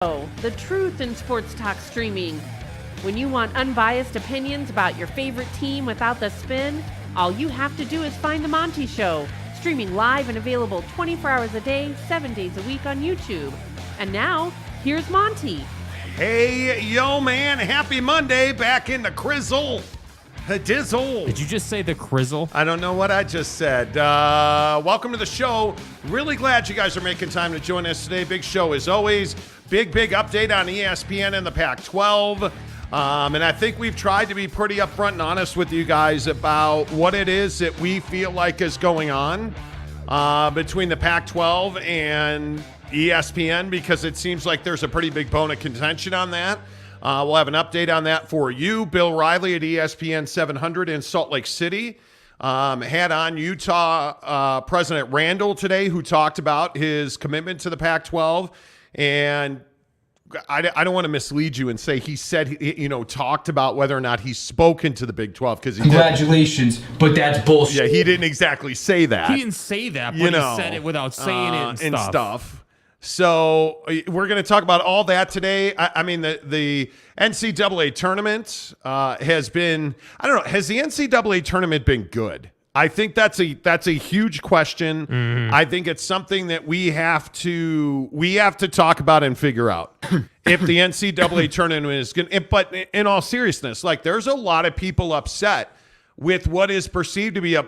The truth in sports talk streaming. When you want unbiased opinions about your favorite team without the spin, all you have to do is find The Monty Show, streaming live and available 24 hours a day, 7 days a week on YouTube. And now, here's Monty. Hey, yo, man. Happy Monday. Back in the crizzle. The dizzle. Did you just say the crizzle? I don't know what I just said. Welcome to the show. Really glad you guys are making time to join us today. Big show as always. Big update on ESPN and the Pac-12. And I think we've tried to be pretty upfront and honest with you guys about what it is that we feel like is going on between the Pac-12 and ESPN, because it seems like there's a pretty big bone of contention on that. We'll have an update on that for you. Bill Riley at ESPN 700 in Salt Lake City had on Utah President Randall today, who talked about his commitment to the Pac-12. And I don't want to mislead you and say he said, talked about whether or not he's spoken to the Big 12. Because congratulations, but that's bullshit. Yeah, he didn't exactly say that. He didn't say that, but he said it without saying it and stuff. So we're going to talk about all that today. I mean, the NCAA tournament has been, I don't know, has the NCAA tournament been good? I think that's a huge question. Mm-hmm. I think it's something that we have to talk about and figure out if the NCAA tournament is going to. But in all seriousness, like, there's a lot of people upset with what is perceived to be a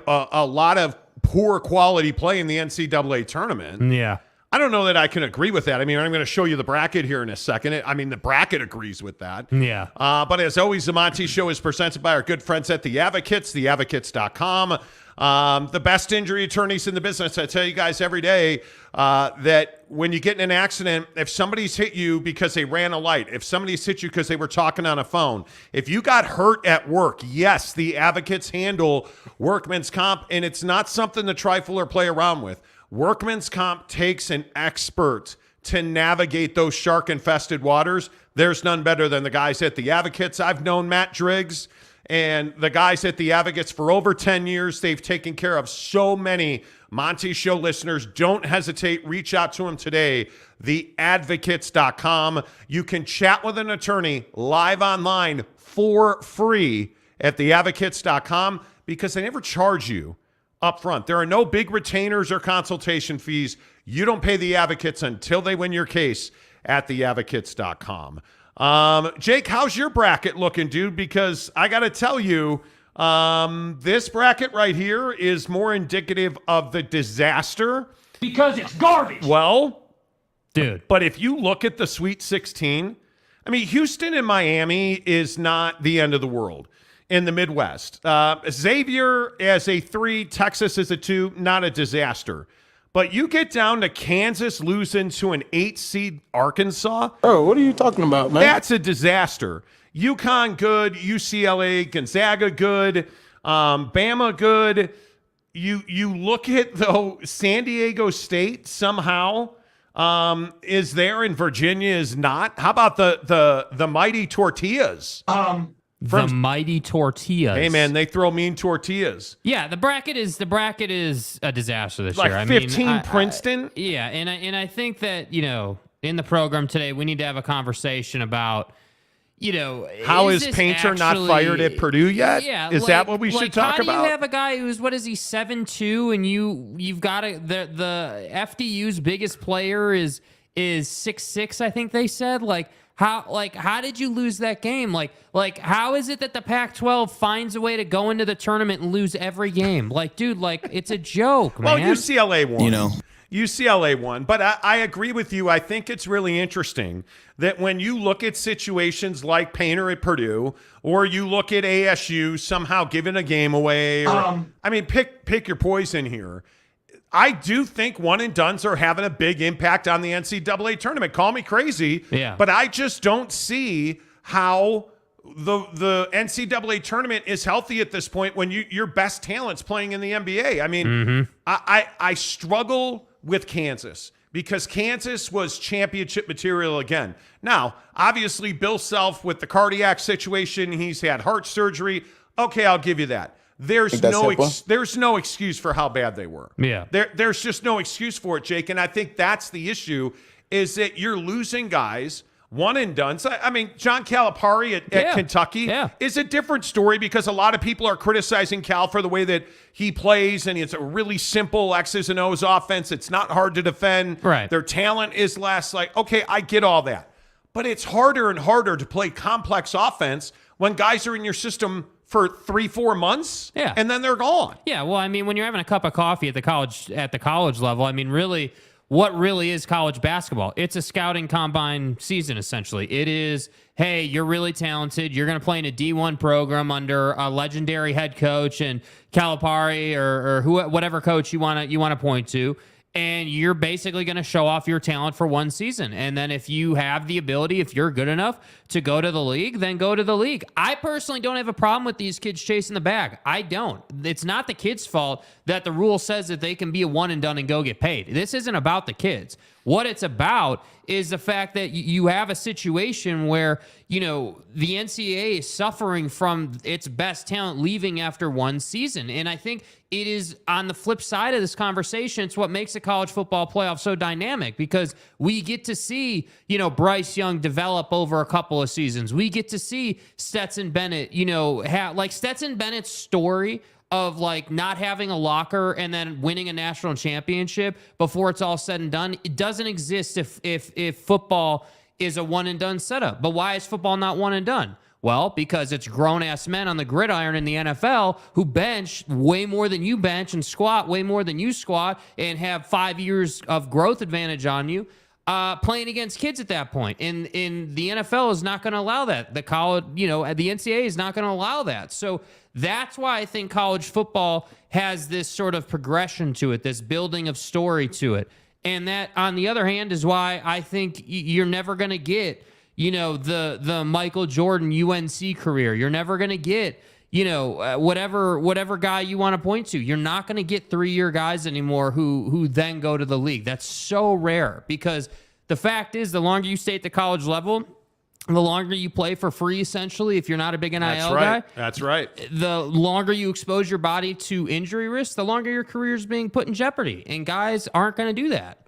lot of poor quality play in the NCAA tournament. Yeah. I don't know that I can agree with that. I mean, I'm going to show you the bracket here in a second. I mean, the bracket agrees with that. Yeah. But as always, the Monty Show is presented by our good friends at The Advocates, theadvocates.com. The best injury attorneys in the business. I tell you guys every day that when you get in an accident, if somebody's hit you because they ran a light, if somebody's hit you because they were talking on a phone, if you got hurt at work, yes, the Advocates handle workman's comp, and it's not something to trifle or play around with. Workman's comp takes an expert to navigate those shark-infested waters. There's none better than the guys at The Advocates. I've known Matt Driggs and the guys at The Advocates for over 10 years. They've taken care of so many Monty Show listeners. Don't hesitate. Reach out to them today, theadvocates.com. You can chat with an attorney live online for free at theadvocates.com because they never charge you up front. There are no big retainers or consultation fees. You don't pay the Advocates until they win your case at theadvocates.com. Jake, how's your bracket looking, dude? Because I got to tell you, this bracket right here is more indicative of the disaster. Because it's garbage. Well, dude. But if you look at the Sweet 16, I mean, Houston and Miami is not the end of the world in the Midwest. Xavier as a 3, Texas as a 2, not a disaster. But you get down to Kansas losing to an 8-seed Arkansas. Oh, what are you talking about, man? That's a disaster. UConn good, UCLA, Gonzaga good, Bama good. You look at, though, San Diego State somehow is there and Virginia is not. How about the mighty Tortillas? The mighty Tortillas. Hey, man, they throw mean tortillas. Yeah, the bracket is a disaster this like year. Like 15 Princeton? Yeah, and I think that, in the program today, we need to have a conversation about, how is Painter not fired at Purdue yet? Yeah, is that what we should talk about? How do you have a guy who's, 7'2", and you've got the FDU's biggest player is 6'6", I think they said? How did you lose that game? How is it that the Pac-12 finds a way to go into the tournament and lose every game? It's a joke, man. Well, UCLA won. UCLA won. But I agree with you. I think it's really interesting that when you look at situations like Painter at Purdue, or you look at ASU somehow giving a game away, or, pick your poison here. I do think one-and-dones are having a big impact on the NCAA tournament. Call me crazy, but I just don't see how the NCAA tournament is healthy at this point when your best talent's playing in the NBA. I mean, I struggle with Kansas because Kansas was championship material again. Now, obviously, Bill Self with the cardiac situation, he's had heart surgery. Okay, I'll give you that. There's no excuse for how bad they were. Yeah. There's just no excuse for it, Jake. And I think that's the issue is that you're losing guys one and done. So, I mean, John Calipari at Kentucky is a different story because a lot of people are criticizing Cal for the way that he plays, and it's a really simple X's and O's offense. It's not hard to defend. Right. Their talent is less. Like, okay, I get all that. But it's harder and harder to play complex offense when guys are in your system for 3-4 months, and then they're gone. Yeah, well, I mean, when you're having a cup of coffee at the college level, I mean, really, what really is college basketball? It's a scouting combine season, essentially. It is, hey, you're really talented. You're going to play in a D1 program under a legendary head coach and Calipari or whatever coach you want to point to. And you're basically going to show off your talent for one season. And then if you have the ability, if you're good enough to go to the league, then go to the league. I personally don't have a problem with these kids chasing the bag. I don't. It's not the kids' fault that the rule says that they can be a one and done and go get paid. This isn't about the kids. What it's about is the fact that you have a situation where, the NCAA is suffering from its best talent leaving after one season. And I think it is on the flip side of this conversation. It's what makes the college football playoff so dynamic because we get to see, Bryce Young develop over a couple of seasons. We get to see Stetson Bennett, like Stetson Bennett's story of like not having a locker and then winning a national championship before it's all said and done. It doesn't exist if football is a one and done setup. But why is football not one and done? Well, because it's grown-ass men on the gridiron in the NFL who bench way more than you bench and squat way more than you squat and have 5 years of growth advantage on you, playing against kids at that point. And the NFL is not going to allow that. The college, the NCAA is not going to allow that. So that's why I think college football has this sort of progression to it, this building of story to it. And that, on the other hand, is why I think you're never going to get, the Michael Jordan UNC career. You're never going to get, whatever guy you want to point to. You're not going to get 3-year guys anymore who then go to the league. That's so rare because the fact is the longer you stay at the college level, the longer you play for free, essentially, if you're not a big NIL guy. That's right. The longer you expose your body to injury risk, the longer your career is being put in jeopardy. And guys aren't going to do that.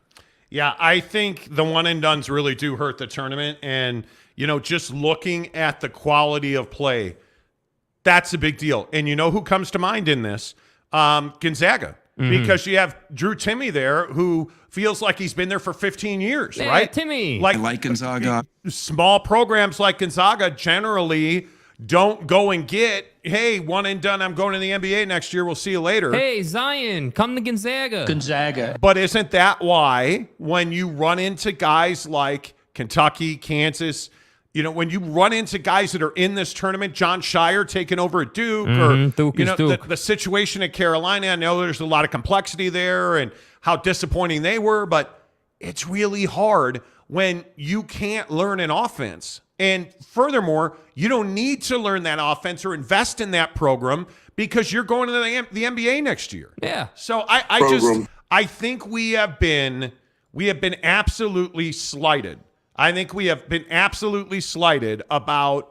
Yeah, I think the one-and-dones really do hurt the tournament. And, just looking at the quality of play, that's a big deal. And you know who comes to mind in this? Gonzaga. Because you have Drew Timme there who feels like he's been there for 15 years, right? Timme. I like Gonzaga. Small programs like Gonzaga generally don't go and get, hey, one and done, I'm going to the NBA next year, we'll see you later. Hey, Zion, come to Gonzaga. Gonzaga. But isn't that why when you run into guys like Kentucky, Kansas, when you run into guys that are in this tournament, John Shire taking over at Duke, or Duke the situation at Carolina, I know there's a lot of complexity there and how disappointing they were, but it's really hard when you can't learn an offense. And furthermore, you don't need to learn that offense or invest in that program because you're going to the NBA next year. Yeah. So I think we have been absolutely slighted. I think we have been absolutely slighted about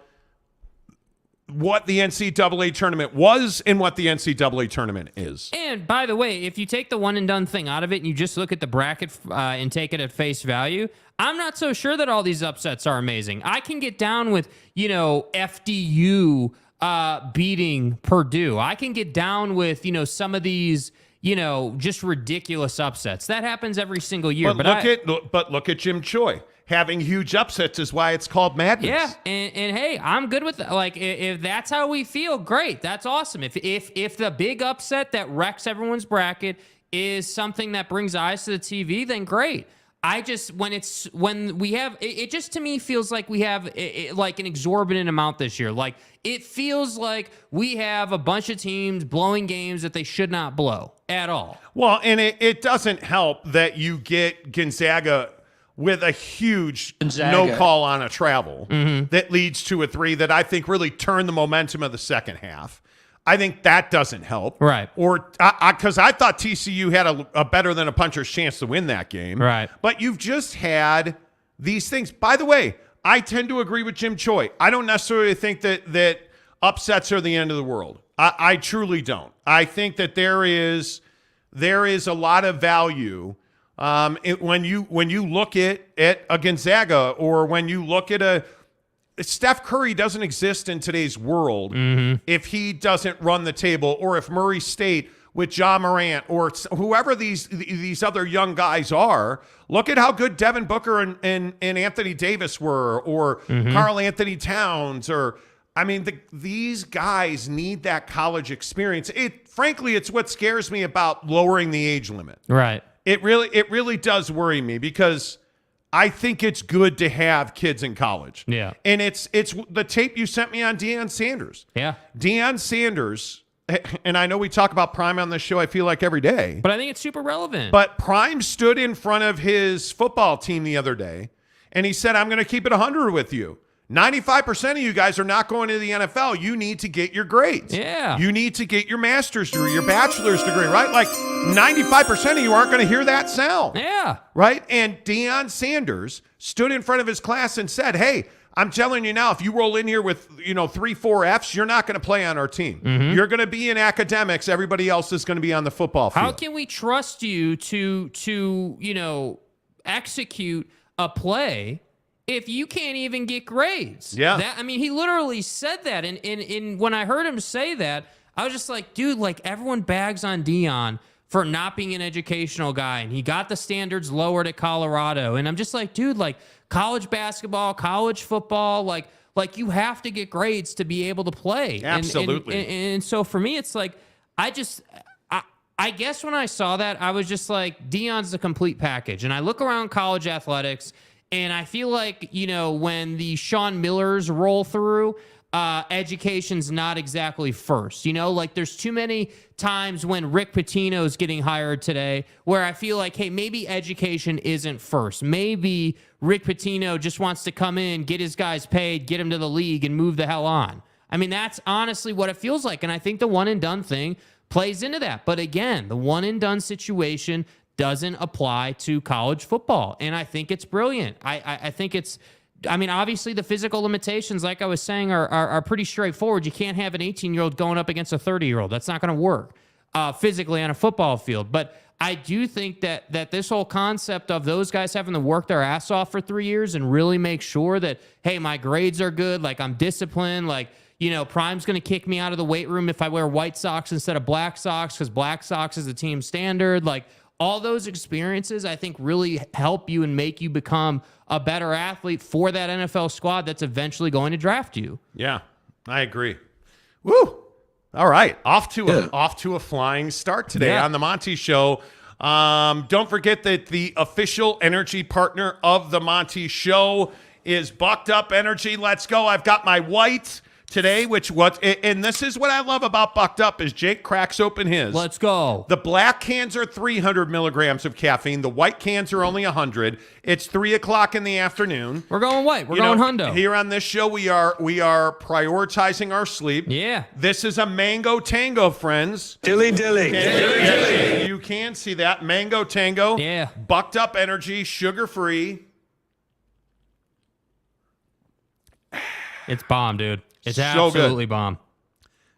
what the NCAA tournament was and what the NCAA tournament is. And by the way, if you take the one and done thing out of it and you just look at the bracket and take it at face value, I'm not so sure that all these upsets are amazing. I can get down with, FDU beating Purdue. I can get down with, some of these, just ridiculous upsets. That happens every single year. But look at Jim Choi. Having huge upsets is why it's called madness. Yeah, and hey, I'm good with that. Like, if that's how we feel, great. That's awesome. If the big upset that wrecks everyone's bracket is something that brings eyes to the TV, then great. It just to me feels like we have like an exorbitant amount this year. Like, it feels like we have a bunch of teams blowing games that they should not blow at all. Well, and it doesn't help that you get Gonzaga with a huge no call on a travel that leads to a 3 that I think really turned the momentum of the second half. I think that doesn't help. Right. Or because I thought TCU had a better than a puncher's chance to win that game. Right. But you've just had these things. By the way, I tend to agree with Jim Choi. I don't necessarily think that upsets are the end of the world. I truly don't. I think that there is a lot of value When you look at a Gonzaga, or when you look at Steph Curry doesn't exist in today's world if he doesn't run the table, or if Murray State with Ja Morant or whoever these other young guys are. Look at how good Devin Booker and Anthony Davis were, or Karl Anthony Towns, or these guys need that college experience. Frankly, it's what scares me about lowering the age limit. Right. It really does worry me, because I think it's good to have kids in college. Yeah. And it's the tape you sent me on Deion Sanders. Yeah. Deion Sanders, and I know we talk about Prime on this show, I feel like every day. But I think it's super relevant. But Prime stood in front of his football team the other day, and he said, I'm going to keep it 100 with you. 95% of you guys are not going to the NFL. You need to get your grades. Yeah. You need to get your master's degree, your bachelor's degree, right? Like 95% of you aren't going to hear that sound. Yeah. Right? And Deion Sanders stood in front of his class and said, hey, I'm telling you now, if you roll in here with, 3-4 Fs, you're not going to play on our team. You're going to be in academics. Everybody else is going to be on the football field. How can we trust you to execute a play if you can't even get grades? Yeah. He literally said that. And when I heard him say that, I was just like, dude, like, everyone bags on Deion for not being an educational guy, and he got the standards lowered at Colorado. And I'm just like, dude, like, college basketball, college football, like you have to get grades to be able to play. Absolutely. And so for me, it's like, I guess when I saw that, I was just like, Deion's the complete package. And I look around college athletics, and I feel like, when the Sean Millers roll through, education's not exactly first. Like, there's too many times when Rick Pitino's getting hired today where I feel like, hey, maybe education isn't first. Maybe Rick Pitino just wants to come in, get his guys paid, get him to the league, and move the hell on. That's honestly what it feels like. And I think the one and done thing plays into that. But again, the one and done situation doesn't apply to college football. And I think it's brilliant. I think it's, obviously the physical limitations, like I was saying, are pretty straightforward. You can't have an 18-year-old going up against a 30-year-old. That's not going to work physically on a football field. But I do think that this whole concept of those guys having to work their ass off for 3 years and really make sure that, hey, my grades are good, like I'm disciplined, like, Prime's going to kick me out of the weight room if I wear white socks instead of black socks because black socks is the team standard. Like, all those experiences, I think, really help you and make you become a better athlete for that NFL squad that's eventually going to draft you. Yeah, I agree. Woo! All right, off to a flying start today on the Monty Show. Don't forget that the official energy partner of the Monty Show is Bucked Up Energy. Let's go. I've got my white today, and this is what I love about Bucked Up is Jake cracks open his. Let's go. The black cans are 300 milligrams of caffeine. The white cans are only 100. It's 3:00 in the afternoon. We're going white. We're going hundo. Here on this show, we are prioritizing our sleep. Yeah. This is a Mango Tango, friends. Dilly. You can see that. Mango Tango. Yeah. Bucked Up Energy, sugar-free. It's bomb, dude. It's So absolutely good. bomb.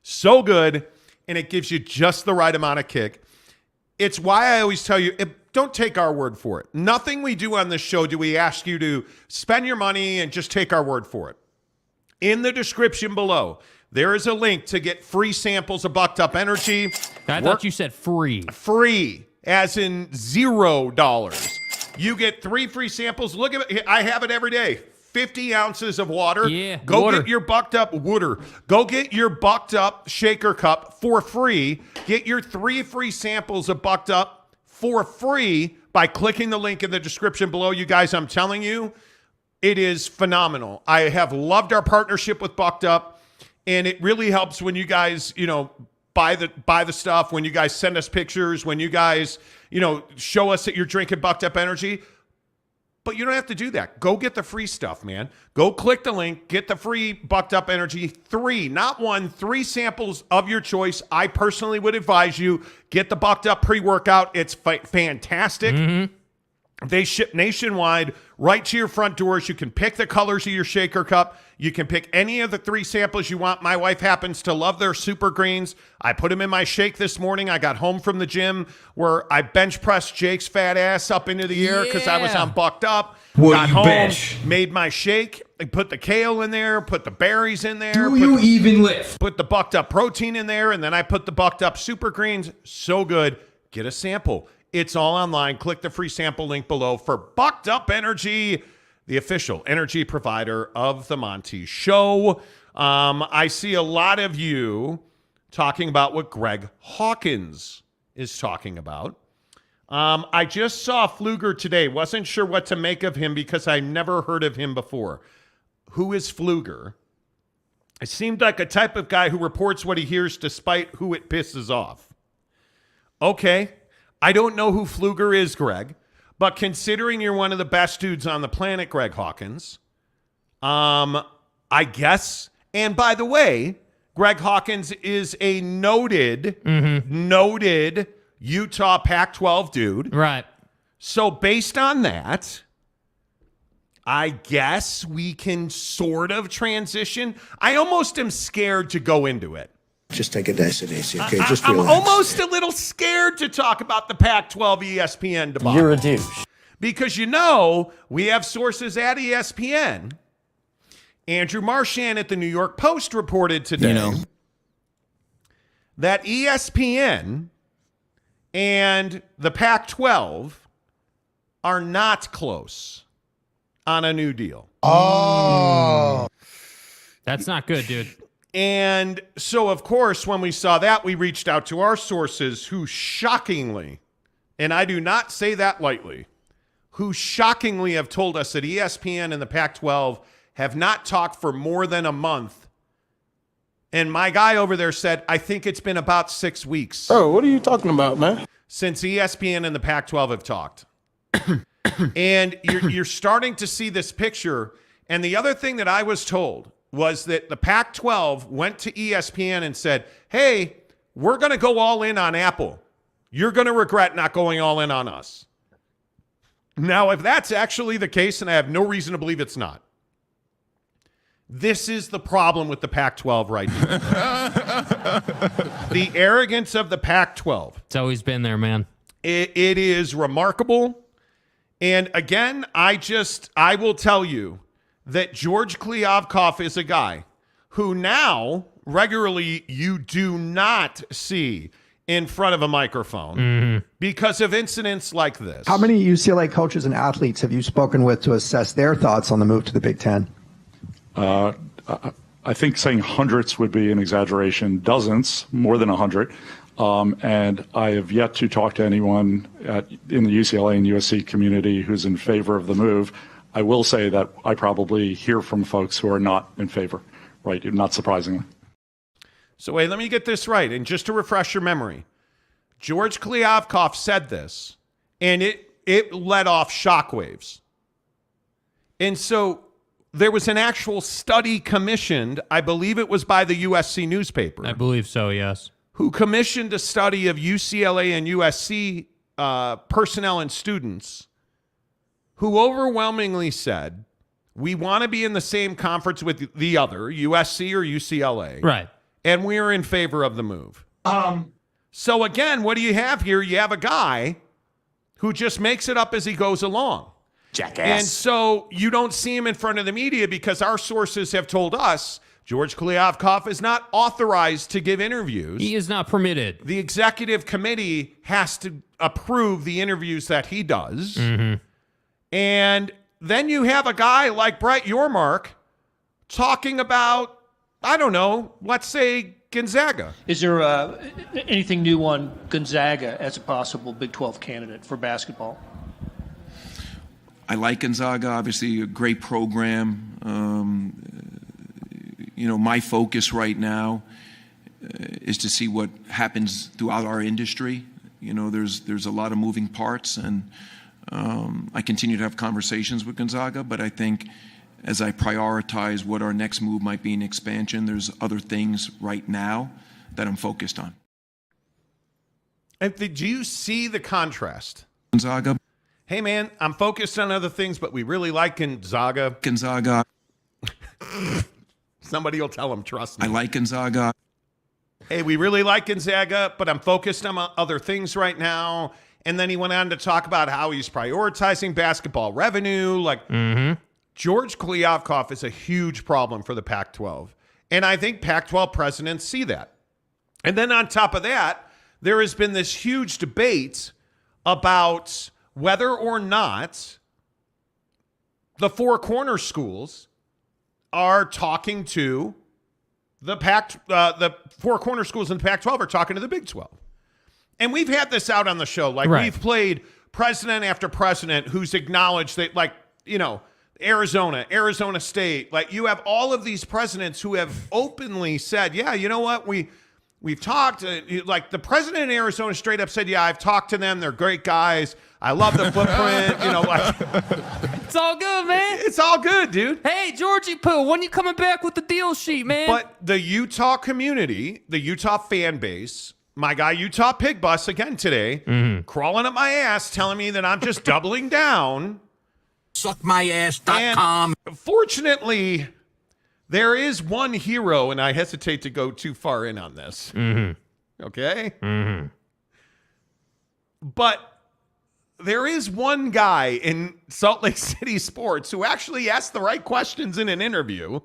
So good, and it gives you just the right amount of kick. It's why I always tell you, don't take our word for it. Nothing we do on this show do we ask you to spend your money and just take our word for it. In the description below, there is a link to get free samples of Bucked Up Energy. I thought you said free. Free, as in $0. You get 3 free samples. Look at it. I have it every day. 50 ounces of water. Yeah, Go water. get your Bucked Up water. Go get your Bucked Up shaker cup for free. Get your 3 free samples of Bucked Up for free by clicking the link in the description below. You guys, I'm telling you, it is phenomenal. I have loved our partnership with Bucked Up, and it really helps when you guys, buy the stuff, when you guys send us pictures, when you guys, show us that you're drinking Bucked Up Energy. But you don't have to do that. Go get the free stuff, man. Go click the link, get the free Bucked Up Energy. 3, not 1, 3 samples of your choice. I personally would advise you, get the Bucked Up pre-workout. It's fantastic. They ship nationwide right to your front doors. You can pick the colors of your shaker cup. You can pick any of the 3 samples you want. My wife happens to love their super greens. I put them in my shake this morning. I got home from the gym where I bench pressed Jake's fat ass up into the air because I was on bucked up. Got home, made my shake. I put the kale in there, put the berries in there. Do you even lift? Put the bucked up protein in there, and then I put the bucked up super greens. So good. Get a sample. It's all online. Click the free sample link below for Bucked Up Energy, the official energy provider of the Monty Show. I see a lot of you talking about what Greg Hawkins is talking about. I just saw Pfluger today. Wasn't sure what to make of him because I never heard of him before. Who is Pfluger? It seemed like a type of guy who reports what he hears despite who it pisses off. Okay. I don't know who Pfluger is, Greg, but considering you're one of the best dudes on the planet, Greg Hawkins, I guess. And by the way, Greg Hawkins is a noted Utah Pac-12 dude. Right. So based on that, I guess we can sort of transition. I almost am scared to go into it. Just take it nice and easy, okay? Just I'm relax. almost a little scared to talk about the Pac-12 ESPN debacle. You're a douche. Because, we have sources at ESPN. Andrew Marchand at the New York Post reported today that ESPN and the Pac-12 are not close on a new deal. Oh. That's not good, dude. And so, of course, when we saw that, we reached out to our sources who shockingly, and I do not say that lightly, who shockingly have told us that ESPN and the Pac-12 have not talked for more than a month. And my guy over there said, I think it's been about 6 weeks. Oh, what are you talking about, man? Since ESPN and the Pac-12 have talked. And you're starting to see this picture. And the other thing that I was told was that the Pac-12 went to ESPN and said, hey, we're going to go all in on Apple. You're going to regret not going all in on us. Now, if that's actually the case, and I have no reason to believe it's not, this is the problem with the Pac-12 right now. The arrogance of the Pac-12. It's always been there, man. It is remarkable. And again, I will tell you that George Kliavkoff is a guy who now regularly you do not see in front of a microphone because of incidents like this. How many UCLA coaches and athletes have you spoken with to assess their thoughts on the move to the Big Ten? I think saying hundreds would be an exaggeration. Dozens, more than 100. And I have yet to talk to anyone in the UCLA and USC community who's in favor of the move. I will say that I probably hear from folks who are not in favor, right? Not surprisingly. So wait, let me get this right. And just to refresh your memory, George Kliavkoff said this, and it let off shockwaves. And so there was an actual study commissioned, I believe it was by the USC newspaper. I believe so, yes. Who commissioned a study of UCLA and USC personnel and students who overwhelmingly said, we want to be in the same conference with the other, USC or UCLA. Right. And we're in favor of the move. So again, what do you have here? You have a guy who just makes it up as he goes along. Jackass. And so you don't see him in front of the media because our sources have told us George Kliavkoff is not authorized to give interviews. He is not permitted. The executive committee has to approve the interviews that he does. And then you have a guy like Brett Yormark talking about, I don't know, let's say Gonzaga. Is there anything new on Gonzaga as a possible Big 12 candidate for basketball? I like Gonzaga, obviously a great program. My focus right now is to see what happens throughout our industry. There's a lot of moving parts, and I continue to have conversations with Gonzaga, but I think as I prioritize what our next move might be in expansion, there's other things right now that I'm focused on. And do you see the contrast? Gonzaga. Hey, man, I'm focused on other things, but we really like Gonzaga. Gonzaga. Somebody will tell him, trust me. I like Gonzaga. Hey, we really like Gonzaga, but I'm focused on other things right now. And then he went on to talk about how he's prioritizing basketball revenue. Like, George Kliavkoff is a huge problem for the Pac-12. And I think Pac-12 presidents see that. And then on top of that, there has been this huge debate about whether or not the Four Corner schools are talking to the Four Corner schools in the Pac-12 are talking to the Big 12. And we've had this out on the show. Like, we've played president after president who's acknowledged that, like, you know, Arizona State, like, you have all of these presidents who have openly said, yeah, you know what, we've talked, like the president in Arizona straight up said, yeah, I've talked to them. They're great guys. I love the footprint. You know, like, it's all good, man. It's all good, dude. Hey, Georgie Pooh, when you coming back with the deal sheet, man? But the Utah community, the Utah fan base, my guy Utah Pig Bus again today, crawling up my ass, telling me that I'm just doubling down. Suckmyass.com. Fortunately, there is one hero, and I hesitate to go too far in on this. Okay? But there is one guy in Salt Lake City sports who actually asked the right questions in an interview,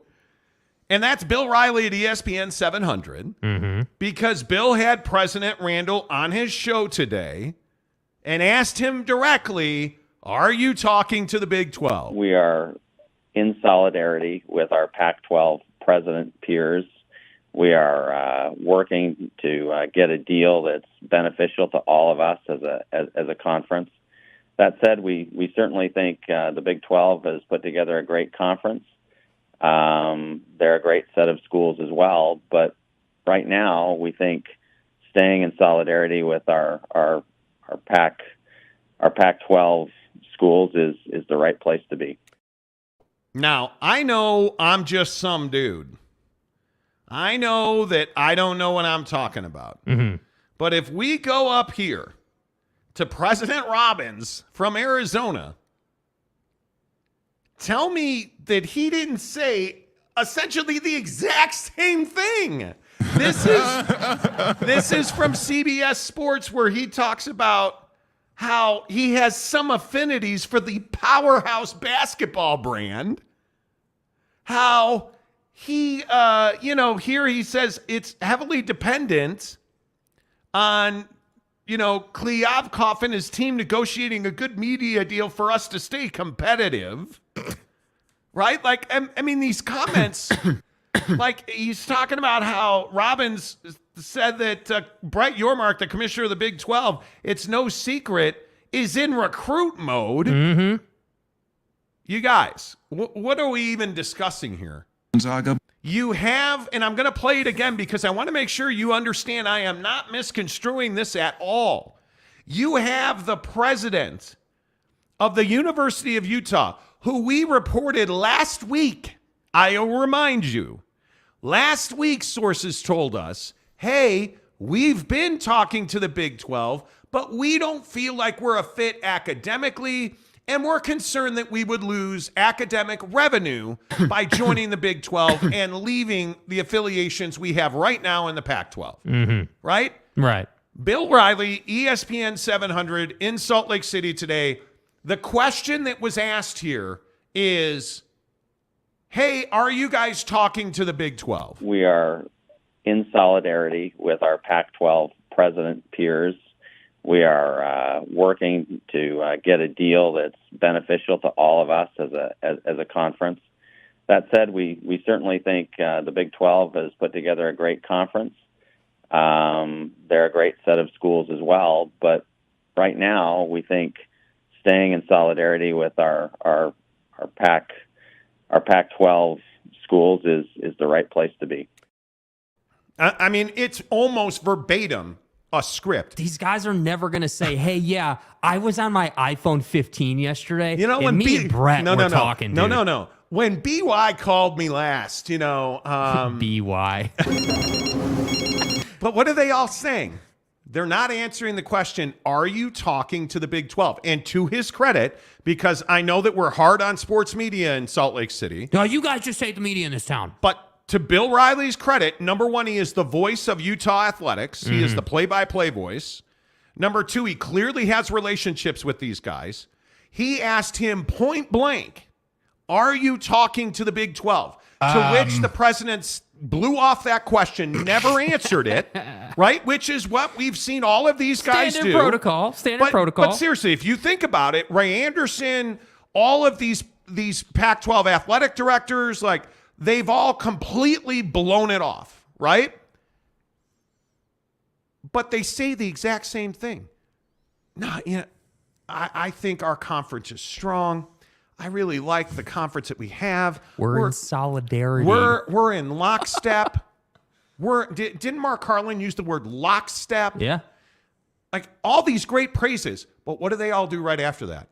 and that's Bill Riley at ESPN 700, because Bill had President Randall on his show today and asked him directly, are you talking to the Big 12? We are in solidarity with our Pac-12 president peers. We are working to get a deal that's beneficial to all of us as a conference. That said, we certainly think the Big 12 has put together a great conference. They're a great set of schools as well, but right now we think staying in solidarity with our Pac-12 schools is the right place to be. Now, I know I'm just some dude. I know that I don't know what I'm talking about. But if we go up here to President Robbins from Arizona, tell me that he didn't say essentially the exact same thing. This is from CBS Sports, where he talks about how he has some affinities for the powerhouse basketball brand. How he, here he says it's heavily dependent on, Kliavkoff and his team negotiating a good media deal for us to stay competitive. Right? Like, I mean, these comments, like, he's talking about how Robbins said that Brett Yormark, the commissioner of the Big 12, it's no secret, is in recruit mode. You guys, what are we even discussing here? Gonzaga. You have, and I'm going to play it again because I want to make sure you understand I am not misconstruing this at all. You have the president of the University of Utah, who we reported last week. I will remind you, last week sources told us, hey, we've been talking to the Big 12, but we don't feel like we're a fit academically, and we're concerned that we would lose academic revenue by joining the Big 12 and leaving the affiliations we have right now in the Pac-12. Right? Right. Bill Riley, ESPN 700 in Salt Lake City today. The question that was asked here is, hey, are you guys talking to the Big 12? We are in solidarity with our Pac-12 president peers. We are working to get a deal that's beneficial to all of us as a conference. That said, we certainly think the Big 12 has put together a great conference. They're a great set of schools as well, but right now we think staying in solidarity with our Pac-12 schools is the right place to be. I mean, it's almost verbatim a script. These guys are never going to say, hey, yeah, I was on my iPhone 15 yesterday. You know, and when me and Brett were talking, dude. No. When BY called me last, BY. But what are they all saying? They're not answering the question, are you talking to the Big 12? And to his credit, because I know that we're hard on sports media in Salt Lake City. No, you guys just hate the media in this town. But to Bill Riley's credit, number one, he is the voice of Utah athletics. He is the play-by-play voice. Number two, he clearly has relationships with these guys. He asked him point blank, are you talking to the Big 12? To which the president blew off that question, never answered it, right? Which is what we've seen all of these guys do. Standard protocol. But seriously, if you think about it, Ray Anderson, all of these Pac-12 athletic directors, like, they've all completely blown it off, right? But they say the exact same thing. No, I think our conference is strong. I really like the conference that we have. We're in solidarity. We're in lockstep. Didn't Mark Carlin use the word lockstep? Yeah. Like, all these great praises. But what do they all do right after that?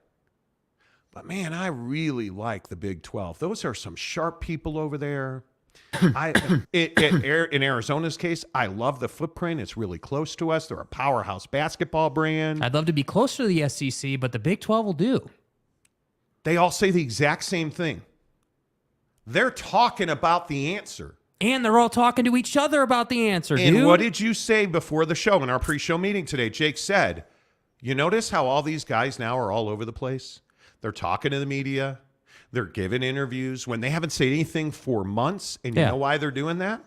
But man, I really like the Big 12. Those are some sharp people over there. In Arizona's case, I love the footprint. It's really close to us. They're a powerhouse basketball brand. I'd love to be closer to the SEC, but the Big 12 will do. They all say the exact same thing. They're talking about the answer. And they're all talking to each other about the answer, dude. And what did you say before the show in our pre-show meeting today? Jake said, you notice how all these guys now are all over the place? They're talking to the media. They're giving interviews when they haven't said anything for months. And you know why they're doing that?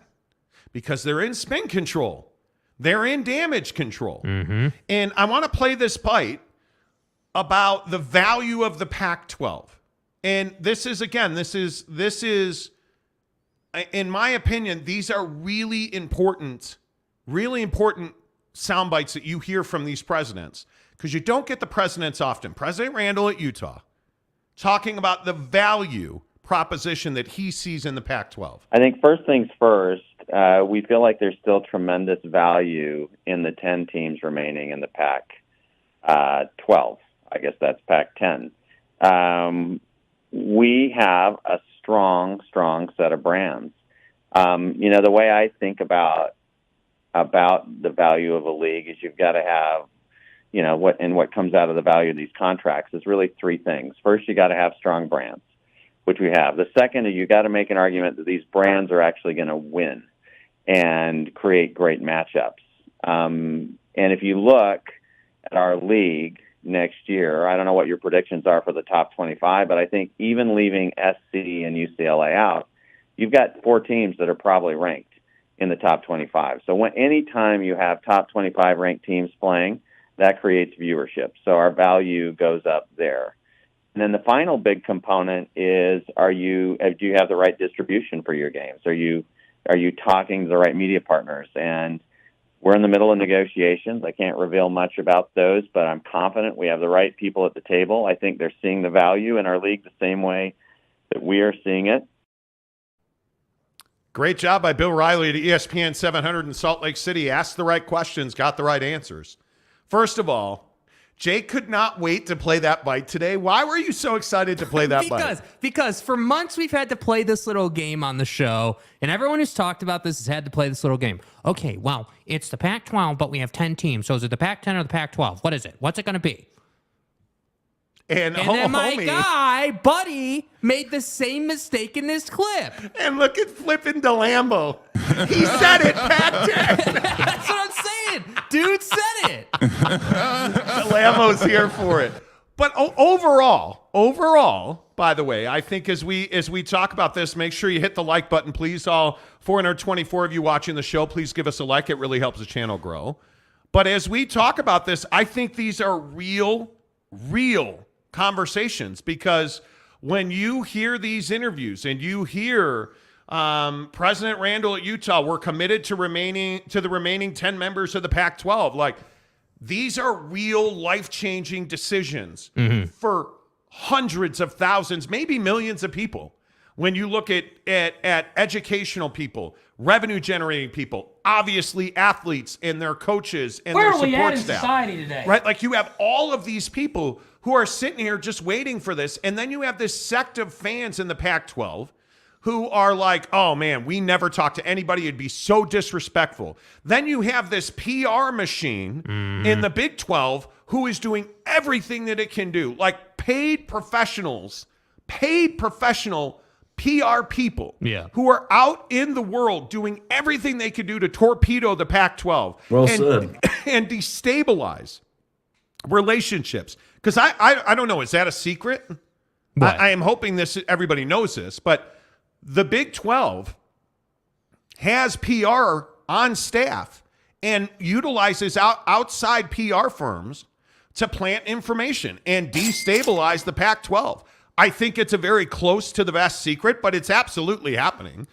Because they're in spin control. They're in damage control. And I want to play this bite about the value of the Pac-12. And this is, in my opinion, these are really important sound bites that you hear from these presidents, because you don't get the presidents often. President Randall at Utah talking about the value proposition that he sees in the Pac-12. I think first things first, we feel like there's still tremendous value in the 10 teams remaining in the Pac-12. I guess that's Pac-10. We have a strong set of brands. The way I think about the value of a league is you've got to have, what comes out of the value of these contracts is really three things. First, you got to have strong brands, which we have. The second is you got to make an argument that these brands are actually going to win and create great matchups. And if you look at our league next year, I don't know what your predictions are for the top 25, but I think even leaving SC and UCLA out, you've got 4 teams that are probably ranked in the top 25. So anytime you have top 25 ranked teams playing, that creates viewership. So our value goes up there. And then the final big component is, do you have the right distribution for your games? Are you talking to the right media partners? And we're in the middle of negotiations. I can't reveal much about those, but I'm confident we have the right people at the table. I think they're seeing the value in our league the same way that we are seeing it. Great job by Bill Riley at ESPN 700 in Salt Lake City. Asked the right questions, got the right answers. First of all, Jake could not wait to play that bite today. Why were you so excited to play that bite? Because for months we've had to play this little game on the show, and everyone who's talked about this has had to play this little game. Okay, well, it's the Pac-12, but we have 10 teams. So is it the Pac-10 or the Pac-12? What is it? What's it going to be? And then my guy, Buddy, made the same mistake in this clip. And look at flipping DeLambo. He said it, Pac-10. That's what I'm saying. Dude said it. DeLambo's here for it. But overall, by the way, I think as we talk about this, make sure you hit the like button, please. All 424 of you watching the show, please give us a like. It really helps the channel grow. But as we talk about this, I think these are real conversations, because when you hear these interviews and you hear President Randall at Utah, we're committed to the remaining 10 members of the Pac-12. Like, these are real life-changing decisions for hundreds of thousands, maybe millions of people. When you look at educational people, revenue-generating people, obviously athletes and their coaches and their support staff. Where are we at in society today? Right? Like, you have all of these people who are sitting here just waiting for this, and then you have this sect of fans in the Pac-12 who are like, oh man, we never talk to anybody. It'd be so disrespectful. Then you have this PR machine in the Big 12 who is doing everything that it can do, like paid professional PR people who are out in the world doing everything they could do to torpedo the Pac-12 and destabilize relationships. Because I don't know, is that a secret? I am hoping everybody knows this, but the Big 12 has PR on staff and utilizes outside PR firms to plant information and destabilize the Pac-12. I think it's a very close to the best secret, but it's absolutely happening.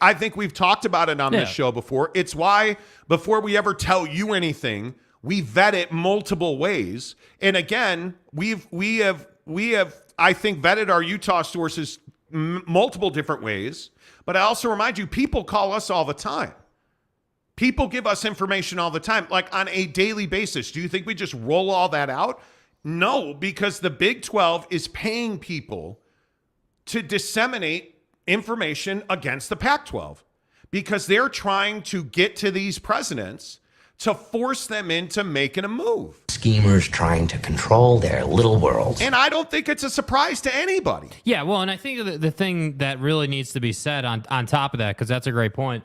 I think we've talked about it on this show before. It's why before we ever tell you anything, we vet it multiple ways. And again, we have I think vetted our Utah sources multiple different ways. But I also remind you, people call us all the time. People give us information all the time, like on a daily basis. Do you think we just roll all that out? No, because the Big 12 is paying people to disseminate information against the Pac-12 because they're trying to get to these presidents to force them into making a move. Schemers trying to control their little world. And I don't think it's a surprise to anybody. Yeah, well, and I think the thing that really needs to be said on top of that, because that's a great point,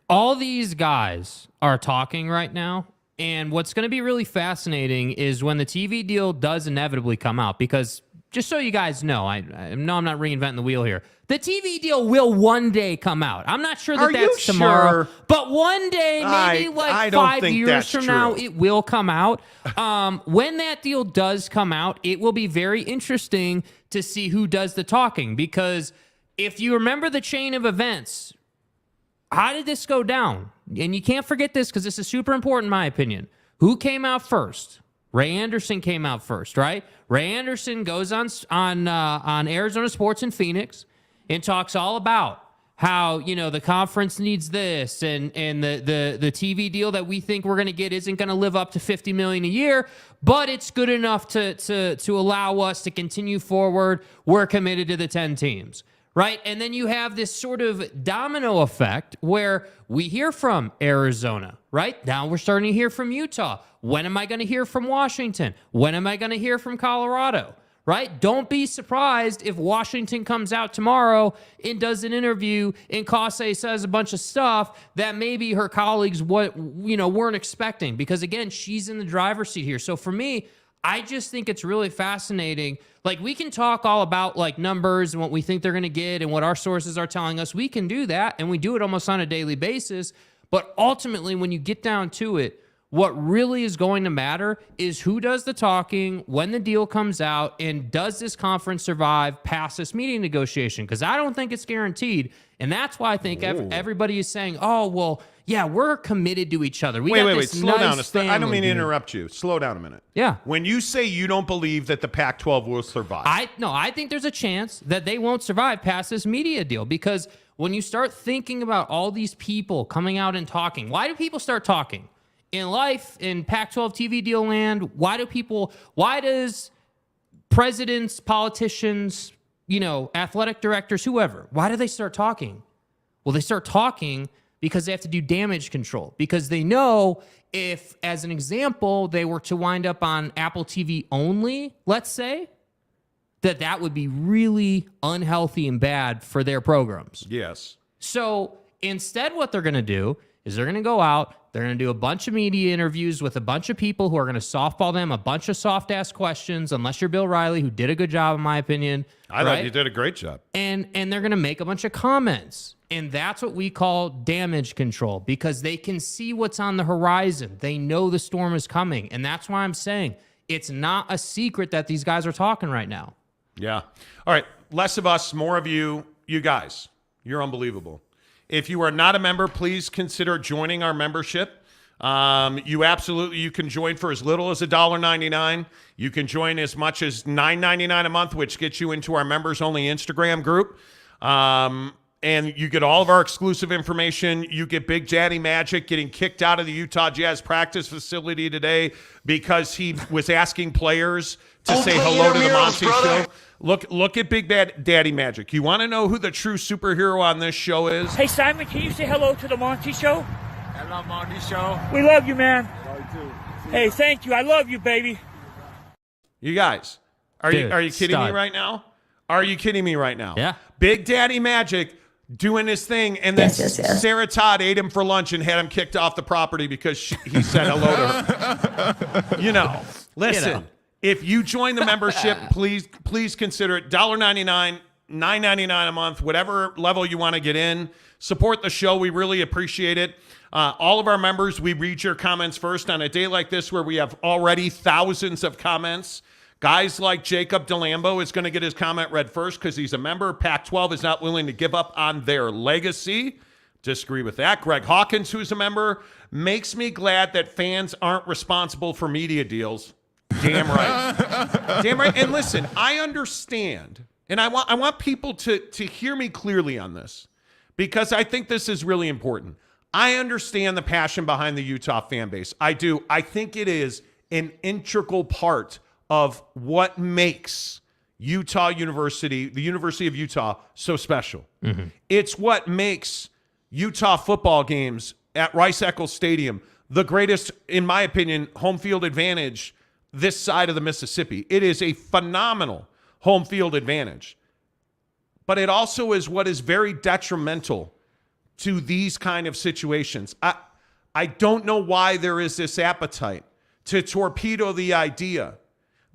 all these guys are talking right now. And what's going to be really fascinating is when the TV deal does inevitably come out, because just so you guys know, I know I'm not reinventing the wheel here. The TV deal will one day come out. I'm not sure that's tomorrow, but one day, maybe like 5 years from now, it will come out. When that deal does come out, it will be very interesting to see who does the talking, because if you remember the chain of events, how did this go down? And you can't forget this because this is super important in my opinion. Who came out first? Ray Anderson came out first, right? Ray Anderson goes on Arizona Sports in Phoenix and talks all about how, the conference needs this and the TV deal that we think we're going to get isn't going to live up to $50 million a year, but it's good enough to allow us to continue forward. We're committed to the 10 teams. Right? And then you have this sort of domino effect where we hear from Arizona, right? Now we're starting to hear from Utah. When am I going to hear from Washington? When am I going to hear from Colorado? Right? Don't be surprised if Washington comes out tomorrow and does an interview and Kase says a bunch of stuff that maybe her colleagues weren't expecting, because again, she's in the driver's seat here. So for me, I just think it's really fascinating. Like, we can talk all about like numbers and what we think they're going to get and what our sources are telling us. We can do that, and we do it almost on a daily basis. But ultimately, when you get down to it, what really is going to matter is who does the talking, when the deal comes out, and does this conference survive past this meeting negotiation? Because I don't think it's guaranteed. And that's why I think everybody is saying, oh, well, yeah, we're committed to each other. Wait, slow down. I don't mean to interrupt you. Slow down a minute. Yeah. When you say you don't believe that the Pac-12 will survive. I think there's a chance that they won't survive past this media deal, because when you start thinking about all these people coming out and talking, why do people start talking? In life, in Pac-12 TV deal land, why does presidents, politicians, athletic directors, whoever, why do they start talking? Well, they start talking because they have to do damage control, because they know if, as an example, they were to wind up on Apple TV only, let's say, that would be really unhealthy and bad for their programs. Yes. So instead, what they're going to do is they're going to go out, they're going to do a bunch of media interviews with a bunch of people who are going to softball them a bunch of soft-ass questions, unless you're Bill Riley, who did a good job, in my opinion. I thought you did a great job. And they're going to make a bunch of comments. And that's what we call damage control, because they can see what's on the horizon. They know the storm is coming. And that's why I'm saying it's not a secret that these guys are talking right now. Yeah. All right. Less of us, more of you. You guys, you're unbelievable. If you are not a member, please consider joining our membership. You can join for as little as $1.99. You can join as much as $9.99 a month, which gets you into our members-only Instagram group. And you get all of our exclusive information. You get Big Daddy Magic getting kicked out of the Utah Jazz practice facility today because he was asking players to say hello to the Monty Show. Look at Big Bad Daddy Magic. You want to know who the true superhero on this show is? Hey, Simon, can you say hello to the Monty Show? Hello, Monty Show. We love you, man. Hey, thank you. I love you, baby. You guys, are you kidding me right now? Are you kidding me right now? Yeah. Big Daddy Magic doing his thing, and then Sarah Todd ate him for lunch and had him kicked off the property because he said hello to her. Listen, if you join the membership, please consider it $1.99, $9.99 a month, whatever level you want to get in. Support the show. We really appreciate it. All of our members, we read your comments first on a day like this where we have already thousands of comments. Guys like Jacob DeLambo is going to get his comment read first because he's a member. Pac-12 is not willing to give up on their legacy. Disagree with that. Greg Hawkins, who's a member, makes me glad that fans aren't responsible for media deals. Damn right. Damn right. And listen, I understand, and I want people to hear me clearly on this because I think this is really important. I understand the passion behind the Utah fan base. I do. I think it is an integral part of what makes Utah University, the University of Utah, so special. Mm-hmm. It's what makes Utah football games at Rice-Eccles Stadium the greatest, in my opinion, home field advantage this side of the Mississippi. It is a phenomenal home field advantage. But it also is what is very detrimental to these kind of situations. I don't know why there is this appetite to torpedo the idea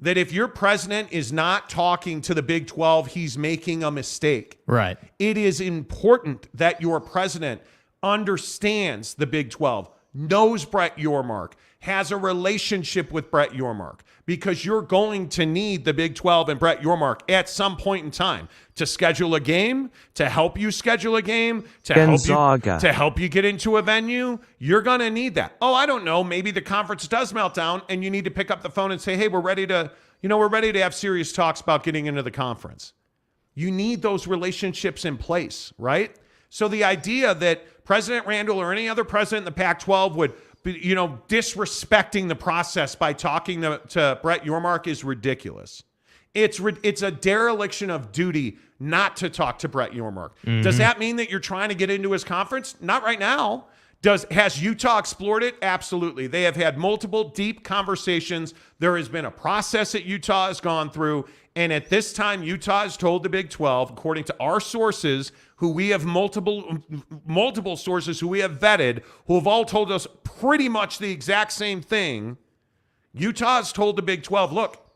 that if your president is not talking to the Big 12, he's making a mistake. Right. It is important that your president understands the Big 12, knows Brett Yormark, has a relationship with Brett Yormark, because you're going to need the Big 12 and Brett Yormark at some point in time to schedule a game, to help you schedule a game, to help you get into a venue. You're going to need that. Oh, I don't know. Maybe the conference does melt down and you need to pick up the phone and say, hey, we're ready to have serious talks about getting into the conference. You need those relationships in place, right? So the idea that President Randall or any other president in the Pac-12 would disrespecting the process by talking to Brett Yormark is ridiculous. It's a dereliction of duty not to talk to Brett Yormark. Mm-hmm. Does that mean that you're trying to get into his conference? Not right now. Has Utah explored it? Absolutely. They have had multiple deep conversations. There has been a process that Utah has gone through. And at this time, Utah has told the Big 12, according to our sources, who we have multiple sources who we have vetted, who have all told us pretty much the exact same thing. Utah has told the Big 12, look,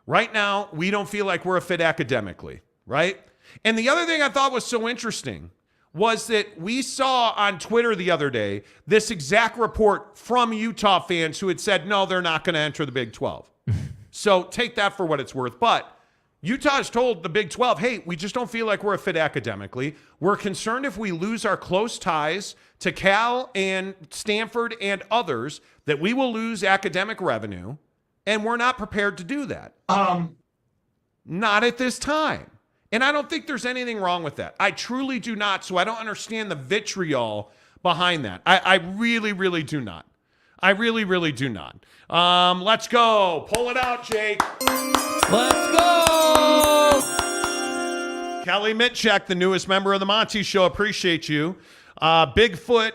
right now, we don't feel like we're a fit academically, right? And the other thing I thought was so interesting was that we saw on Twitter the other day this exact report from Utah fans who had said, no, they're not going to enter the Big 12. So take that for what it's worth. But Utah has told the Big 12, hey, we just don't feel like we're a fit academically. We're concerned if we lose our close ties to Cal and Stanford and others that we will lose academic revenue, and we're not prepared to do that. Not at this time. And I don't think there's anything wrong with that. I truly do not, so I don't understand the vitriol behind that. I really, really do not. I really, really do not. Let's go. Pull it out, Jake. Let's go. Kelly Mitchek, the newest member of the Monty Show. Appreciate you. Bigfoot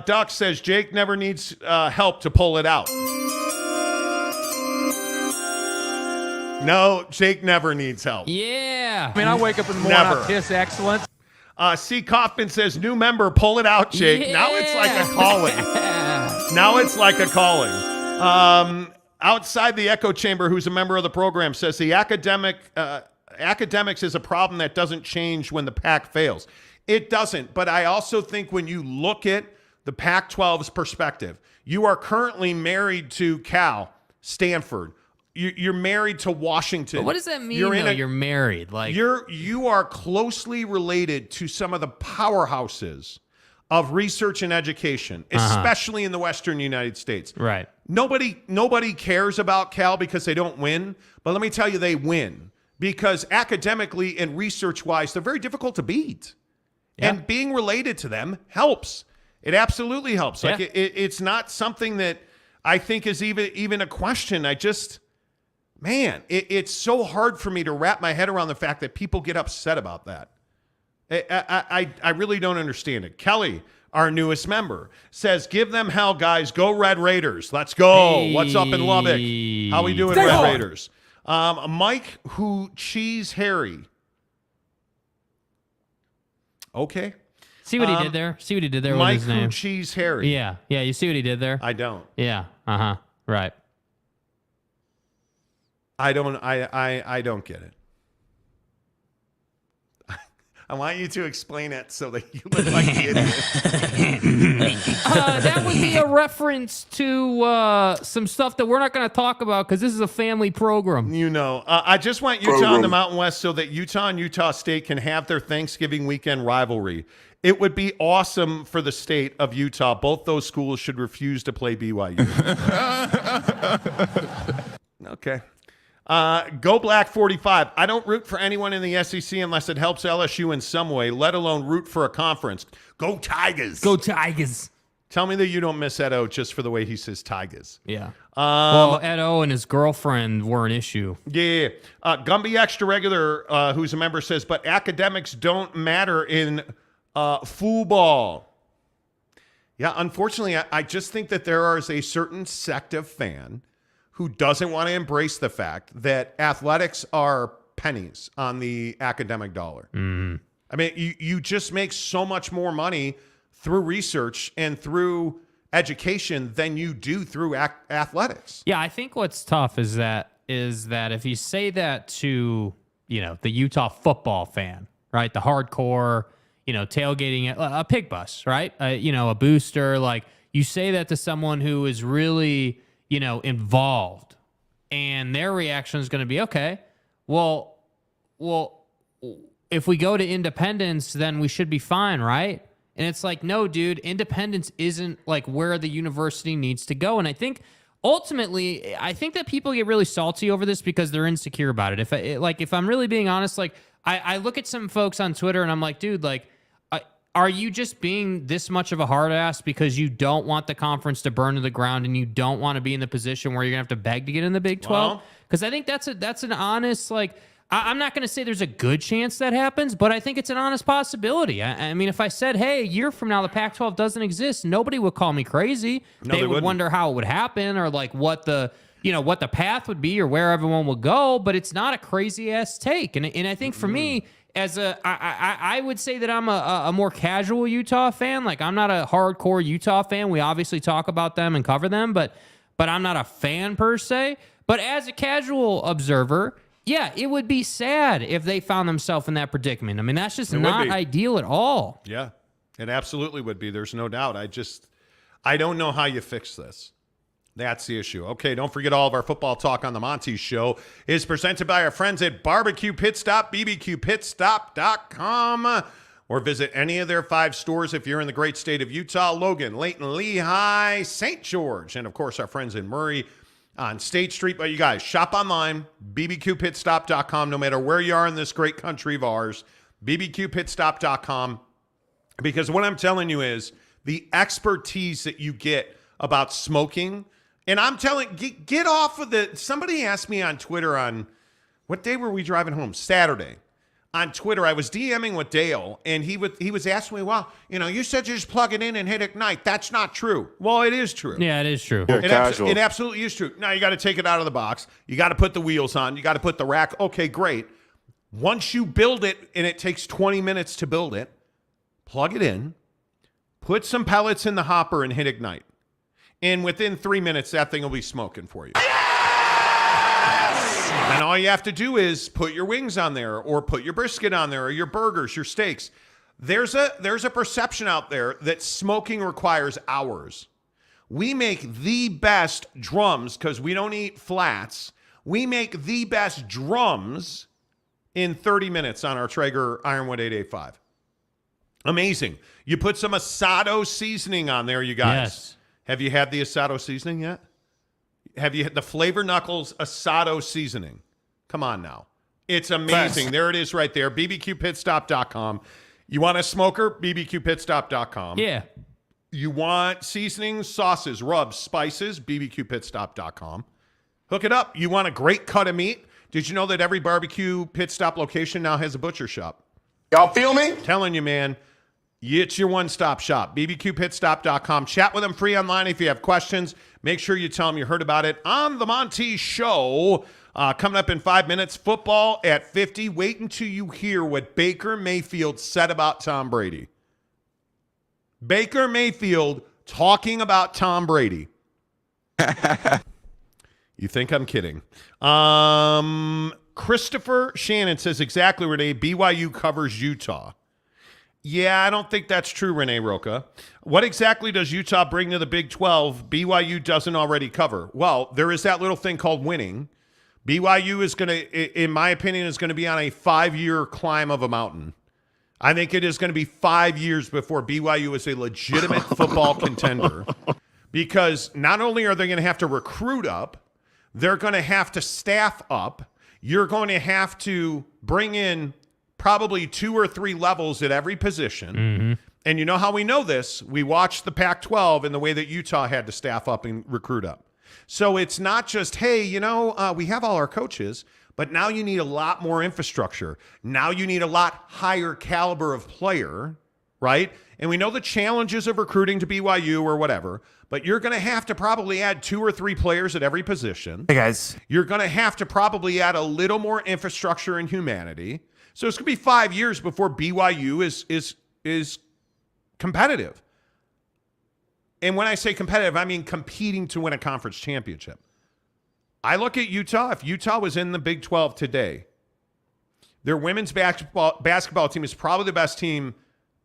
Duck says Jake never needs help to pull it out. No, Jake never needs help. Yeah. I mean, I wake up in the morning, I piss excellence. C. Kaufman says, new member, pull it out, Jake. Yeah. Now it's like a calling. Now it's like a calling. Outside the echo chamber, who's a member of the program, says the academics is a problem that doesn't change when the Pac fails. It doesn't. But I also think when you look at the Pac-12's perspective, you are currently married to Cal, Stanford. You're married to Washington. But what does that mean? You're married. Like you are closely related to some of the powerhouses of research and education, especially in the Western United States. Right. Nobody cares about Cal because they don't win. But let me tell you, they win because academically and research-wise, they're very difficult to beat. Yeah. And being related to them helps. It absolutely helps. Like it's not something that I think is even a question. Man, it's so hard for me to wrap my head around the fact that people get upset about that. I really don't understand it. Kelly, our newest member, says, give them hell, guys. Go Red Raiders. Let's go. Hey. What's up in Lubbock? How we doing, Stay Red hard. Raiders? Mike, who cheese Harry. Okay. See what he did there? See what he did there Mike, with his name? who cheese Harry. Yeah. Yeah, you see what he did there? I don't. Yeah. Uh-huh. Right. I don't get it. I want you to explain it so that you look like the idiot. That would be a reference to some stuff that we're not going to talk about because this is a family program. You know, I just want Utah and the Mountain West so that Utah and Utah State can have their Thanksgiving weekend rivalry. It would be awesome for the state of Utah. Both those schools should refuse to play BYU. Okay. Go Black 45. I don't root for anyone in the SEC unless it helps LSU in some way, let alone root for a conference. Go Tigers. Go Tigers. Tell me that you don't miss Edo just for the way he says Tigers. Yeah. Well, Edo and his girlfriend were an issue. Yeah. Gumby Extra Regular, who's a member, says, but academics don't matter in football. Yeah, unfortunately, I just think that there is a certain sect of fan who doesn't want to embrace the fact that athletics are pennies on the academic dollar. Mm-hmm. I mean, you just make so much more money through research and through education than you do through athletics. Yeah, I think what's tough is that if you say that to, the Utah football fan, right? The hardcore, tailgating, a pig bus, right? A booster, like you say that to someone who is really, involved, and their reaction is going to be, okay, well, if we go to independence, then we should be fine, right? And it's like, no, dude, independence isn't like where the university needs to go. And I think ultimately, I think that people get really salty over this because they're insecure about it. If I'm really being honest, like I look at some folks on Twitter and I'm like, dude, like, are you just being this much of a hard ass because you don't want the conference to burn to the ground and you don't want to be in the position where you're gonna have to beg to get in the Big 12? Because I think that's an honest, like, I'm not going to say there's a good chance that happens, but I think it's an honest possibility. I mean, if I said, hey, a year from now the Pac-12 doesn't exist, nobody would call me crazy. No, they would wonder how it would happen or like what the path would be or where everyone would go, but it's not a crazy ass take. And I think for me, I would say that I'm a more casual Utah fan. Like, I'm not a hardcore Utah fan. We obviously talk about them and cover them, but I'm not a fan per se. But as a casual observer, yeah, it would be sad if they found themselves in that predicament. I mean, that's just not ideal at all. Yeah, it absolutely would be. There's no doubt. I don't know how you fix this. That's the issue. Okay, don't forget all of our football talk on the Monty Show is presented by our friends at Barbecue Pit Stop, bbqpitstop.com, or visit any of their 5 stores if you're in the great state of Utah, Logan, Layton, Lehigh, St. George, and of course our friends in Murray on State Street. But you guys, shop online, bbqpitstop.com, no matter where you are in this great country of ours, bbqpitstop.com, because what I'm telling you is the expertise that you get about smoking. And I'm telling, get off of somebody asked me on Twitter on, what day were we driving home? Saturday. On Twitter, I was DMing with Dale, and he was asking me, well, you said you just plug it in and hit ignite. That's not true. Well, it is true. Yeah, it is true. It absolutely is true. Now, you got to take it out of the box. You got to put the wheels on. You got to put the rack. Okay, great. Once you build it, and it takes 20 minutes to build it, plug it in, put some pellets in the hopper, and hit ignite. And within 3 minutes, that thing will be smoking for you. And all you have to do is put your wings on there or put your brisket on there or your burgers, your steaks. There's a perception out there that smoking requires hours. We make the best drums because we don't eat flats. We make the best drums in 30 minutes on our Traeger Ironwood 885. Amazing. You put some asado seasoning on there, you guys. Yes. Have you had the asado seasoning yet? Have you had the Flavor Knuckles asado seasoning? Come on now. It's amazing. There it is right there. bbqpitstop.com. You want a smoker? bbqpitstop.com. Yeah. You want seasonings, sauces, rubs, spices? bbqpitstop.com. Hook it up. You want a great cut of meat? Did you know that every barbecue pit stop location now has a butcher shop? Y'all feel me? Telling you, man. It's your one-stop shop. bbqpitstop.com. Chat with them free online if you have questions. Make sure you tell them you heard about it on the Monty Show. Coming up in 5 minutes, football at 50. Wait until you hear what Baker Mayfield said about Tom Brady. Baker Mayfield talking about Tom Brady. You think I'm kidding. Christopher Shannon says exactly, Renee. BYU covers Utah. Yeah, I don't think that's true, Renee Roca. What exactly does Utah bring to the Big 12 BYU doesn't already cover? Well, there is that little thing called winning. BYU is going to, in my opinion, is going to be on a 5-year climb of a mountain. I think it is going to be 5 years before BYU is a legitimate football contender, because not only are they going to have to recruit up, they're going to have to staff up. You're going to have to bring in probably 2 or 3 levels at every position. Mm-hmm. And you know how we know this? We watched the Pac-12 in the way that Utah had to staff up and recruit up. So it's not just, hey, we have all our coaches, but now you need a lot more infrastructure. Now you need a lot higher caliber of player, right? And we know the challenges of recruiting to BYU or whatever, but you're going to have to probably add 2 or 3 players at every position. Hey, guys. You're going to have to probably add a little more infrastructure and humanity. So it's going to be 5 years before BYU is competitive. And when I say competitive, I mean competing to win a conference championship. I look at Utah. If Utah was in the Big 12 today, their women's basketball team is probably the best team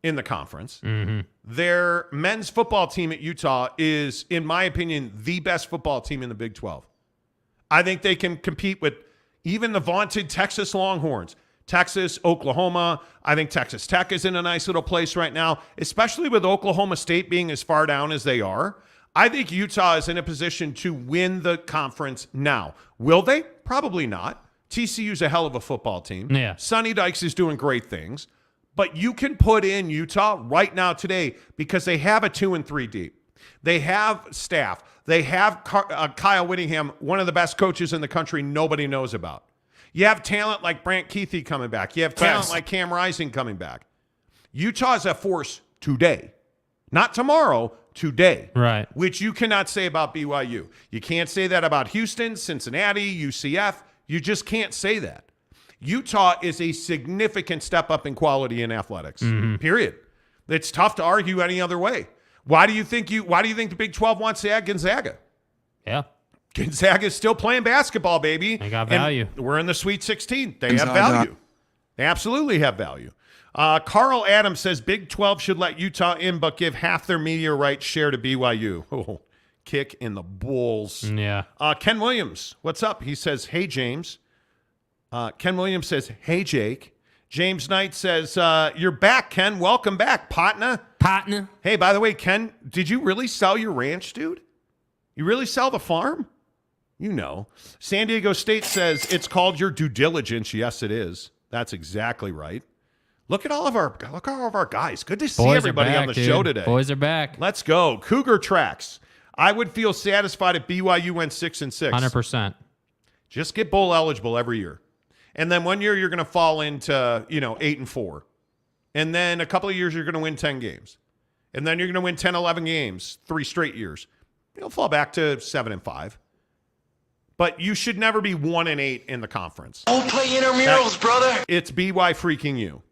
in the conference. Mm-hmm. Their men's football team at Utah is, in my opinion, the best football team in the Big 12. I think they can compete with even the vaunted Texas Longhorns. Texas, Oklahoma. I think Texas Tech is in a nice little place right now, especially with Oklahoma State being as far down as they are. I think Utah is in a position to win the conference now. Will they? Probably not. TCU's a hell of a football team. Yeah. Sonny Dykes is doing great things. But you can put in Utah right now today because they have a 2 and 3 deep. They have staff. They have Kyle Whittingham, one of the best coaches in the country nobody knows about. You have talent like Brant Keithy coming back. You have talent like Cam Rising coming back. Utah is a force today. Not tomorrow, today. Right. Which you cannot say about BYU. You can't say that about Houston, Cincinnati, UCF. You just can't say that. Utah is a significant step up in quality in athletics. Mm-hmm. Period. It's tough to argue any other way. Why do you think the Big 12 wants to add Gonzaga? Yeah. Gonzaga is still playing basketball, baby. They got value. And we're in the Sweet 16. They have value. They absolutely have value. Carl Adams says Big 12 should let Utah in, but give half their media rights share to BYU. Oh, kick in the balls. Yeah. Ken Williams, what's up? He says, hey, James. Ken Williams says, hey, Jake. James Knight says, you're back, Ken. Welcome back, partner. Partner. Hey, by the way, Ken, did you really sell your ranch, dude? You really sell the farm? You know. San Diego State says it's called your due diligence. Yes, it is. That's exactly right. Look at all of our guys. Good to see everybody on the show today. Boys are back. Let's go. Cougar Tracks. I would feel satisfied if BYU went 6-6. 100%. Just get bowl eligible every year. And then one year you're going to fall into, 8-4. And then a couple of years you're going to win 10 games. And then you're going to win 10, 11 games, 3 straight years. You'll fall back to 7-5. But you should never be 1-8 in the conference. Don't play intramurals, brother. It's BY freaking you.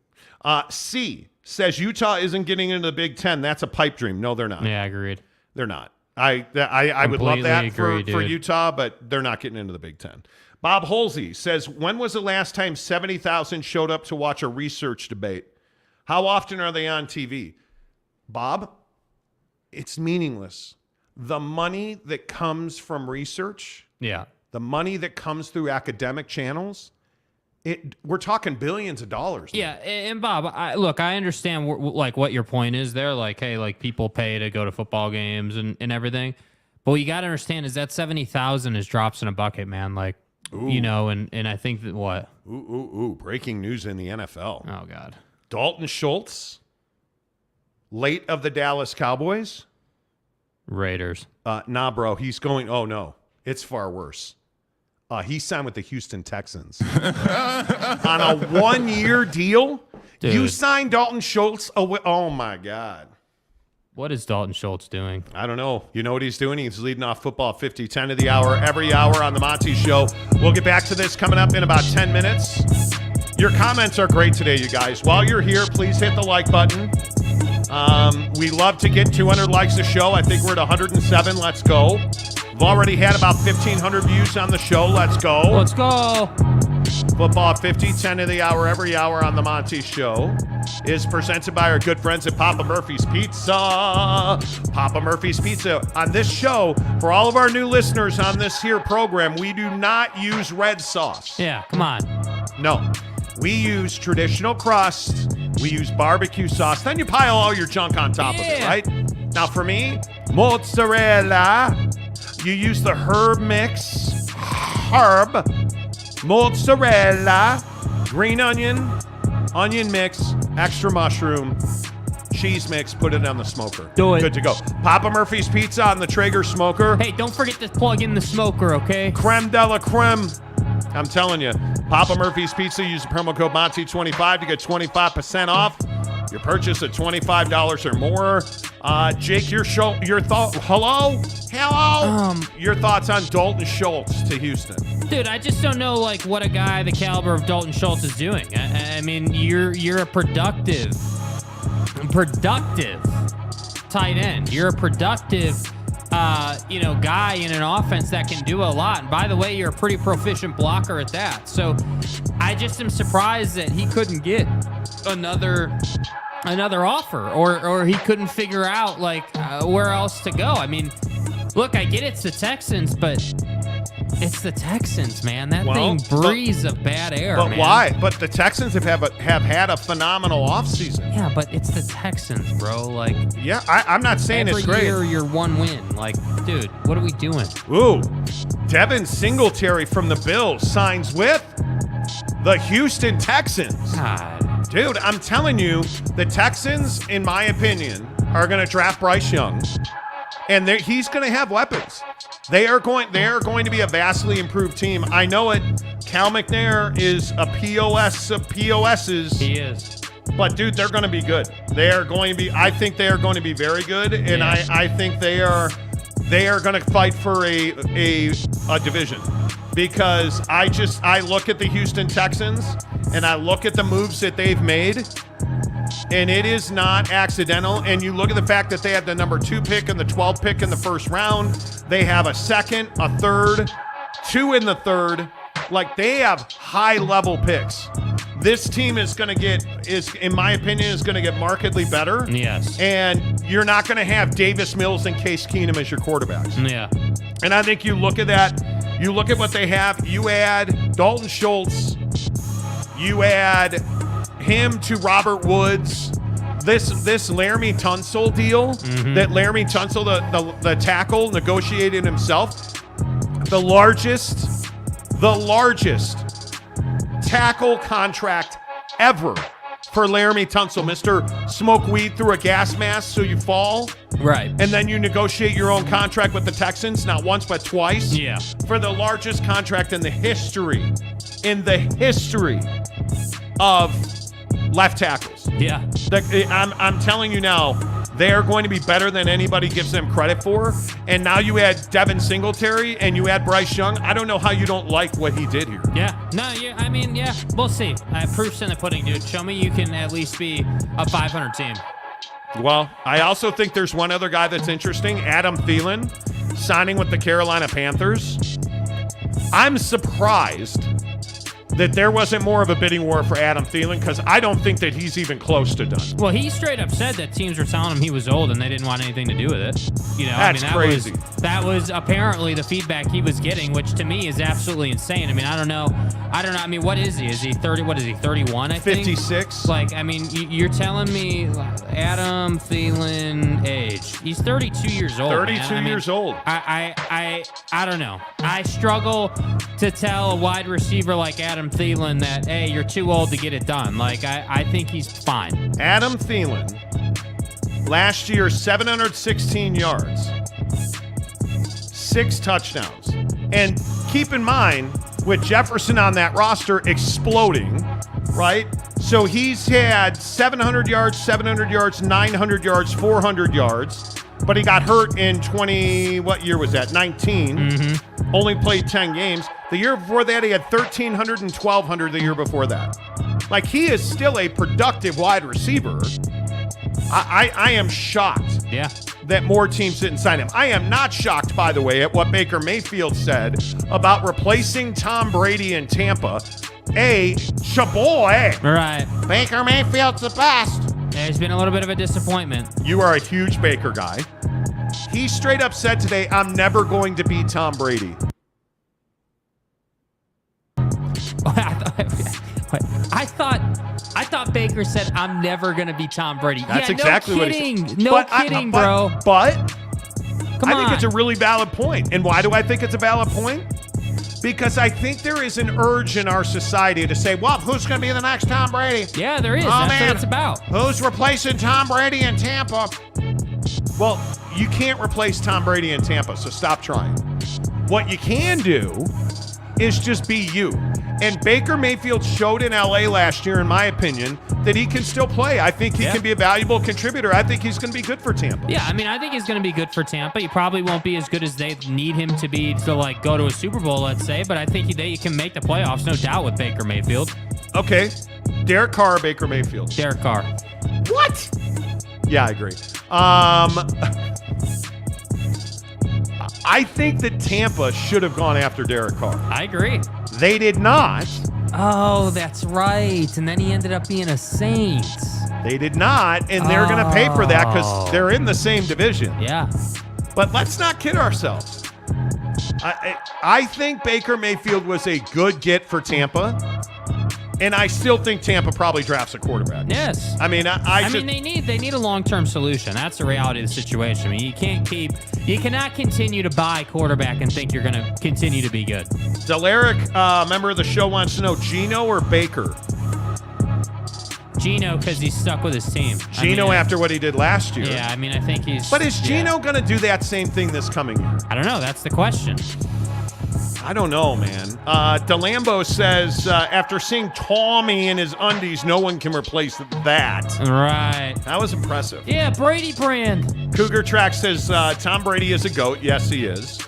C says Utah isn't getting into the Big Ten. That's a pipe dream. No, they're not. Yeah, agreed. They're not. I would love that for Utah, but they're not getting into the Big Ten. Bob Holsey says, when was the last time 70,000 showed up to watch a research debate? How often are they on TV? Bob, it's meaningless. The money that comes from research, the money that comes through academic channels, we're talking billions of dollars. Yeah, and Bob, I understand what your point is there. Like, hey, people pay to go to football games and everything. But what you got to understand is that 70,000 is drops in a bucket, man. And I think that what? Breaking news in the NFL. Oh, God. Dalton Schultz, late of the Dallas Cowboys. Raiders. Nah, bro. He's going, oh, no. It's far worse. He signed with the Houston Texans on a 1-year deal. Dude. You signed Dalton Schultz away. Oh, my God. What is Dalton Schultz doing? I don't know. You know what he's doing? He's leading off football 50, 10 of the hour, every hour on the Monty Show. We'll get back to this coming up in about 10 minutes. Your comments are great today, you guys. While you're here, please hit the like button. We love to get 200 likes a show. I think we're at 107. Let's go. We've already had about 1,500 views on the show. Let's go. Let's go. Football 50, 10 of the hour, every hour on the Monty Show is presented by our good friends at Papa Murphy's Pizza. Papa Murphy's Pizza. On this show, for all of our new listeners on this here program, we do not use red sauce. Yeah, come on. No. We use traditional crust. We use barbecue sauce. Then you pile all your junk on top of it, right? Now, for me, mozzarella. You use the herb mix. Mozzarella, green onion mix, extra mushroom, cheese mix, put it on the smoker. Do it. Good to go. Papa Murphy's Pizza on the Traeger smoker. Hey, don't forget to plug in the smoker, okay? Creme de la creme. I'm telling you, Papa Murphy's Pizza, use the promo code Monty25 to get 25% off your purchase at $25 or more. Jake, your thought. Hello? Your thoughts on Dalton Schultz to Houston? Dude, I just don't know like what a guy the caliber of Dalton Schultz is doing. I mean, you're a productive tight end. You're a productive guy in an offense that can do a lot. And by the way, you're a pretty proficient blocker at that. So I just am surprised that he couldn't get another offer or he couldn't figure out where else to go. I mean, look, I get it's the Texans, but it's the Texans, man. That thing breathes of bad air, but man. Why? But the Texans have had a phenomenal offseason. Yeah, but it's the Texans, bro. Yeah, I'm not saying it's great. Every year, you're one win. Dude, what are we doing? Ooh, Devin Singletary from the Bills signs with the Houston Texans. God. Dude, I'm telling you, the Texans, in my opinion, are going to draft Bryce Young, and he's going to have weapons. They are going to be a vastly improved team. I know it. Cal McNair is a POS of POSs. He is. But, dude, they're going to be good. I think they are going to be very good, and I think they are going to fight for a division. Because I look at the Houston Texans, and I look at the moves that they've made, and it is not accidental. And you look at the fact that they had the number 2 pick and the 12th pick in the first round. They have a second, a third, 2 in the third. They have high-level picks. This team in my opinion, is going to get markedly better. Yes. And you're not going to have Davis Mills and Case Keenum as your quarterbacks. Yeah. And I think you look at that. You look at what they have. You add Dalton Schultz. You add him to Robert Woods. This Laramie Tunsil deal that Laramie Tunsil, the tackle, negotiated himself. The largest tackle contract ever for Laramie Tunsil. Mr. Smoke weed through a gas mask so you fall. Right. And then you negotiate your own contract with the Texans, not once but twice. Yeah. For the largest contract in the history of left tackles. Yeah. I'm telling you now, they are going to be better than anybody gives them credit for. And now you add Devin Singletary and you add Bryce Young. I don't know how you don't like what he did here. Yeah. No, I mean, we'll see. Proof's in the pudding, dude. Show me you can at least be a 500 team. Well, I also think there's one other guy that's interesting, Adam Thielen, signing with the Carolina Panthers. I'm surprised that there wasn't more of a bidding war for Adam Thielen, because I don't think that he's even close to done. Well, he straight up said that teams were telling him he was old and they didn't want anything to do with it. That's crazy. That was apparently the feedback he was getting, which to me is absolutely insane. I mean, I don't know. I mean, what is he? Is he 30? What is he, 31, I think? 56. I mean, you're telling me Adam Thielen age. He's 32 years old. 32 years old. I don't know. I struggle to tell a wide receiver like Adam Thielen that, hey, you're too old to get it done. I think he's fine. Adam Thielen, last year, 716 yards, 6 touchdowns. And keep in mind, with Jefferson on that roster exploding, right? So he's had 700 yards, 900 yards, 400 yards. But he got hurt in what year was that? 19. Mm-hmm. Only played 10 games. The year before that, he had 1,300 and 1,200 the year before that. Like, he is still a productive wide receiver. I am shocked that more teams didn't sign him. I am not shocked, by the way, at what Baker Mayfield said about replacing Tom Brady in Tampa. Chaboy. Right. Baker Mayfield's the best. There's been a little bit of a disappointment. You are a huge Baker guy. He straight up said today, I'm never going to beat Tom Brady. I thought Baker said, I'm never going to be Tom Brady. That's exactly what he said. No kidding, bro. But Come on. I think it's a really valid point. And why do I think it's a valid point? Because I think there is an urge in our society to say, well, who's going to be the next Tom Brady? Yeah, there is. Oh, That's man. what it's about. Who's replacing Tom Brady in Tampa? Well, you can't replace Tom Brady in Tampa, so stop trying. What you can do is just be you. And Baker Mayfield showed in LA last year, in my opinion, that he can still play. I think he can be a valuable contributor. I think he's going to be good for Tampa. Yeah, I mean, I think he's going to be good for Tampa. He probably won't be as good as they need him to be to, like, go to a Super Bowl, let's say, but I think he can make the playoffs, no doubt, with Baker Mayfield. Okay. Derek Carr or Baker Mayfield? Derek Carr. What? Yeah, I agree. I think that Tampa should have gone after Derek Carr. I agree. They did not. Oh, that's right. And then he ended up being a Saint. They did not, and they're going to pay for that because they're in the same division. Yeah. But let's not kid ourselves. I think Baker Mayfield was a good get for Tampa, and I still think Tampa probably drafts a quarterback. Yes. I mean, I mean, they need a long-term solution. That's the reality of the situation. I mean, you cannot continue to buy quarterback and think you're going to continue to be good. Delaric, member of the show, wants to know Geno or Baker? Geno, because he's stuck with his team. Geno after what he did last year. Yeah, I mean, I think he's... But is Geno going to do that same thing this coming year? I don't know. That's the question. I don't know, man. DeLambo says, after seeing Tommy in his undies, no one can replace that. Right. That was impressive. Yeah, Brady brand. Cougar Track says, Tom Brady is a GOAT. Yes, he is.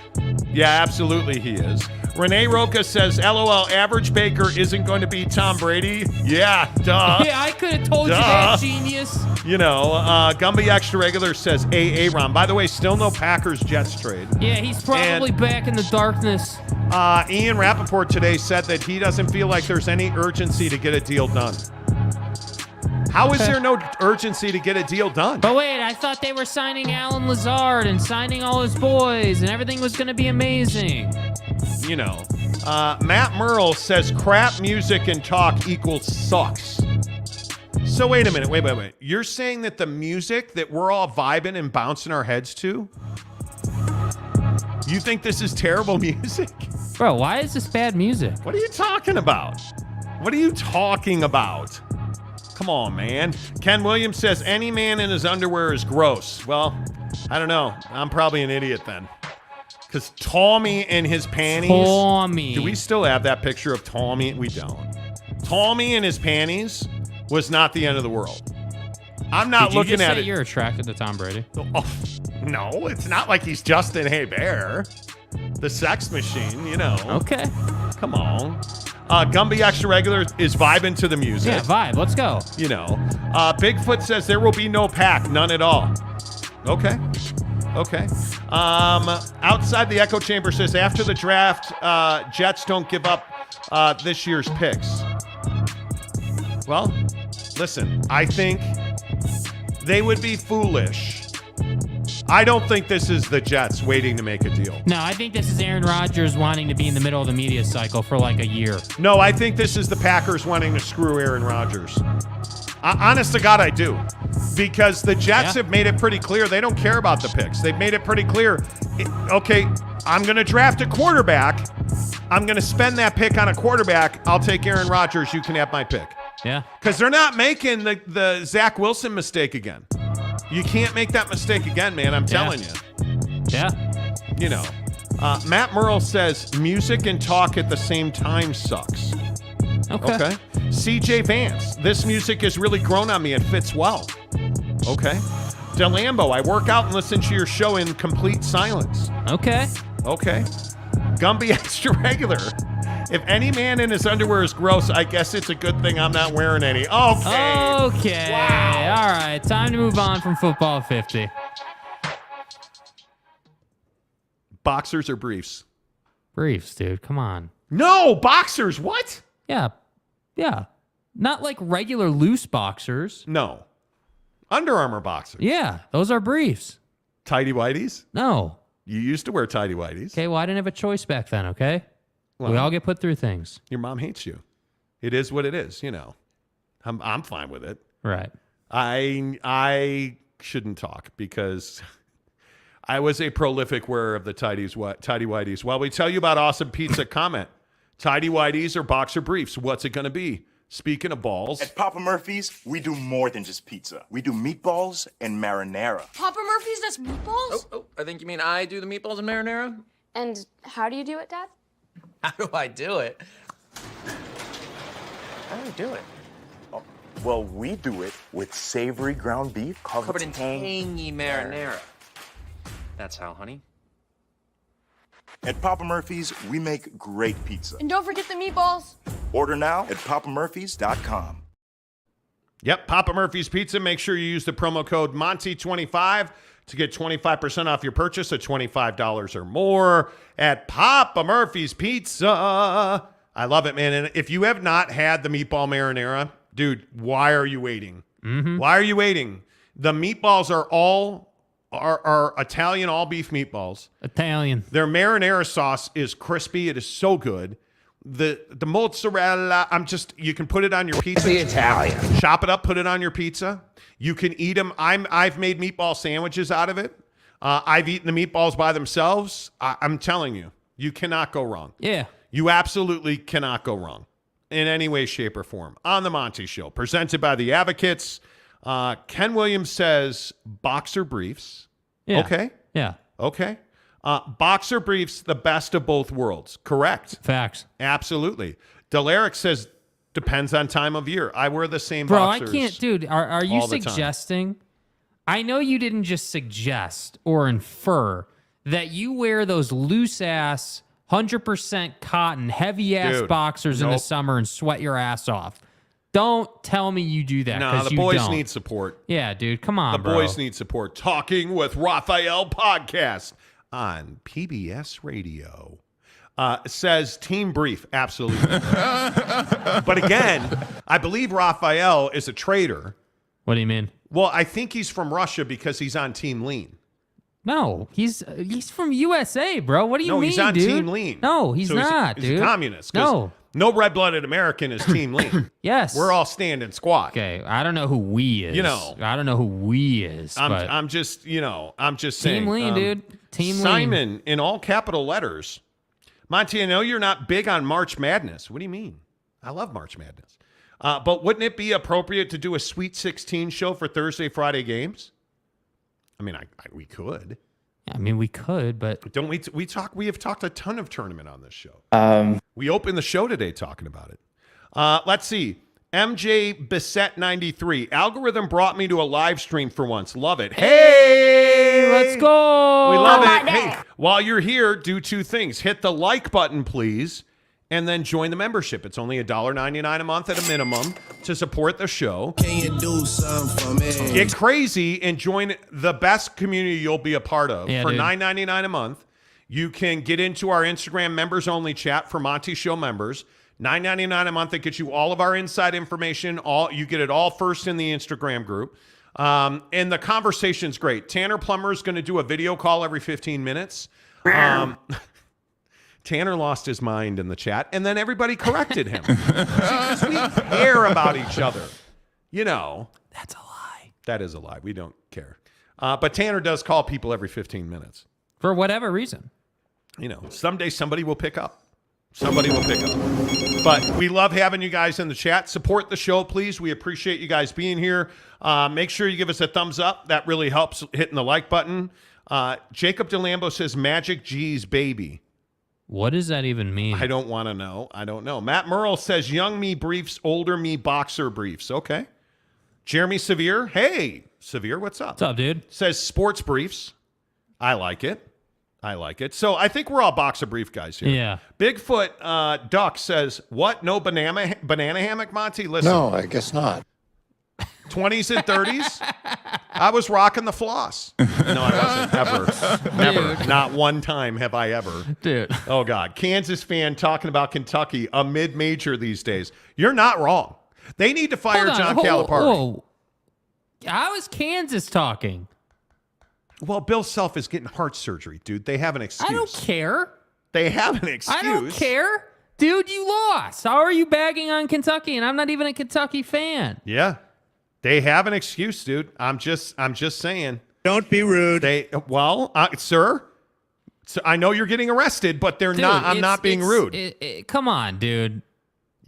Yeah, absolutely he is. Renee Roca says, LOL, average Baker isn't going to be Tom Brady. Yeah, duh. Yeah, I could have told you that, genius. You know, Gumby Extra Regular says Ron. By the way, still no Packers-Jets trade. Yeah, he's probably back in the darkness. Ian Rappaport today said that he doesn't feel like there's any urgency to get a deal done. How is there no urgency to get a deal done? But wait, I thought they were signing Alan Lazard and signing all his boys and everything was going to be amazing. You know, Matt Merle says crap music and talk equals sucks. So wait a minute, wait. You're saying that the music that we're all vibing and bouncing our heads to, you think this is terrible music? Bro, why is this bad music? What are you talking about? What are you talking about? Come on, man. Ken Williams says any man in his underwear is gross. Well, I don't know. I'm probably an idiot then. Because Tommy and his panties. Tommy. Do we still have that picture of Tommy? We don't. Tommy and his panties was not the end of the world. I'm not looking at it. Did you just say you're attracted to Tom Brady? Oh, no, it's not like he's Justin Hebert, the sex machine, you know. Okay. Come on. Gumby Extra Regular is vibing to the music. Yeah, vibe. Let's go. You know. Bigfoot says there will be no pack, none at all. Okay. Outside the echo chamber says after the draft, Jets don't give up this year's picks. Well, listen, I think they would be foolish. I don't think this is the Jets waiting to make a deal. No, I think this is Aaron Rodgers wanting to be in the middle of the media cycle for like a year. No, I think this is the Packers wanting to screw Aaron Rodgers. Honest to God, I do. Because the Jets have made it pretty clear they don't care about the picks. They've made it pretty clear, okay, I'm going to draft a quarterback. I'm going to spend that pick on a quarterback. I'll take Aaron Rodgers. You can have my pick. Yeah. Because they're not making the Zach Wilson mistake again. You can't make that mistake again, man. I'm telling you. Yeah. You know. Matt Merle says music and talk at the same time sucks. Okay. CJ Vance, this music has really grown on me. It fits well. Okay. DeLambo, I work out and listen to your show in complete silence. Okay. Gumby Extra Regular. If any man in his underwear is gross, I guess it's a good thing I'm not wearing any. Okay. Wow. All right. Time to move on from football 50. Boxers or briefs? Briefs, dude. Come on. No, boxers. What? Yeah. Not like regular loose boxers. No. Under Armour boxers. Yeah, those are briefs. Tidy whities? No. You used to wear tidy whities. Okay, well, I didn't have a choice back then, okay? Well, we all get put through things. Your mom hates you. It is what it is, you know. I'm fine with it. Right. I shouldn't talk because I was a prolific wearer of the tidy whities. While we tell you about awesome pizza, comment. Tidy whities or boxer briefs? What's it going to be? Speaking of balls. At Papa Murphy's, we do more than just pizza. We do meatballs and marinara. Papa Murphy's does meatballs? Oh, I think you mean I do the meatballs and marinara? And how do you do it, Dad? How do I do it? How do I do it? Oh, well, we do it with savory ground beef Covered in tangy marinara. That's how, honey. At Papa Murphy's, we make great pizza. And don't forget the meatballs. Order now at papamurphys.com. Yep, Papa Murphy's Pizza. Make sure you use the promo code Monty25 to get 25% off your purchase of $25 or more at Papa Murphy's Pizza. I love it, man. And if you have not had the meatball marinara, dude, why are you waiting? Why are you waiting? The meatballs are Italian all beef meatballs. Italian. Their marinara sauce is crispy. It is so good. The mozzarella, you can put it on your pizza. The Italian. Chop it up, put it on your pizza. You can eat them. I've made meatball sandwiches out of it. I've eaten the meatballs by themselves. I'm telling you, you cannot go wrong. Yeah. You absolutely cannot go wrong in any way, shape, or form. On the Monty Show, presented by the Advocates. Ken Williams says boxer briefs. Yeah. Okay. Yeah. Okay. Boxer briefs, the best of both worlds. Correct. Facts. Absolutely. Delaric says depends on time of year. I wear the same Bro, boxers. I can't, dude. Are you all the time. suggesting? I know you didn't just suggest or infer that you wear those loose ass 100% cotton, heavy ass Dude, boxers in the nope. summer and sweat your ass off. Don't tell me you do that. No, the you boys don't. need support. Yeah, dude, come on, The bro. boys need support. Talking with Raphael podcast on PBS Radio. Says team brief. Absolutely. But again, I believe Raphael is a traitor. What do you mean? Well, I think he's from Russia because he's on Team Lean. No, he's from USA, bro. What do you No, mean, he's on dude? Team Lean. No, he's So not, he's dude. a communist. 'Cause no red-blooded American is Team Lean. Yes. We're all standing squat. Okay, I don't know who we is. You know. I don't know who we is. but I'm just saying. Team Lean, dude. Team Lean. Simon in all capital letters. Monty, I know you're not big on March Madness. What do you mean? I love March Madness. But wouldn't it be appropriate to do a Sweet 16 show for Thursday, Friday games? I mean, we could. I mean, we could, but don't we? We have talked a ton of tournament on this show. We opened the show today talking about it. Let's see. MJ Bissett 93. Algorithm brought me to a live stream for once. Love it. Hey, let's go. We love it. Hey, while you're here, do two things. Hit the like button, please, and then join the membership. It's only $1.99 a month at a minimum to support the show. Can you do something for me? Get crazy and join the best community you'll be a part of. Yeah, for dude. $9.99 a month, you can get into our Instagram members-only chat for Monty Show members. $9.99 a month. It gets you all of our inside information. You get it all first in the Instagram group. And the conversation's great. Tanner Plummer is going to do a video call every 15 minutes. Tanner lost his mind in the chat, and then everybody corrected him. Because we care about each other. You know. That's a lie. That is a lie. We don't care. But Tanner does call people every 15 minutes. For whatever reason. You know, someday somebody will pick up. Somebody will pick up. But we love having you guys in the chat. Support the show, please. We appreciate you guys being here. Make sure you give us a thumbs up. That really helps hitting the like button. Jacob DeLambo says Magic G's baby. What does that even mean? I don't want to know. I don't know. Matt Merle says young me briefs, older me boxer briefs. Okay. Jeremy Severe. Hey, Severe, what's up? What's up, dude? Says sports briefs. I like it. So I think we're all boxer brief guys here. Yeah. Bigfoot Duck says, what? No banana hammock, Monty? Listen. No, I guess not. 20s and 30s? I was rocking the floss. No, I wasn't. Ever. Never. Dude. Not one time have I ever. Dude. Oh, God. Kansas fan talking about Kentucky, a mid-major these days. You're not wrong. They need to fire John Calipari. Whoa. How is Kansas talking? Well, Bill Self is getting heart surgery, dude. They have an excuse. I don't care. They have an excuse. I don't care. Dude, you lost. How are you bagging on Kentucky? And I'm not even a Kentucky fan. Yeah. They have an excuse, dude. I'm just saying. Don't be rude. Sir, I know you're getting arrested, but they're not. I'm not being rude. Come on, dude.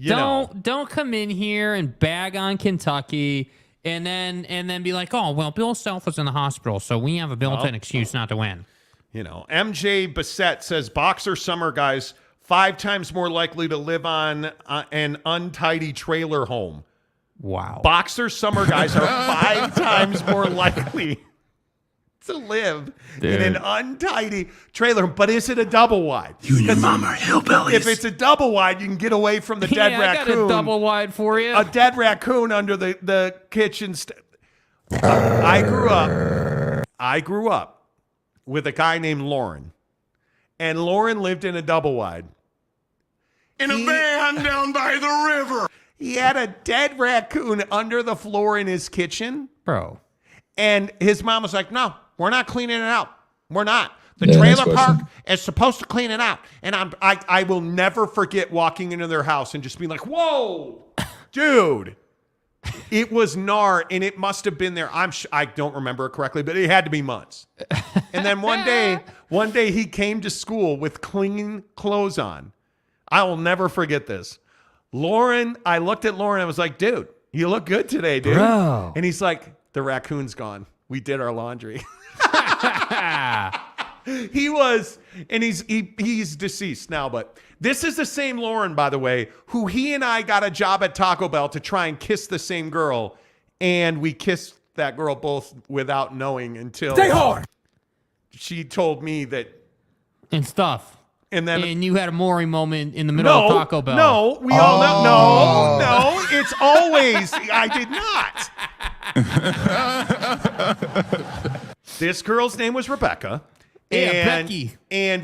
Don't come in here and bag on Kentucky and then be like, oh, well, Bill Self was in the hospital, so we have a built-in excuse not to win. You know, MJ Bassett says boxer summer guys 5 times more likely to live on an untidy trailer home. Wow. Boxer summer guys are 5 times more likely to live in an untidy trailer. But is it a double wide? You and your mom are hillbillies. If it's a double wide, you can get away from the dead raccoon. I got a double wide for you. A dead raccoon under the kitchen. I grew up with a guy named Lauren. And Lauren lived in a double wide. In a van down by the river. He had a dead raccoon under the floor in his kitchen. Bro. And his mom was like, no, we're not cleaning it out. We're not. The trailer park is supposed to clean it out. And I will never forget walking into their house and just being like, whoa, dude. It was gnar, and it must have been there. I don't remember it correctly, but it had to be months. And then one day he came to school with clean clothes on. I will never forget this. Lauren, I looked at Lauren. I was like, dude, you look good today, dude. Bro. And he's like, the raccoon's gone. We did our laundry. He was, and he's deceased now, but this is the same Lauren, by the way, who he and I got a job at Taco Bell to try and kiss the same girl. And we kissed that girl both without knowing until Stay hard. She told me that. And stuff. And you had a Maury moment in the middle of Taco Bell. No, we all know. No, it's always. I did not. This girl's name was Rebecca. Yeah, Becky. And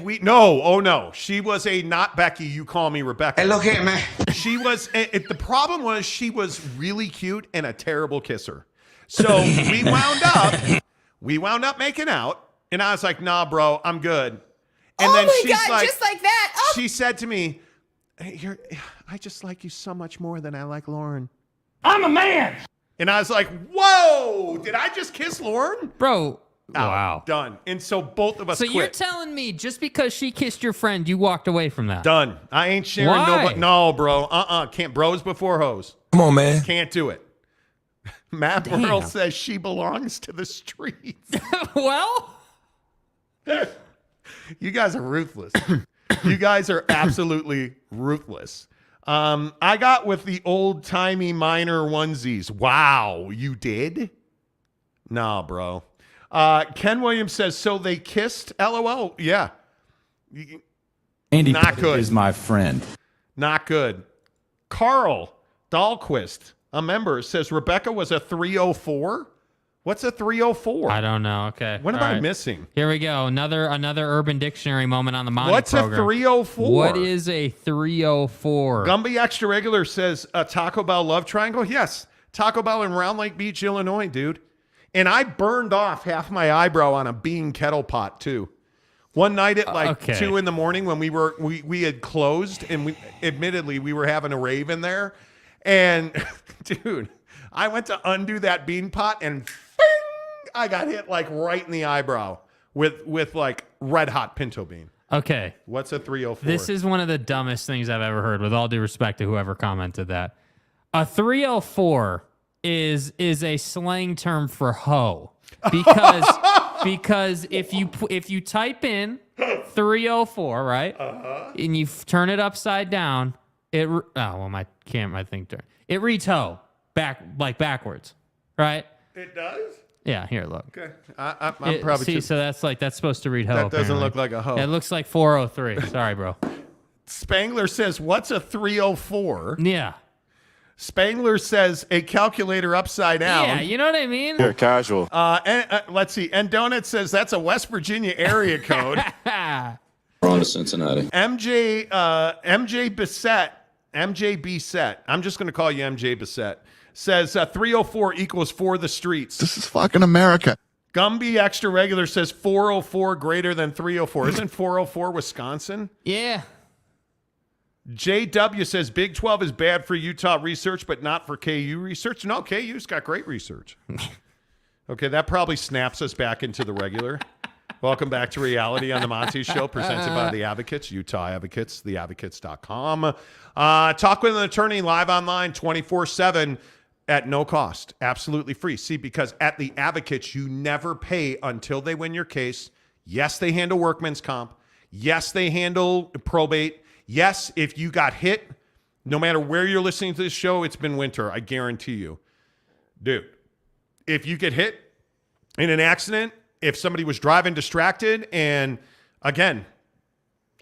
she was not Becky. You call me Rebecca. Hey, look at me. She was. The problem was she was really cute and a terrible kisser. So we wound up making out, and I was like, nah, bro, I'm good. And then she's like, just like that. Oh. She said to me, I just like you so much more than I like Lauren. I'm a man. And I was like, whoa, did I just kiss Lauren? Bro. Wow. Done. And so both of us quit. You're telling me just because she kissed your friend, you walked away from that? Done. I ain't sharing nobody. No, bro. Can't. Bros before hoes. Come on, man. Can't do it. Matt Burrell says she belongs to the streets. Well. You guys are ruthless. You guys are absolutely ruthless. I got with the old-timey minor onesies. Wow, you did? Nah, bro. Ken Williams says, so they kissed? LOL. Yeah. Andy not good. Is my friend. Not good. Carl Dahlquist, a member, says Rebecca was a 304. What's a 304? I don't know. Okay. What am I missing? Here we go. Another Urban Dictionary moment on the Monty What's program. A 304? What is a 304? Gumby Extra Regular says a Taco Bell love triangle. Yes. Taco Bell in Round Lake Beach, Illinois, dude. And I burned off half my eyebrow on a bean kettle pot, too. One night at 2 in the morning when we had closed, and we were having a rave in there. And, dude, I went to undo that bean pot, and I got hit like right in the eyebrow with like red hot pinto bean. Okay. What's a 304? This is one of the dumbest things I've ever heard, with all due respect to whoever commented that. A 304 is a slang term for hoe. Because because if you type in 304, right, and you turn it upside down, it reads ho backwards, right? It does? Yeah, here, look. Okay. I'm probably so that's supposed to read ho. That doesn't apparently. look like a ho. It looks like 403. Sorry, bro. Spangler says, what's a 304? Yeah. Spangler says a calculator upside down. Yeah, you know what I mean? You're casual. Let's see. And Donut says that's a West Virginia area code. We're on to Cincinnati. MJ Bissett. I'm just going to call you MJ Bissett. Says 304 equals for the streets. This is fucking America. Gumby Extra Regular says 404 greater than 304. Isn't 404 Wisconsin? Yeah. JW says Big 12 is bad for Utah research, but not for KU research. No, KU's got great research. Okay, that probably snaps us back into the regular. Welcome back to Reality on the Monty Show, presented by The Advocates, Utah Advocates, theadvocates.com. Talk with an attorney live online 24/7 at no cost, absolutely free. See, because at The Advocates, you never pay until they win your case. Yes, they handle workman's comp. Yes, they handle probate. Yes, if you got hit, no matter where you're listening to this show, it's been winter, I guarantee you. Dude, if you get hit in an accident, if somebody was driving distracted, and again,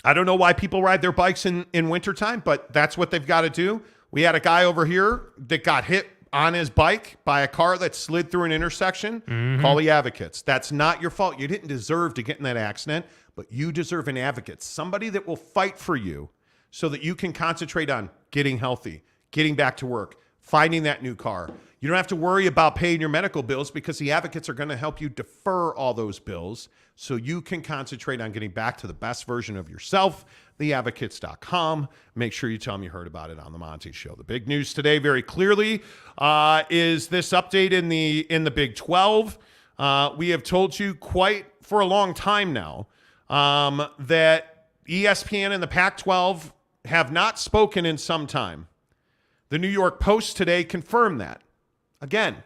I don't know why people ride their bikes in wintertime, but that's what they've got to do. We had a guy over here that got hit on his bike by a car that slid through an intersection. Call The Advocates. That's not your fault. You didn't deserve to get in that accident, but you deserve an advocate, somebody that will fight for you so that you can concentrate on getting healthy, getting back to work, finding that new car. You don't have to worry about paying your medical bills because the advocates are going to help you defer all those bills so you can concentrate on getting back to the best version of yourself. Theadvocates.com. Make sure you tell them you heard about it on the Monty Show. The big news today, very clearly, is this update in the Big 12. We have told you quite for a long time now that ESPN and the Pac-12 have not spoken in some time. The New York Post today confirmed that. Again,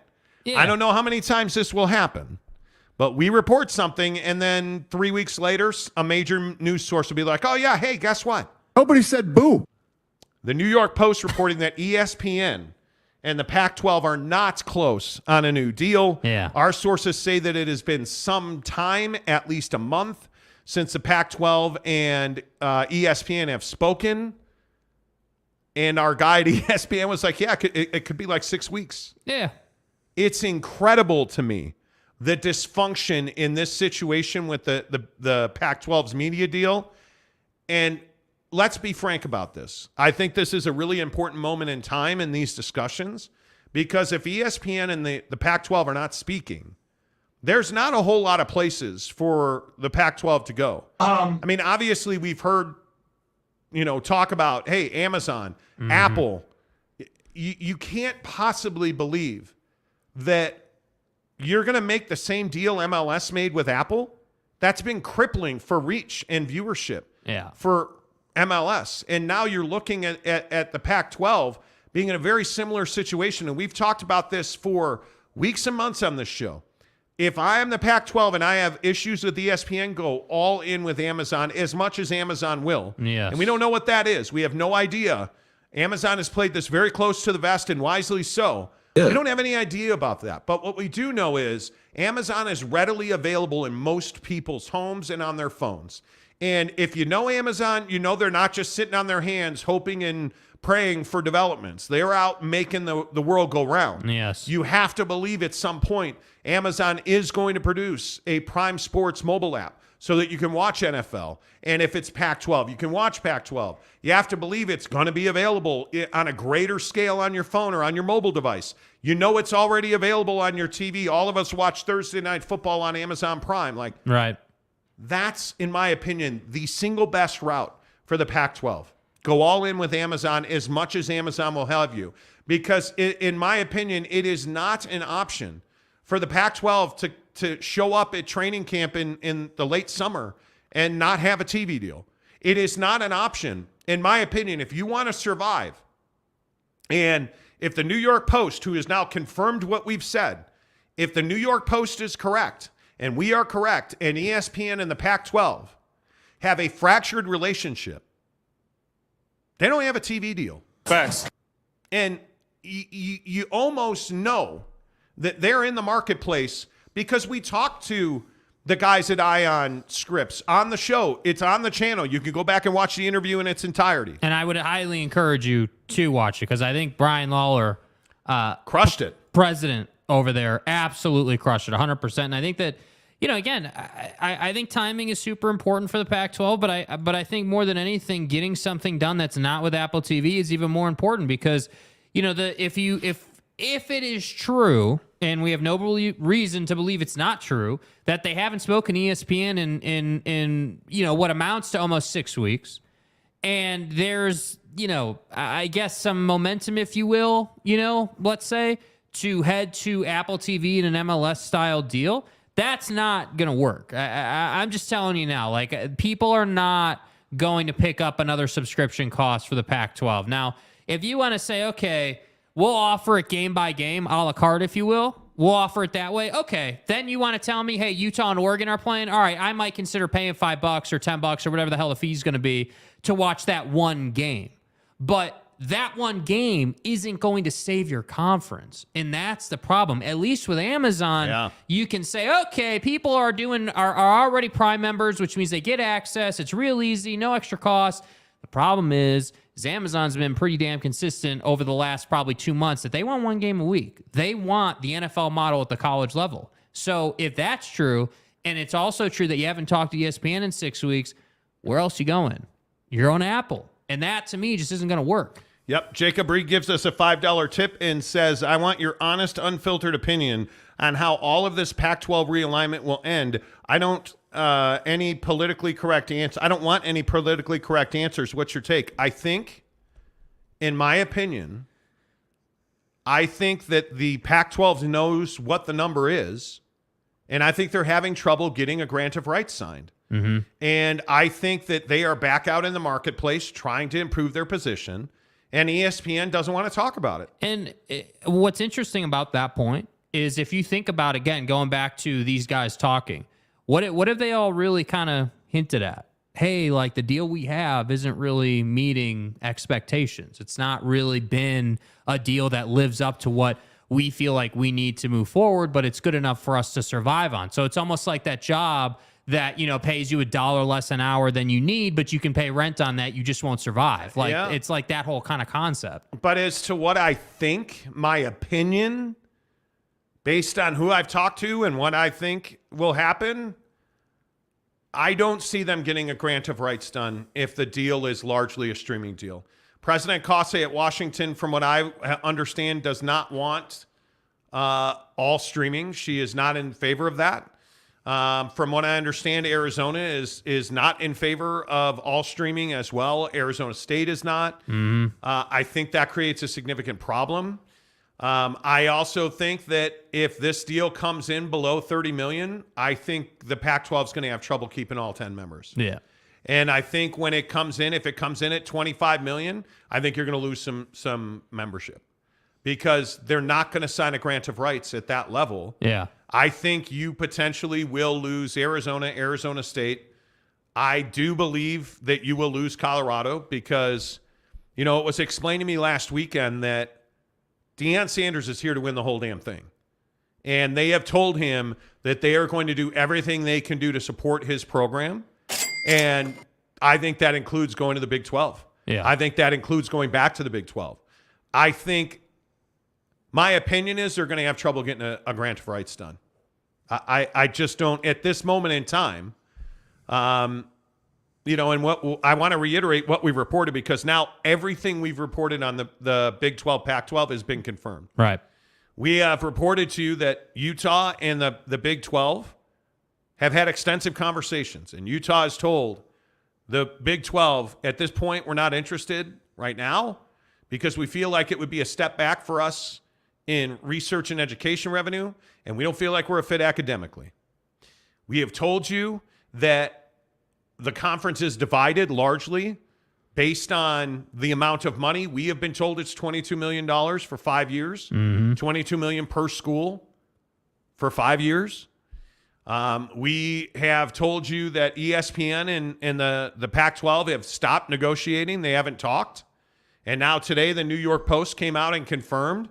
I don't know how many times this will happen, but we report something, and then 3 weeks later, a major news source will be like, oh, yeah, hey, guess what? Nobody said boo. The New York Post reporting that ESPN and the Pac-12 are not close on a new deal. Yeah. Our sources say that it has been some time, at least a month, since the Pac-12 and ESPN have spoken. And our guy at ESPN was like, yeah, it could be like 6 weeks. Yeah. It's incredible to me, the dysfunction in this situation with the Pac-12's media deal. And let's be frank about this. I think this is a really important moment in time in these discussions, because if ESPN and the Pac-12 are not speaking, there's not a whole lot of places for the Pac-12 to go. I mean, obviously we've heard, talk about, hey, Amazon, Apple. You can't possibly believe that you're going to make the same deal MLS made with Apple. That's been crippling for reach and viewership for MLS. And now you're looking at the Pac-12 being in a very similar situation. And we've talked about this for weeks and months on this show. If I am the Pac-12 and I have issues with ESPN, go all in with Amazon as much as Amazon will. Yes. And we don't know what that is. We have no idea. Amazon has played this very close to the vest, and wisely so. We don't have any idea about that. But what we do know is Amazon is readily available in most people's homes and on their phones. And if you know Amazon, you know they're not just sitting on their hands hoping and praying for developments. They're out making the world go round. Yes. You have to believe at some point Amazon is going to produce a Prime Sports mobile app so that you can watch NFL. And if it's Pac-12, you can watch Pac-12. You have to believe it's going to be available on a greater scale on your phone or on your mobile device. You know it's already available on your TV. All of us watch Thursday Night Football on Amazon Prime. Right. That's, in my opinion, the single best route for the Pac-12. Go all in with Amazon as much as Amazon will have you. Because, in my opinion, it is not an option for the Pac-12 to show up at training camp in the late summer and not have a TV deal. It is not an option, in my opinion, if you want to survive. And if the New York Post, who has now confirmed what we've said, if the New York Post is correct, and we are correct, and ESPN and the Pac-12 have a fractured relationship, they don't have a TV deal. Facts. And you almost know that they're in the marketplace because we talked to the guys at Ion Scripts on the show. It's on the channel. You can go back and watch the interview in its entirety. And I would highly encourage you to watch it because I think Brian Lawler crushed it. President over there absolutely crushed it 100%. And I think that, again, I think timing is super important for the Pac-12, but I think more than anything, getting something done that's not with Apple TV is even more important because, if it is true, and we have no reason to believe it's not true, that they haven't spoken to ESPN in what amounts to almost 6 weeks, and there's, I guess some momentum, if you will, let's say, to head to Apple TV in an MLS-style deal, that's not going to work. I'm just telling you now, people are not going to pick up another subscription cost for the Pac-12. Now, if you want to say, okay, we'll offer it game by game, a la carte, if you will. We'll offer it that way. Okay. Then you want to tell me, hey, Utah and Oregon are playing. All right, I might consider paying $5 or $10 or whatever the hell the fee's going to be to watch that one game. But that one game isn't going to save your conference. And that's the problem. At least with Amazon, you can say, okay, people are already Prime members, which means they get access. It's real easy, no extra cost. The problem is Amazon's been pretty damn consistent over the last probably 2 months that they want one game a week. They want the NFL model at the college level. So if that's true, and it's also true that you haven't talked to ESPN in 6 weeks, where else you going? You're on Apple. And that, to me, just isn't going to work. Yep. Jacob Reed gives us a $5 tip and says, I want your honest, unfiltered opinion on how all of this Pac-12 realignment will end. I don't any politically correct answer. I don't want any politically correct answers. What's your take? I think, in my opinion, I think that the Pac-12 knows what the number is, and I think they're having trouble getting a grant of rights signed. Mm-hmm. And I think that they are back out in the marketplace trying to improve their position, and ESPN doesn't want to talk about it. And what's interesting about that point is if you think about, again, going back to these guys talking, what have they all really kind of hinted at? Hey, the deal we have isn't really meeting expectations. It's not really been a deal that lives up to what we feel like we need to move forward, but it's good enough for us to survive on. So it's almost like that job that, pays you $1 less an hour than you need, but you can pay rent on that. You just won't survive. It's like that whole kind of concept. But as to what I think, my opinion, based on who I've talked to and what I think will happen, I don't see them getting a grant of rights done if the deal is largely a streaming deal. President Kase at Washington, from what I understand, does not want all streaming. She is not in favor of that. From what I understand, Arizona is not in favor of all streaming as well. Arizona State is not. Mm-hmm. I think that creates a significant problem. I also think that if this deal comes in below $30 million, I think the Pac-12 is going to have trouble keeping all 10 members. Yeah. And I think when it comes in, if it comes in at $25 million, I think you're going to lose some membership because they're not going to sign a grant of rights at that level. Yeah. I think you potentially will lose Arizona State. I do believe that you will lose Colorado because, it was explained to me last weekend that Deion Sanders is here to win the whole damn thing. And they have told him that they are going to do everything they can do to support his program. And I think that includes going to the Big 12. Yeah. I think that includes going back to the Big 12. I think my opinion is they're going to have trouble getting a grant of rights done. I just don't, at this moment in time, and what I want to reiterate what we've reported because now everything we've reported on the Big 12, Pac-12 has been confirmed. Right. We have reported to you that Utah and the Big 12 have had extensive conversations, and Utah has told the Big 12, at this point, we're not interested right now because we feel like it would be a step back for us in research and education revenue, and we don't feel like we're a fit academically. We have told you that the conference is divided largely based on the amount of money. We have been told it's $22 million for 5 years, mm-hmm. $22 million per school for 5 years. We have told you that ESPN and the Pac-12 have stopped negotiating. They haven't talked. And now today, the New York Post came out and confirmed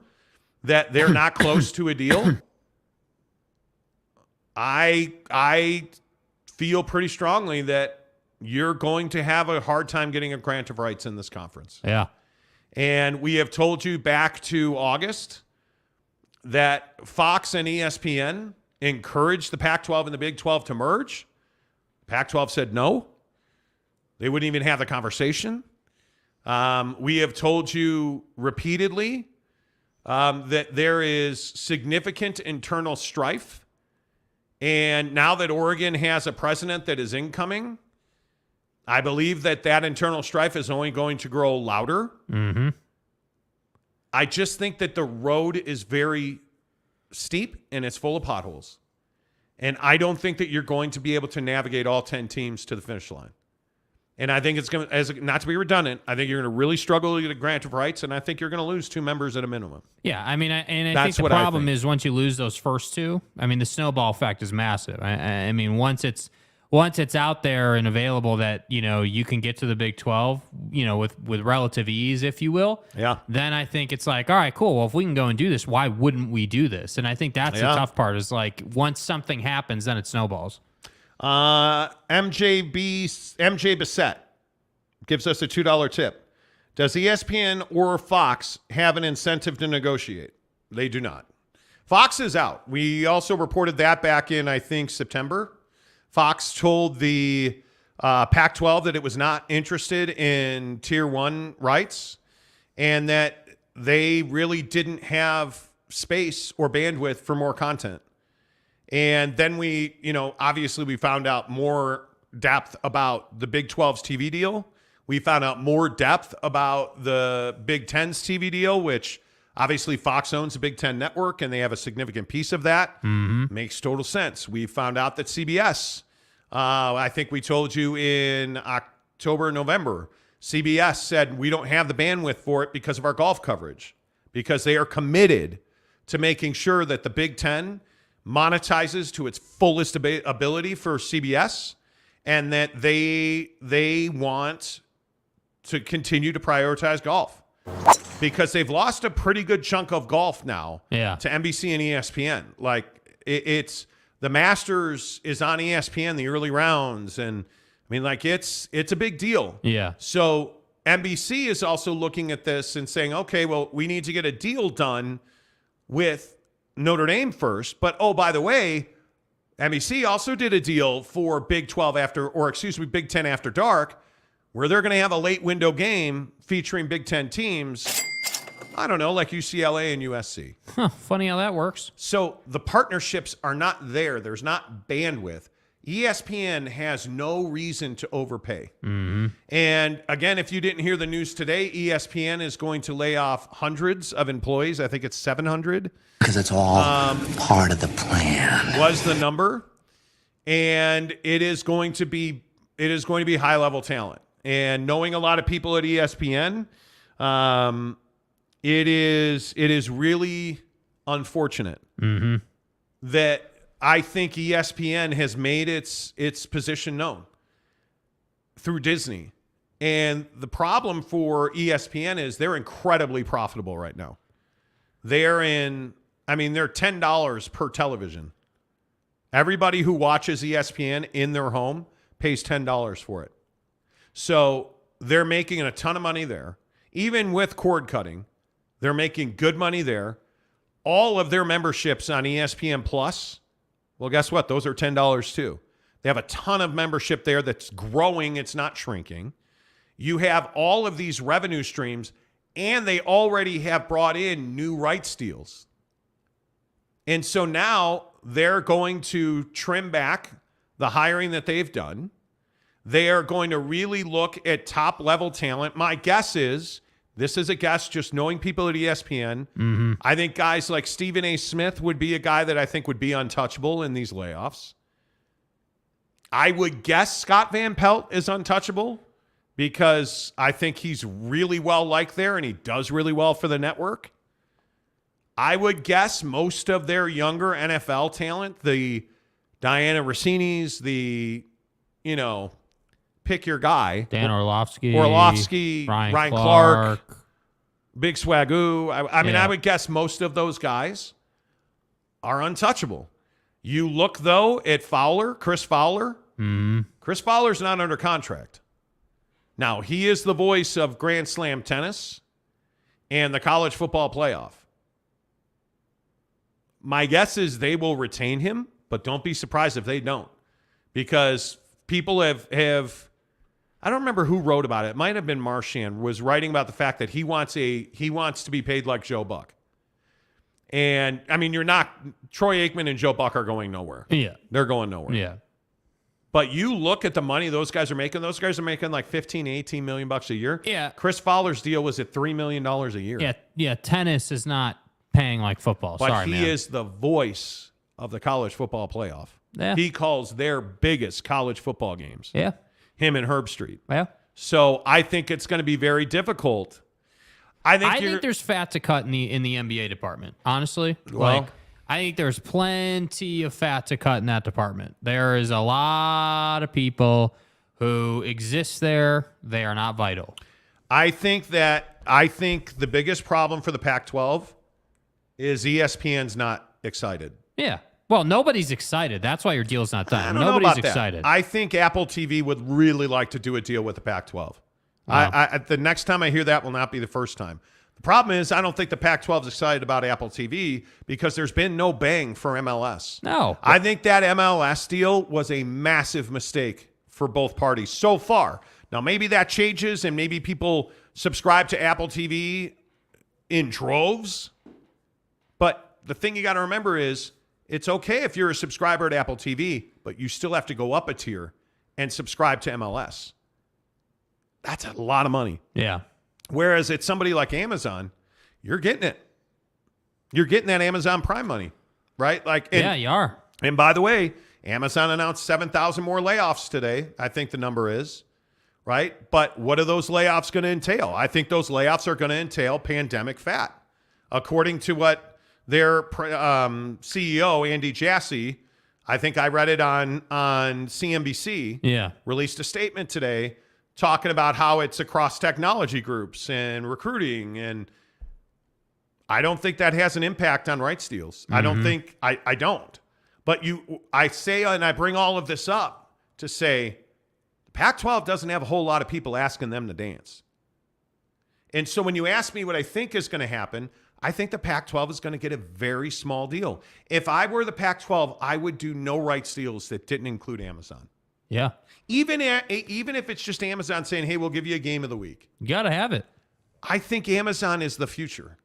that they're not close to a deal. I feel pretty strongly that you're going to have a hard time getting a grant of rights in this conference. Yeah. And we have told you back to August that Fox and ESPN encouraged the Pac-12 and the Big 12 to merge. Pac-12 said no. They wouldn't even have the conversation. We have told you repeatedly that there is significant internal strife. And now that Oregon has a president that is incoming, I believe that internal strife is only going to grow louder. Mm-hmm. I just think that the road is very steep and it's full of potholes. And I don't think that you're going to be able to navigate all 10 teams to the finish line. And I think it's going to, not to be redundant, I think you're going to really struggle to get a grant of rights, and I think you're going to lose 2 members at a minimum. Yeah, I mean, I think the problem is once you lose those first 2, I mean, the snowball effect is massive. I mean, once it's out there and available that, you can get to the Big 12, with relative ease, if you will. Yeah. Then I think it's like, all right, cool. Well, if we can go and do this, why wouldn't we do this? And I think that's the tough part is like once something happens, then it snowballs. MJ Bissett gives us a $2 tip. Does ESPN or Fox have an incentive to negotiate? They do not. Fox is out. We also reported that back in, I think, September. Fox told the Pac-12 that it was not interested in Tier 1 rights and that they really didn't have space or bandwidth for more content. And then we, obviously we found out more depth about the Big 12's TV deal. We found out more depth about the Big 10's TV deal, which obviously Fox owns the Big 10 network and they have a significant piece of that. Mm-hmm. Makes total sense. We found out that CBS, I think we told you in October, November, CBS said we don't have the bandwidth for it because of our golf coverage, because they are committed to making sure that the Big 10 monetizes to its fullest ability for CBS, and that they want to continue to prioritize golf because they've lost a pretty good chunk of golf now to NBC and ESPN. Like it's the Masters is on ESPN, the early rounds, and I mean, like it's a big deal. Yeah. So NBC is also looking at this and saying, okay, well, we need to get a deal done with Notre Dame first, but by the way, NBC also did a deal for Big 12 Big 10 After Dark, where they're going to have a late window game featuring Big 10 teams. I don't know, like UCLA and USC. Huh, funny how that works. So the partnerships are not there. There's not bandwidth. ESPN has no reason to overpay. Mm-hmm. And again, if you didn't hear the news today, ESPN is going to lay off hundreds of employees. I think it's 700. Because it's all part of the plan. Was the number. And it is going to be high level talent. And knowing a lot of people at ESPN, it is really unfortunate that I think ESPN has made its position known through Disney. And the problem for ESPN is they're incredibly profitable right now. They're $10 per television. Everybody who watches ESPN in their home pays $10 for it. So they're making a ton of money there. Even with cord cutting, they're making good money there. All of their memberships on ESPN Plus, well, guess what? Those are $10 too. They have a ton of membership there that's growing. It's not shrinking. You have all of these revenue streams, and they already have brought in new rights deals. And so now they're going to trim back the hiring that they've done. They are going to really look at top-level talent. My guess is, this is a guess, just knowing people at ESPN, I think guys like Stephen A. Smith would be a guy that I think would be untouchable in these layoffs. I would guess Scott Van Pelt is untouchable because I think he's really well liked there and he does really well for the network. I would guess most of their younger NFL talent, the Diana Rossini's, the, pick your guy. Dan Orlovsky. Ryan Clark. Big Swagoo. I mean, I would guess most of those guys are untouchable. You look, though, at Chris Fowler. Mm-hmm. Chris Fowler's not under contract. Now, he is the voice of Grand Slam tennis and the college football playoff. My guess is they will retain him, but don't be surprised if they don't. Because people have I don't remember who wrote about it. It might have been Marchand, was writing about the fact that he wants to be paid like Joe Buck. And, I mean, Troy Aikman and Joe Buck are going nowhere. Yeah. They're going nowhere. Yeah. But you look at the money those guys are making. Those guys are making like $15, $18 million a year. Yeah. Chris Fowler's deal was at $3 million a year. Yeah. Yeah. Tennis is not paying like football. But Sorry, he man. is the voice of the college football playoff. Yeah. He calls their biggest college football games. Yeah. Him and Herb Street. Yeah. So I think it's going to be very difficult. I think there's fat to cut in the NBA department. Honestly, Well- I think there's plenty of fat to cut in that department. There is a lot of people who exist there. They are not vital. I think the biggest problem for the Pac-12 is ESPN's not excited. Yeah. Well, nobody's excited. That's why your deal's not done. I don't Nobody's know about excited. That. I think Apple TV would really like to do a deal with the Pac-12. Wow. The next time I hear that will not be the first time. The problem is I don't think the Pac-12 is excited about Apple TV because there's been no bang for MLS. No. I think that MLS deal was a massive mistake for both parties so far. Now, maybe that changes and maybe people subscribe to Apple TV in droves. But the thing you got to remember is it's okay if you're a subscriber to Apple TV, but you still have to go up a tier and subscribe to MLS. That's a lot of money. Yeah. Whereas it's somebody like Amazon, you're getting it. You're getting that Amazon Prime money, right? Yeah, you are. And by the way, Amazon announced 7,000 more layoffs today. I think the number is, right? But what are those layoffs going to entail? I think those layoffs are going to entail pandemic fat. According to what their CEO, Andy Jassy, I think I read it on CNBC, released a statement today talking about how it's across technology groups and recruiting. And I don't think that has an impact on rights deals. Mm-hmm. I don't think, I don't. But I say, and I bring all of this up to say, Pac-12 doesn't have a whole lot of people asking them to dance. And so when you ask me what I think is going to happen, I think the Pac-12 is going to get a very small deal. If I were the Pac-12, I would do no rights deals that didn't include Amazon. Yeah. Even if it's just Amazon saying, hey, we'll give you a game of the week. You got to have it. I think Amazon is the future.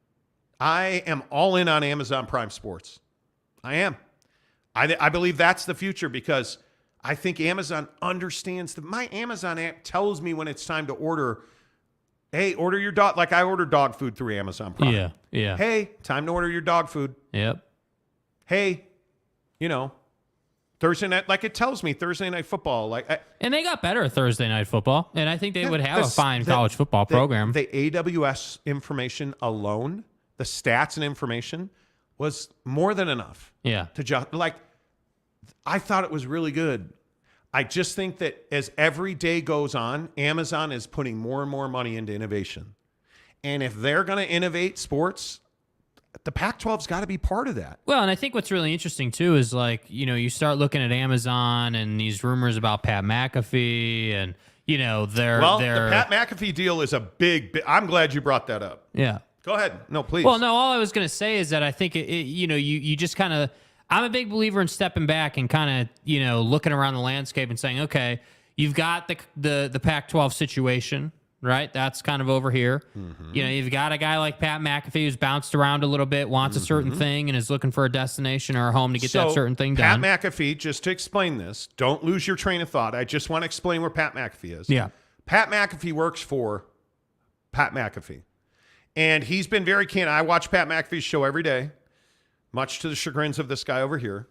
I am all in on Amazon Prime Sports. I am. I believe that's the future because I think Amazon understands that my Amazon app tells me when it's time to order. Hey, order your dog. Like I order dog food through Amazon Prime. Yeah, yeah. Hey, time to order your dog food. Yep. Hey, Thursday night, like it tells me Thursday night football. And they got better at Thursday night football. And I think they would have a fine college football program. The AWS information alone, the stats and information was more than enough. Yeah. To just I thought it was really good. I just think that as every day goes on, Amazon is putting more and more money into innovation. And if they're going to innovate sports, the Pac-12's got to be part of that. Well, and I think what's really interesting, too, is you start looking at Amazon and these rumors about Pat McAfee and, the Pat McAfee deal is a big, I'm glad you brought that up. Yeah. Go ahead. No, please. Well, no, all I was going to say is that I think, you just kind of, I'm a big believer in stepping back and kind of, looking around the landscape and saying, okay, you've got the Pac-12 situation, right? That's kind of over here. Mm-hmm. You've got a guy like Pat McAfee who's bounced around a little bit, wants a certain thing, and is looking for a destination or a home to get that certain thing done. Pat McAfee, just to explain this, don't lose your train of thought. I just want to explain where Pat McAfee is. Yeah. Pat McAfee works for Pat McAfee. And he's been very candid. I watch Pat McAfee's show every day, much to the chagrins of this guy over here.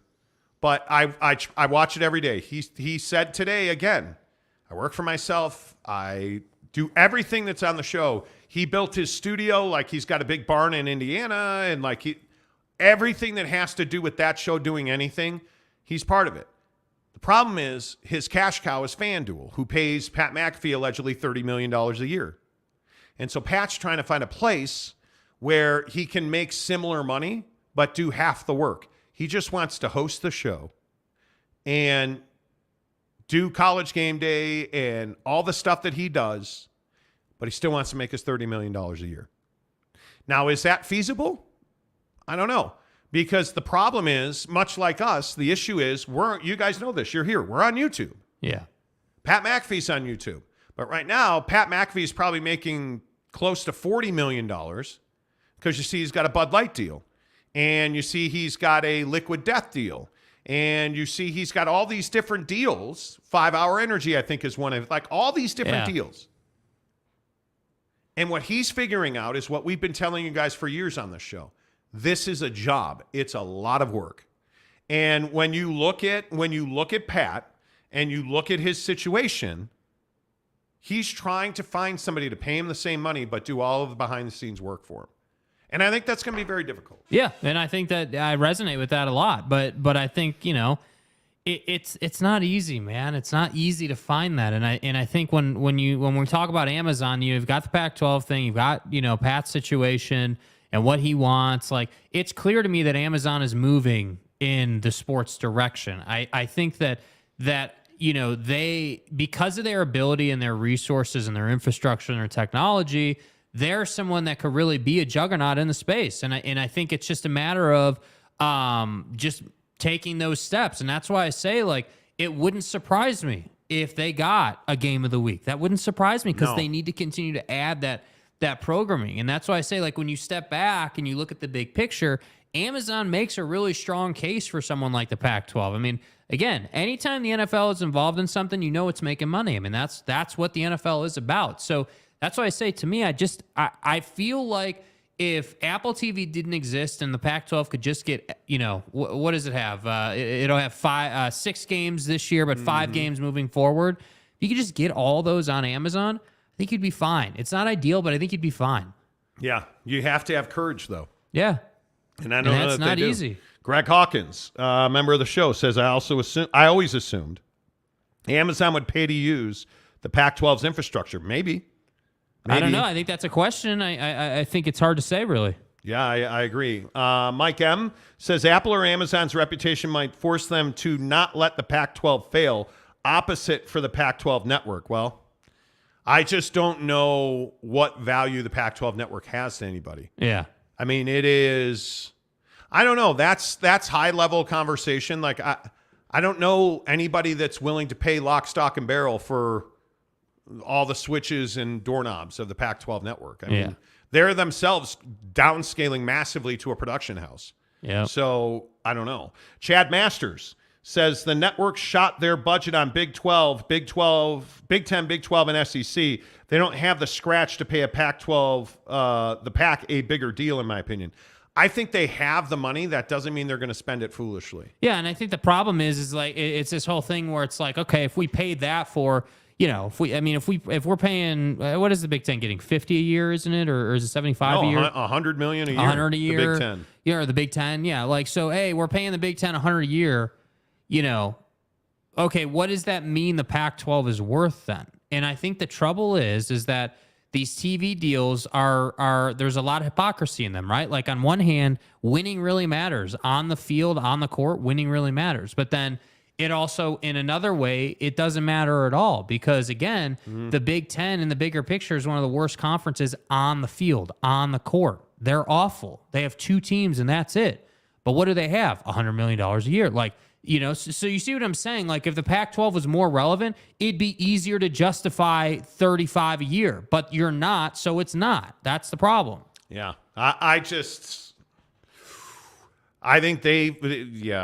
But I watch it every day. He said today, again, I work for myself. I do everything that's on the show. He built his studio, he's got a big barn in Indiana, and everything that has to do with that show doing anything, He's part of it. The problem is his cash cow is FanDuel, who pays Pat McAfee allegedly $30 million a year. And so Pat's trying to find a place where he can make similar money, but do half the work. He just wants to host the show and do College Game Day and all the stuff that he does, but he still wants to make his $30 million a year. Now, is that feasible? I don't know. Because the problem is, much like us, the issue is, you guys know this, you're here, we're on YouTube. Yeah. Pat McAfee's on YouTube. But right now, Pat McAfee is probably making close to $40 million because you see he's got a Bud Light deal. And you see he's got a Liquid Death deal. And you see he's got all these different deals. 5 Hour Energy, I think, is one of, like, all these different deals. And what he's figuring out is what we've been telling you guys for years on this show. This is a job. It's a lot of work. And when you look at Pat and you look at his situation, he's trying to find somebody to pay him the same money but do all of the behind the scenes work for him. And I think that's going to be very difficult. Yeah, and I think that I resonate with that a lot. But I think, it's not easy, man. It's not easy to find that. And I think when we talk about Amazon, you've got the Pac-12 thing, you've got, Pat's situation and what he wants. Like, it's clear to me that Amazon is moving in the sports direction. I think that they, because of their ability and their resources and their infrastructure and their technology, they're someone that could really be a juggernaut in the space. And I think it's just a matter of just taking those steps. And that's why I say, like, it wouldn't surprise me if they got a game of the week. That wouldn't surprise me because they need to continue to add that programming. And that's why I say, like, when you step back and you look at the big picture, Amazon makes a really strong case for someone like the Pac-12. I mean, again, anytime the NFL is involved in something, it's making money. I mean, that's what the NFL is about. So that's why I say, to me, I feel like if Apple TV didn't exist and the Pac-12 could just get, what does it have? It'll have 6 games this year, but 5 games moving forward. If you could just get all those on Amazon, I think you'd be fine. It's not ideal, but I think you'd be fine. Yeah, you have to have courage, though. Yeah. And I know that's that not they do. easy. Greg Hawkins, member of the show, says, I always assumed Amazon would pay to use the Pac-12's infrastructure. Maybe. I don't know. I think that's a question. I think it's hard to say, really. Yeah, I agree. Mike M. says Apple or Amazon's reputation might force them to not let the Pac-12 fail, opposite for the Pac-12 network. Well, I just don't know what value the Pac-12 network has to anybody. Yeah. I mean, it is, I don't know. That's high-level conversation. Like, I don't know anybody that's willing to pay lock, stock, and barrel for all the switches and doorknobs of the Pac-12 network. I mean, they're themselves downscaling massively to a production house. Yeah. So I don't know. Chad Masters says the network shot their budget on Big 12, Big 12, Big 10, Big 12, and SEC. They don't have the scratch to pay a Pac-12, the Pac a bigger deal, in my opinion. I think they have the money. That doesn't mean they're going to spend it foolishly. Yeah, and I think the problem is like it's this whole thing where it's like, okay, if we paid that for, if we're paying, what is the Big Ten getting? 50 a year, isn't it, or is it 75 a year? $100 million a year. 100 a year. The Big Ten. Yeah, or the Big Ten. Yeah, like so. Hey, we're paying the Big Ten 100 a year. Okay, what does that mean the Pac-12 is worth then? And I think the trouble is that these TV deals are there's a lot of hypocrisy in them, right? Like on one hand, winning really matters. On the field, on the court, winning really matters. But then it also, in another way, it doesn't matter at all because, again, the Big Ten in the bigger picture is one of the worst conferences on the field, on the court. They're awful. They have 2 teams and that's it. But what do they have? $100 million a year. Like, so you see what I'm saying? Like, if the Pac-12 was more relevant, it'd be easier to justify 35 a year. But you're not, so it's not. That's the problem. Yeah. I think I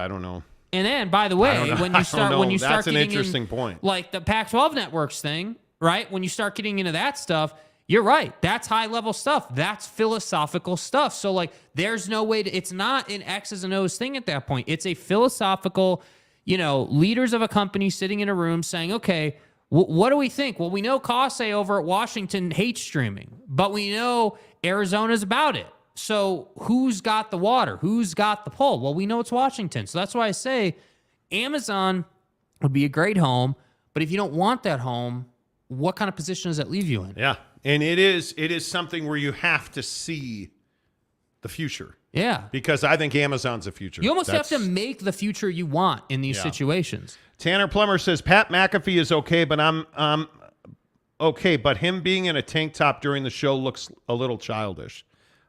don't know. And then, by the way, when you start that's an getting interesting point. Like the Pac-12 networks thing, right? When you start getting into that stuff, you're right. That's high-level stuff. That's philosophical stuff. So, like, there's no way to... It's not an X's and O's thing at that point. It's a philosophical, leaders of a company sitting in a room saying, okay, what do we think? Well, we know Kase over at Washington hates streaming, but we know Arizona's about it. So who's got the water? Who's got the pull? Well, we know it's Washington. So that's why I say Amazon would be a great home, but if you don't want that home, what kind of position does that leave you in? Yeah. And it is something where you have to see the future. Yeah. Because I think Amazon's the future. You almost have to make the future you want in these situations. Tanner Plummer says, Pat McAfee is okay, but I'm okay, but him being in a tank top during the show looks a little childish.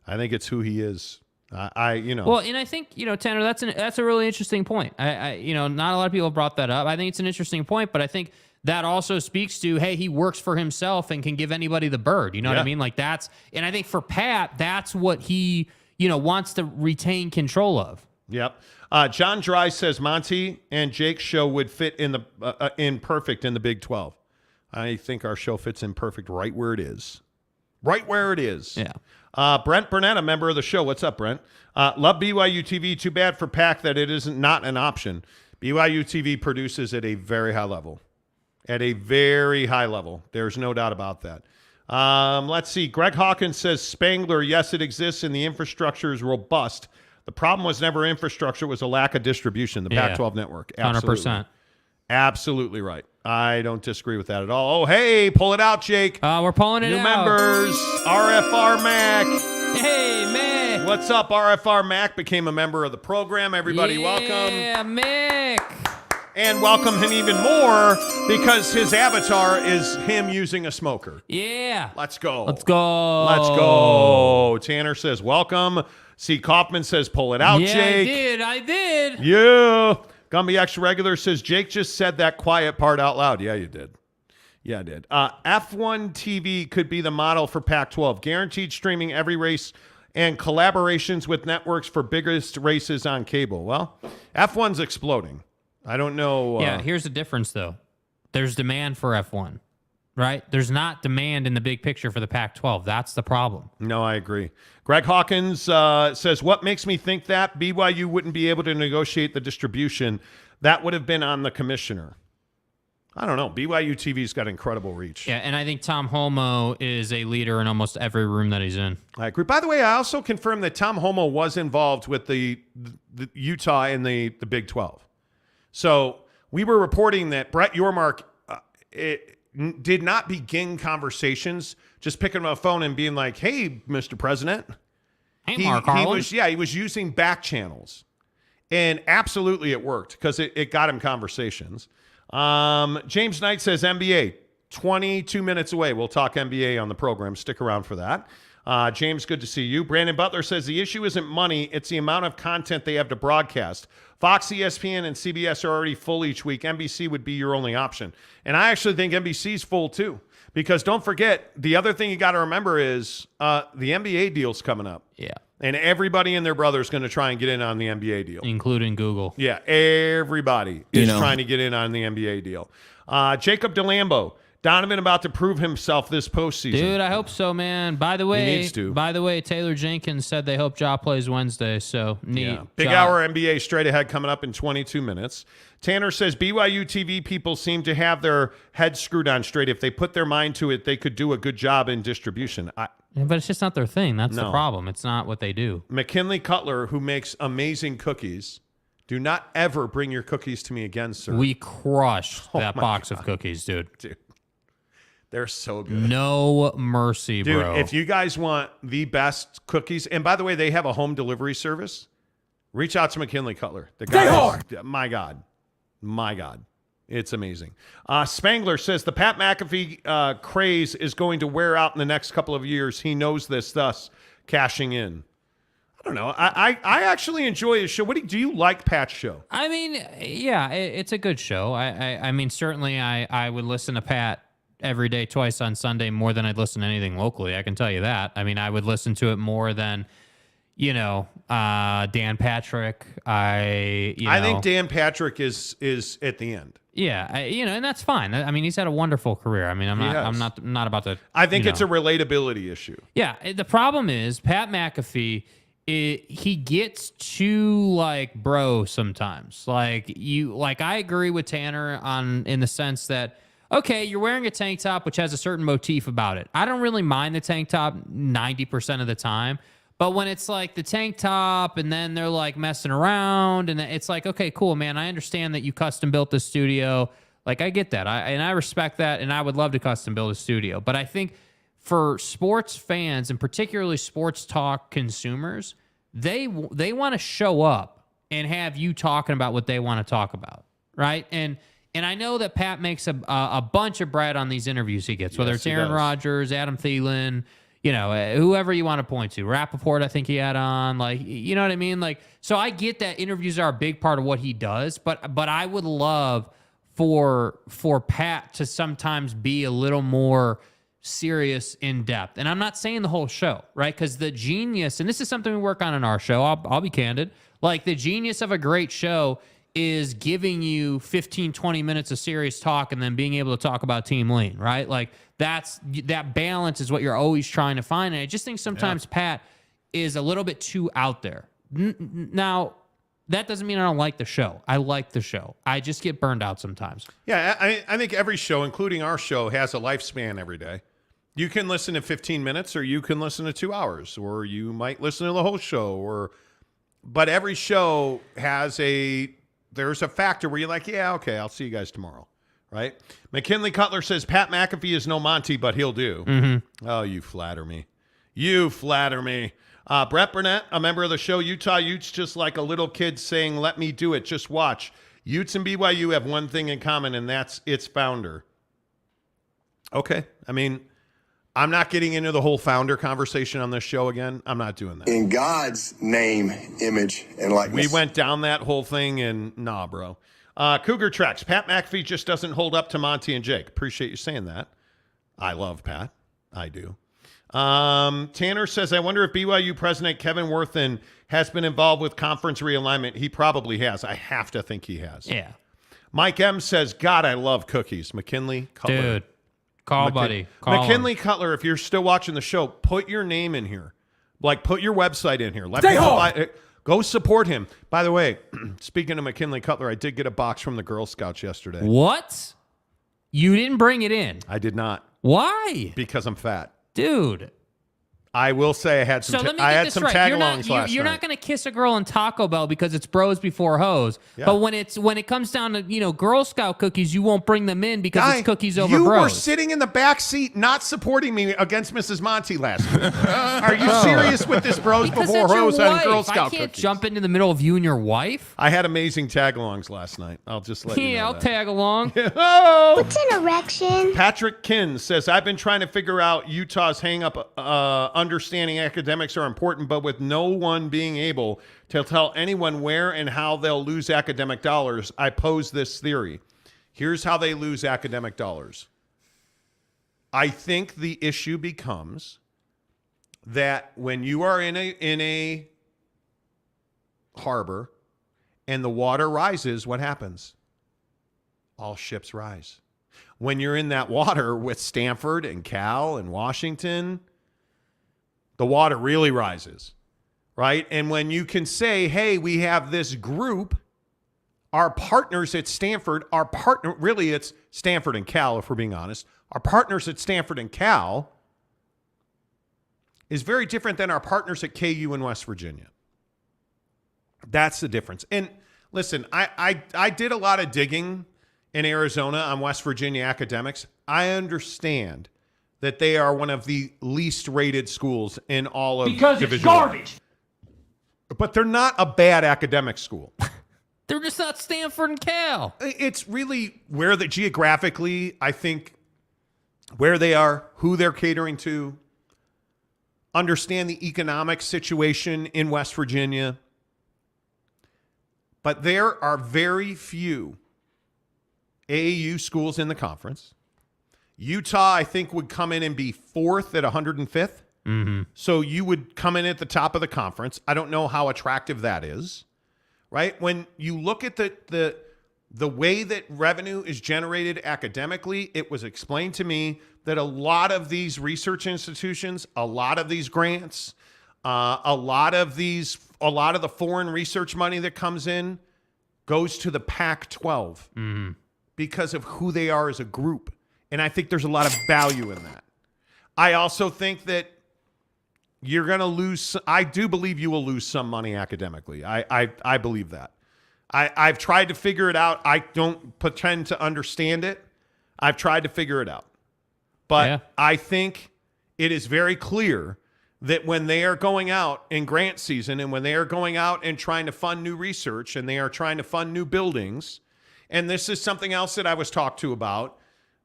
I think it's who he is. Well, and I think, Tanner, that's a really interesting point. Not a lot of people have brought that up. I think it's an interesting point, but I think that also speaks to, hey, he works for himself and can give anybody the bird. You know what I mean? Like and I think for Pat, that's what he, wants to retain control of. Yep. John Dry says Monty and Jake's show would fit in perfect in the Big 12. I think our show fits in perfect right where it is. Right where it is. Yeah. Brent Burnett, a member of the show. What's up, Brent? Love BYU TV. Too bad for Pac that it isn't not an option. BYU TV produces at a very high level. At a very high level. There's no doubt about that. Let's see. Greg Hawkins says Spangler, yes, it exists and the infrastructure is robust. The problem was never infrastructure. It was a lack of distribution. The Pac-12 network. Absolutely. 100%. Absolutely right. I don't disagree with that at all. Oh, hey, pull it out, Jake. We're pulling it New out. members, RFR Mac. Hey, Mac. What's up? RFR Mac became a member of the program. Everybody, welcome. Yeah, Mac. And welcome him even more because his avatar is him using a smoker. Yeah. Let's go. Let's go. Let's go. Tanner says welcome. C. Kaufman says pull it out, Jake. I did. Yeah. Gumby Extra Regular says Jake just said that quiet part out loud. Yeah, you did. Yeah, I did. F1 TV could be the model for Pac-12. Guaranteed streaming every race and collaborations with networks for biggest races on cable. Well, F1's exploding. I don't know. Yeah, here's the difference, though. There's demand for F1, right? There's not demand in the big picture for the Pac-12. That's the problem. No, I agree. Greg Hawkins says, what makes me think that BYU wouldn't be able to negotiate the distribution? That would have been on the commissioner. I don't know. BYU TV's got incredible reach. Yeah, and I think Tom Homo is a leader in almost every room that he's in. I agree. By the way, I also confirmed that Tom Homo was involved with the Utah in the Big 12. So we were reporting that Brett Yormark did not begin conversations just picking up a phone and being like, hey, Mr. President. Hey, Mark Harlan. He was using back channels. And absolutely it worked because it got him conversations. James Knight says NBA, 22 minutes away. We'll talk NBA on the program. Stick around for that. James, good to see you. Brandon Butler says the issue isn't money. It's the amount of content they have to broadcast. Fox, ESPN, and CBS are already full each week. NBC would be your only option. And I actually think NBC's full too. Because don't forget, the other thing you got to remember is the NBA deal's coming up. Yeah. And everybody and their brother is going to try and get in on the NBA deal. Including Google. Yeah, everybody is trying to get in on the NBA deal. Jacob DeLambo, Donovan about to prove himself this postseason. Dude, I hope so, man. By the way, he needs to. By the way, Taylor Jenkins said they hope Ja plays Wednesday, so neat. Yeah. Big hour NBA straight ahead coming up in 22 minutes. Tanner says BYU TV people seem to have their heads screwed on straight. If they put their mind to it, they could do a good job in distribution. But it's just not their thing. That's the problem. It's not what they do. McKinley Cutler, who makes amazing cookies, do not ever bring your cookies to me again, sir. We crushed that box God. of cookies, dude. They're so good. No mercy, dude, bro. If you guys want the best cookies, and by the way, they have a home delivery service, reach out to McKinley Cutler. The guy, my God. It's amazing. Spangler says the Pat McAfee craze is going to wear out in the next couple of years. He knows this, thus cashing in. I don't know. I actually enjoy his show. Do you like Pat's show? I mean, yeah, it's a good show. I mean, certainly I would listen to Pat every day, twice on Sunday, more than I'd listen to anything locally. I can tell you that. I mean, I would listen to it more than, Dan Patrick. I think Dan Patrick is at the end. Yeah, and that's fine. I mean, he's had a wonderful career. I mean, I'm not about to. I think it's a relatability issue. Yeah, the problem is Pat McAfee. He gets too bro sometimes. I agree with Tanner in the sense that, okay, you're wearing a tank top which has a certain motif about it. I don't really mind the tank top 90% of the time, But when it's like the tank top and then they're like messing around and it's like, okay, cool, man. I understand that you custom built the studio. Like, I get that. I respect that, and I would love to custom build a studio. But I think for sports fans and particularly sports talk consumers, they want to show up and have you talking about what they want to talk about, right? And I know that Pat makes a bunch of bread on these interviews he gets, whether it's Aaron Rodgers, Adam Thielen, whoever you want to point to. Rappaport, I think he had on. Like, you know what I mean? Like, so I get that interviews are a big part of what he does, but I would love for Pat to sometimes be a little more serious, in depth. And I'm not saying the whole show, right? Because the genius, and this is something we work on in our show, I'll be candid, like the genius of a great show is giving you 15, 20 minutes of serious talk and then being able to talk about Team Lean, right? Like that balance is what you're always trying to find. And I just think sometimes Pat is a little bit too out there. Now, that doesn't mean I don't like the show. I like the show. I just get burned out sometimes. Yeah, I think every show, including our show, has a lifespan every day. You can listen to 15 minutes or you can listen to 2 hours or you might listen to the whole show. But every show has there's a factor where you're like, yeah, okay, I'll see you guys tomorrow, right? McKinley Cutler says, Pat McAfee is no Monty, but he'll do. Mm-hmm. Oh, you flatter me. You flatter me. Brett Burnett, a member of the show, Utah Utes, just like a little kid saying, let me do it, just watch. Utes and BYU have one thing in common, and that's its founder. Okay. I mean, I'm not getting into the whole founder conversation on this show again. I'm not doing that. In God's name, image, and likeness. We went down that whole thing, and nah, bro. Cougar Tracks, Pat McAfee just doesn't hold up to Monty and Jake. Appreciate you saying that. I love Pat. I do. Tanner says, I wonder if BYU president Kevin Worthen has been involved with conference realignment. He probably has. I have to think he has. Yeah. Mike M says, God, I love cookies. McKinley Cutler. Dude, buddy. Call McKinley Cutler, if you're still watching the show, put your name in here. Like, put your website in here. Let people buy it. Go support him. By the way, speaking of McKinley Cutler, I did get a box from the Girl Scouts yesterday. What? You didn't bring it in? I did not. Why? Because I'm fat. Dude. I will say I had some tag-alongs last night. You're not going to kiss a girl in Taco Bell because it's bros before hoes. Yeah. But when it comes down to, Girl Scout cookies, you won't bring them in because it's cookies over bros. You were sitting in the back seat not supporting me against Mrs. Monty last week. Are you serious with this bros before hoes on Girl Scout cookies? I can't jump into the middle of you and your wife. I had amazing tag-alongs last night. I'll just let you know. Yeah, I'll tag along. What's an erection? Patrick Kinn says, I've been trying to figure out Utah's hang-up understanding academics are important, but with no one being able to tell anyone where and how they'll lose academic dollars, I pose this theory. Here's how they lose academic dollars. I think the issue becomes that when you are in a harbor and the water rises, what happens? All ships rise. When you're in that water with Stanford and Cal and Washington, the water really rises, right? And when you can say, hey, we have this group, our partners at Stanford, really it's Stanford and Cal, if we're being honest, our partners at Stanford and Cal is very different than our partners at KU in West Virginia. That's the difference. And listen, I did a lot of digging in Arizona on West Virginia academics. I understand that they are one of the least rated schools in all of because Division it's garbage. But they're not a bad academic school. They're just not Stanford and Cal. It's really where geographically, I think, where they are, who they're catering to, understand the economic situation in West Virginia. But there are very few AAU schools in the conference. Utah, I think, would come in and be fourth at 105th. Mm-hmm. So you would come in at the top of the conference. I don't know how attractive that is, right? When you look at the way that revenue is generated academically, it was explained to me that a lot of these research institutions, a lot of these grants, a lot of the foreign research money that comes in goes to the Pac-12 because of who they are as a group. And I think there's a lot of value in that. I also think that you're going to lose. I do believe you will lose some money academically. I believe that. I've tried to figure it out. I don't pretend to understand it. I've tried to figure it out. But I think it is very clear that when they are going out in grant season and when they are going out and trying to fund new research and they are trying to fund new buildings, and this is something else that I was talked to about.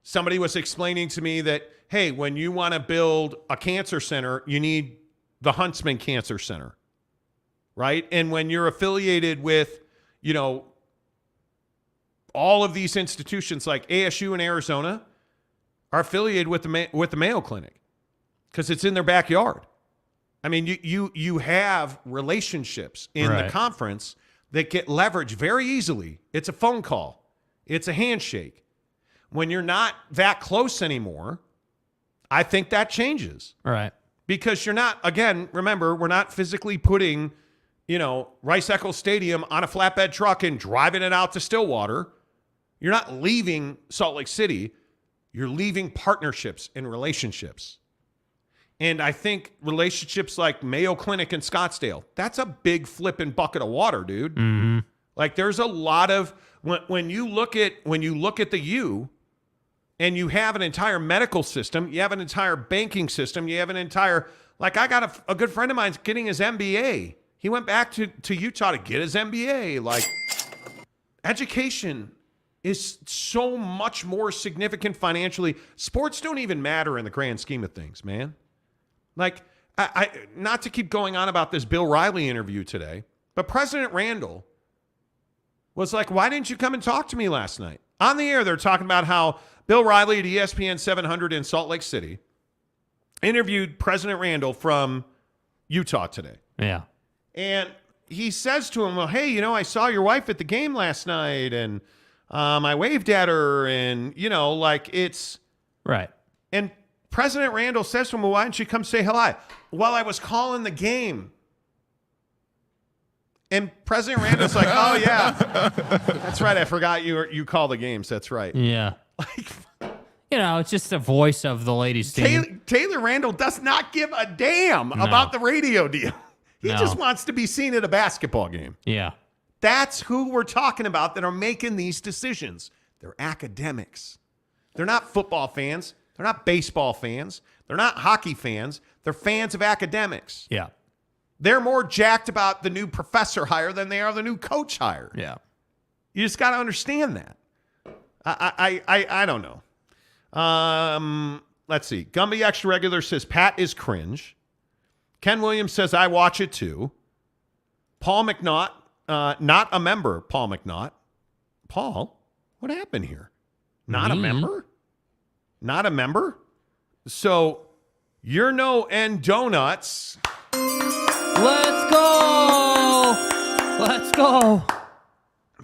Somebody was explaining to me that, hey, when you want to build a cancer center, you need the Huntsman Cancer Center, right? And when you're affiliated with, all of these institutions like ASU in Arizona are affiliated with the Mayo Clinic because it's in their backyard. I mean, you have relationships in the conference that get leveraged very easily. It's a phone call. It's a handshake. When you're not that close anymore, I think that changes. Right. Because you're not, again, remember, we're not physically putting, Rice-Eccles Stadium on a flatbed truck and driving it out to Stillwater. You're not leaving Salt Lake City. You're leaving partnerships and relationships. And I think relationships like Mayo Clinic in Scottsdale, that's a big flipping bucket of water, dude. Mm-hmm. Like there's a lot of, when you look at the U and you have an entire medical system, you have an entire banking system, you have an entire, like I got a good friend of mine's getting his MBA. He went back to Utah to get his MBA. Like education is so much more significant financially. Sports don't even matter in the grand scheme of things, man. Like, I not to keep going on about this Bill Riley interview today, but President Randall was like, why didn't you come and talk to me last night? On the air, they're talking about how Bill Riley at ESPN 700 in Salt Lake City interviewed President Randall from Utah today. Yeah. And he says to him, well, hey, I saw your wife at the game last night, and I waved at her, and, it's... Right. And President Randall says to him, well, why didn't you come say hello? Well, I was calling the game. And President Randall's like, oh, yeah. That's right. I forgot you call the games. That's right. Yeah. It's just the voice of the ladies' team. Taylor Randall does not give a damn about the radio deal. He just wants to be seen at a basketball game. Yeah. That's who we're talking about that are making these decisions. They're academics. They're not football fans. They're not baseball fans. They're not hockey fans. They're fans of academics. Yeah. They're more jacked about the new professor hire than they are the new coach hire. Yeah. You just got to understand that. I don't know. Let's see. Gumby Extra Regular says Pat is cringe. Ken Williams says I watch it too. Paul McNaught, not a member. Paul McNaught. Paul, what happened here? Not a member? Not a member? So you're no end donuts. Let's go. Let's go.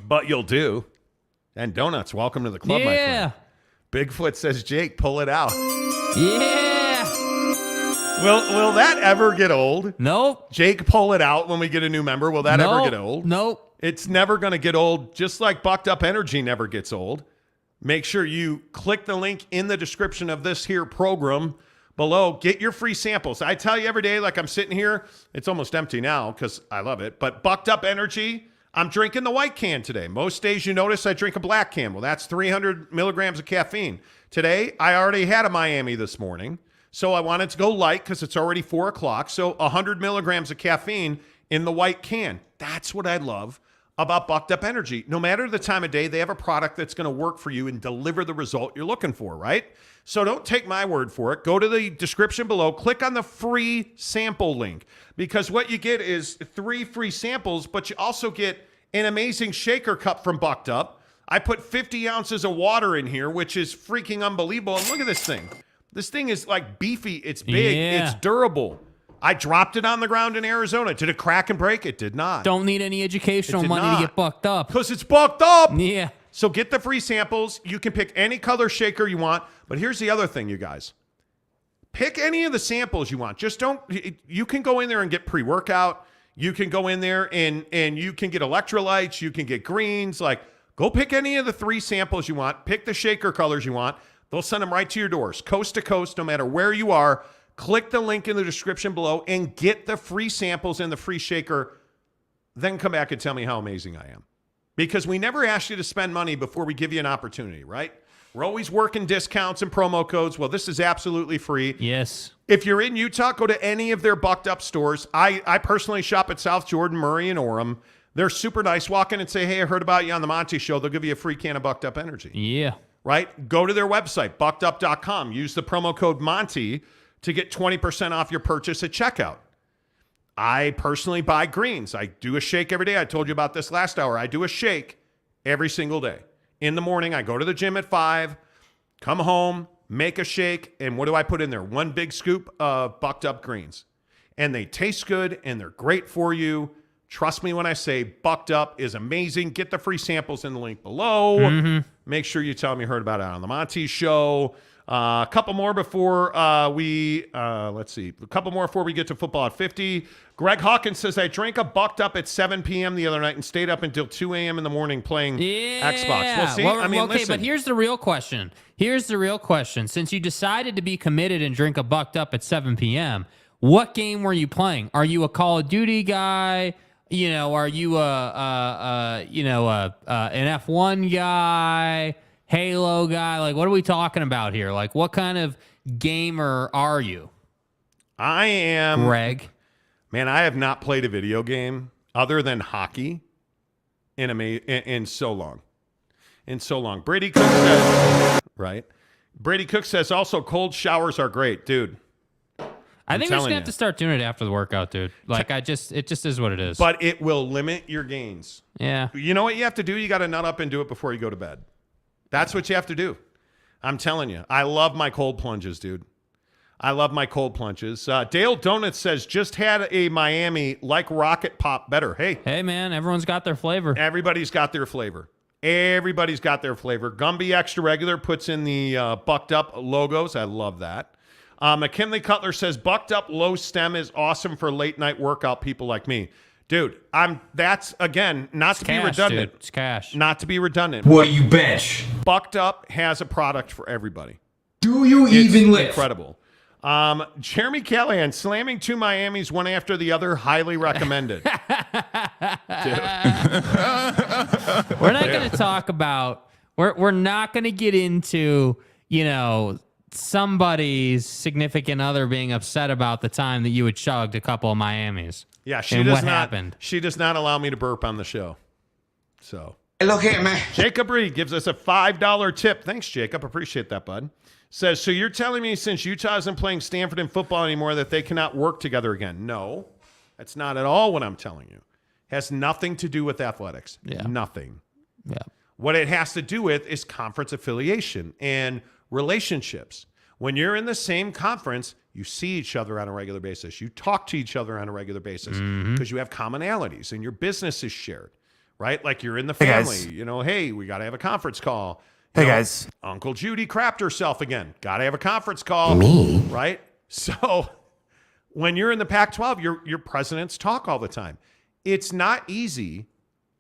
But you'll do. And donuts, welcome to the club, my friend. Bigfoot says, Jake, pull it out. Yeah. Will that ever get old? Nope. Jake, pull it out when we get a new member. Will that ever get old? Nope. It's never going to get old, just like Bucked Up Energy never gets old. Make sure you click the link in the description of this here program below. Get your free samples. I tell you every day, like I'm sitting here, it's almost empty now because I love it. But Bucked Up Energy, I'm drinking the white can today. Most days you notice I drink a black can. Well, that's 300 milligrams of caffeine. Today, I already had a Miami this morning. So I wanted to go light because it's already 4 o'clock. So 100 milligrams of caffeine in the white can. That's what I love about Bucked Up Energy. No matter the time of day, they have a product that's going to work for you and deliver the result you're looking for, right? So don't take my word for it. Go to the description below. Click on the free sample link because what you get is 3 free samples, but you also get an amazing shaker cup from Bucked Up. I put 50 ounces of water in here, which is freaking unbelievable. And look at this thing. This thing is like beefy. It's big. It's durable. I dropped it on the ground in Arizona. Did it crack and break? It did not. Don't need any educational money to get bucked up. Because it's bucked up. Yeah. So get the free samples. You can pick any color shaker you want. But here's the other thing, you guys. Pick any of the samples you want. Just don't. You can go in there and get pre-workout. You can go in there and you can get electrolytes. You can get greens. Like, go pick any of the 3 samples you want. Pick the shaker colors you want. They'll send them right to your doors, coast to coast, no matter where you are. click the link in the description below and get the free samples and the free shaker. Then come back and tell me how amazing I am. Because we never ask you to spend money before we give you an opportunity, right? We're always working discounts and promo codes. Well, this is absolutely free. Yes. If you're in Utah, go to any of their Bucked Up stores. I personally shop at South Jordan, Murray, and Orem. They're super nice. Walk in and say, hey, I heard about you on the Monty Show. They'll give you a free can of Bucked Up Energy. Yeah. Right? Go to their website, buckedup.com. Use the promo code Monty to get 20% off your purchase at checkout. I personally buy greens. I do a shake every day. I told you about this last hour. I do a shake every single day. In the morning, I go to the gym at 5, come home, make a shake, and what do I put in there? 1 big scoop of Bucked Up greens. And they taste good, and they're great for you. Trust me when I say Bucked Up is amazing. Get the free samples in the link below. Make sure you tell them you heard about it on the Monty Show. A couple more before let's see. A couple more before we get to football at 50. Greg Hawkins says, I drank a Bucked Up at 7 p.m. the other night and stayed up until 2 a.m. in the morning playing Xbox. Well, see, okay, listen. but here's the real question. Since you decided to be committed and drink a Bucked Up at 7 p.m., what game were you playing? Are you a Call of Duty guy? Are you an F1 guy? Halo guy? Like, what are we talking about here? Like, what kind of gamer are you? I am Greg. Man, I have not played a video game other than hockey in so long. Brady Cook says, right? Brady Cook says also cold showers are great, dude. I think we're just gonna have to start doing it after the workout, dude. Like, it just is what it is. But it will limit your gains. Yeah. You know what you have to do? You got to nut up and do it before you go to bed. That's what you have to do. I'm telling you. I love my cold plunges, dude. I love my cold plunges. Dale Donuts says, just had a Miami like Rocket Pop better. Hey, man, everyone's got their flavor. Everybody's got their flavor. Gumby Extra Regular puts in the Bucked Up logos. I love that. McKinley Cutler says, Bucked Up low stem is awesome for late night workout people like me. Dude, that's, again, not to be redundant. Dude. It's cash. Not to be redundant. What you bench? Bucked Up has a product for everybody. Do you even live? Incredible. Jeremy Callahan, slamming 2 Miamis one after the other, highly recommended. We're not going to talk about, we're not going to get into, somebody's significant other being upset about the time that you had chugged a couple of Miamis. Yeah, happened. She does not allow me to burp on the show. So, look at me. Jacob Reed gives us a $5 tip. Thanks, Jacob. Appreciate that, bud. Says, so you're telling me since Utah isn't playing Stanford in football anymore that they cannot work together again? No, that's not at all what I'm telling you. It has nothing to do with athletics. Yeah. Nothing. Yeah. What it has to do with is conference affiliation and relationships. When you're in the same conference, you see each other on a regular basis. You talk to each other on a regular basis because you have commonalities and your business is shared, right? Like you're in the family. Hey, we got to have a conference call. Hey, guys. Uncle Judy crapped herself again. Got to have a conference call. Me? Right? So when you're in the Pac-12, your presidents talk all the time. It's not easy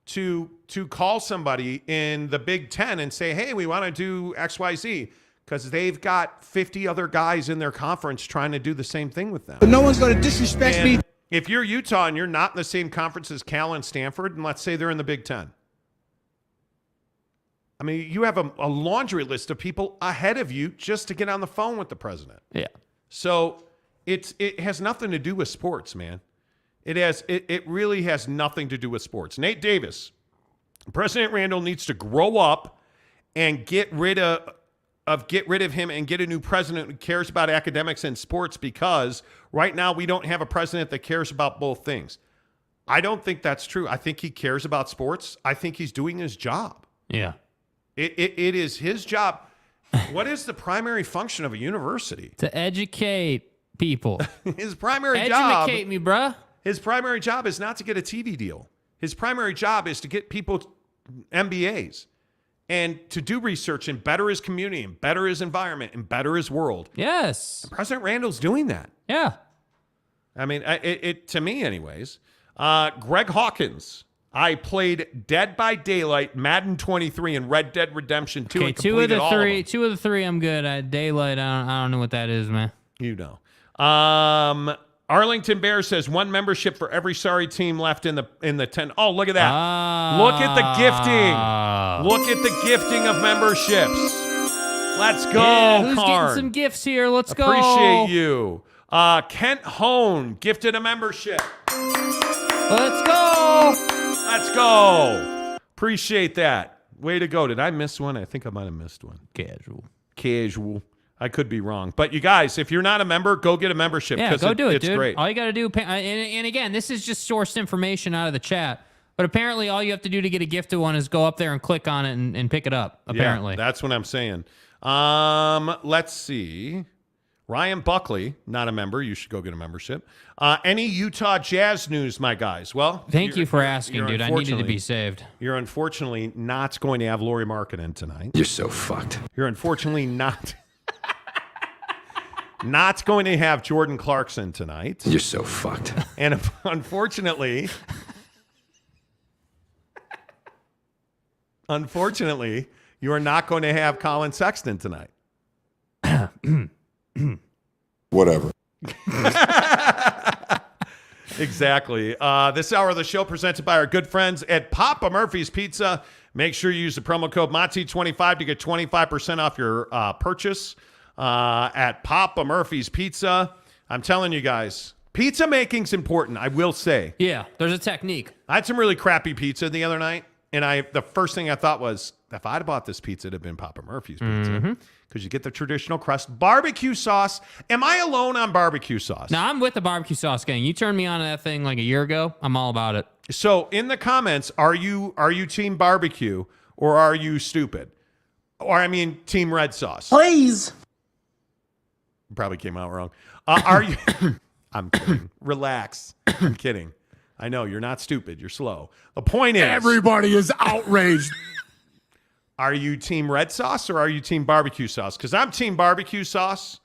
to call somebody in the Big Ten and say, hey, we want to do XYZ. Because they've got 50 other guys in their conference trying to do the same thing with them. But no one's going to disrespect me. If you're Utah and you're not in the same conference as Cal and Stanford, and let's say they're in the Big Ten, I mean, you have a laundry list of people ahead of you just to get on the phone with the president. Yeah. So it has nothing to do with sports, man. It really has nothing to do with sports. Nate Davis, President Randall needs to grow up and get rid of him and get a new president who cares about academics and sports, because right now we don't have a president that cares about both things. I don't think that's true. I think he cares about sports. I think he's doing his job. Yeah. It is his job. What is the primary function of a university? To educate people. His primary job. Educate me, bruh. His primary job is not to get a TV deal. His primary job is to get people MBAs. And to do research and better his community and better his environment and better his world. Yes. And President Randall's doing that. Yeah. I mean, it to me anyways. Greg Hawkins. I played Dead by Daylight, Madden 23, and Red Dead Redemption 2. Okay, two of the three I'm good at. Daylight, I don't know what that is, man. You know. Arlington Bear says 1 membership for every sorry team left in the 10. Oh, look at that. Look at the gifting. Look at the gifting of memberships. Let's go, yeah, who's Karn. getting some gifts here? Let's go. Appreciate you. Kent Hone gifted a membership. Let's go. Let's go. Appreciate that. Way to go. Did I miss one? I think I might have missed one. Casual. I could be wrong. But you guys, if you're not a member, go get a membership. Yeah, go do it, it's dude. great. All you got to do, and again, this is just sourced information out of the chat, but apparently all you have to do to get a gifted one is go up there and click on it and pick it up, apparently. Yeah, that's what I'm saying. Let's see. Ryan Buckley, not a member. You should go get a membership. Any Utah Jazz news, my guys? Well, thank you for asking, dude. I needed to be saved. You're unfortunately not going to have Lauri Markkanen tonight. You're so fucked. You're unfortunately not going to have Jordan Clarkson tonight. You're so fucked. And unfortunately, you are not going to have Colin Sexton tonight. Whatever. Exactly. This hour of the show presented by our good friends at Papa Murphy's Pizza. Make sure you use the promo code Monty25 to get 25% off your purchase at Papa Murphy's Pizza. I'm telling you guys, pizza making's important, I will say. Yeah, there's a technique. I had some really crappy pizza the other night, and the first thing I thought was, if I'd bought this pizza, it'd have been Papa Murphy's Pizza. Because you get the traditional crust. Barbecue sauce. Am I alone on barbecue sauce? No, I'm with the barbecue sauce gang. You turned me on to that thing like a year ago. I'm all about it. So in the comments, are you team barbecue or are you stupid? Or I mean, team red sauce? Please. Probably came out wrong. Are you? I'm kidding. Relax. I'm kidding. I know you're not stupid. You're slow. The point is, Everybody is outraged. Are you team red sauce or are you team barbecue sauce? Because I'm team barbecue sauce.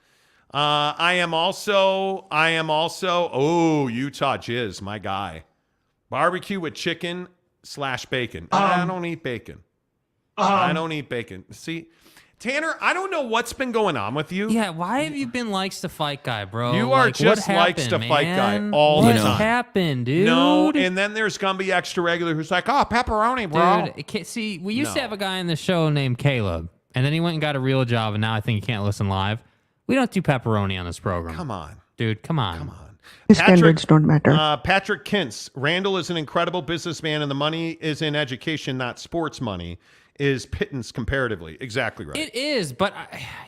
I am also, Utah Jizz, my guy. Barbecue with chicken / bacon. I don't eat bacon. I don't eat bacon. See, Tanner, I don't know what's been going on with you. Yeah, why have you been likes to fight guy, bro? You are just likes to fight guy all the time. What happened, dude? No, and then there's going to be extra regular who's like, oh, pepperoni, bro. Dude, see, we used to have a guy in the show named Caleb, and then he went and got a real job, and now I think he can't listen live. We don't do pepperoni on this program. Come on. Dude, come on. Come on. His standards don't matter. Patrick Kintz, Randall is an incredible businessman, and the money is in education, not sports money. Is pittance comparatively. Exactly right. It is, but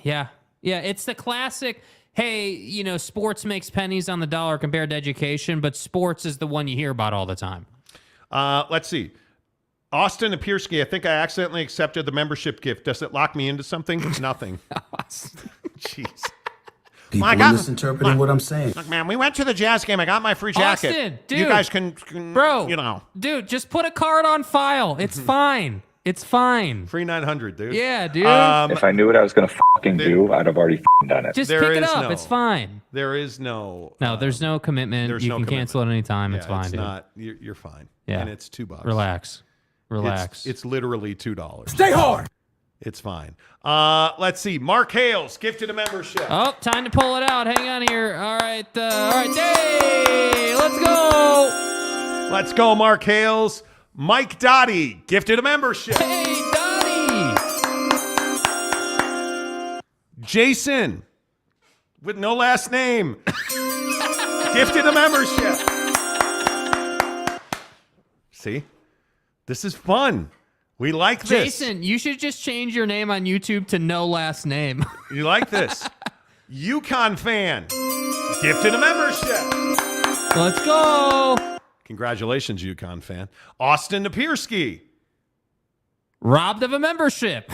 yeah, it's the classic, hey, sports makes pennies on the dollar compared to education, but sports is the one you hear about all the time. Let's see. Austin Apiersky, I think I accidentally accepted the membership gift. Does it lock me into something? Nothing. Jeez. People are misinterpreting what I'm saying. Look, man, we went to the Jazz game. I got my free jacket. Austin, dude. You guys can bro, Dude, just put a card on file. It's fine. It's fine. Free 900, dude. Yeah, dude. If I knew what I was going to fucking do, I'd have already done it. Just pick it up. It's fine. There is no... No, there's no commitment. You can cancel at any time. Yeah, it's fine, it's dude. Not, you're fine. Yeah. And it's $2. Relax. It's literally $2. Stay hard. It's fine. Let's see. Mark Hales gifted a membership. Oh, time to pull it out. Hang on here. All right. Hey, let's go. Let's go, Mark Hales. Mike Dottie gifted a membership. Hey, Dottie. Jason, with no last name, gifted a membership. See? This is fun. We like this. Jason, you should just change your name on YouTube to no last name. You like this? UConn fan gifted a membership. Let's go. Congratulations, UConn fan. Austin Apiersky. Robbed of a membership.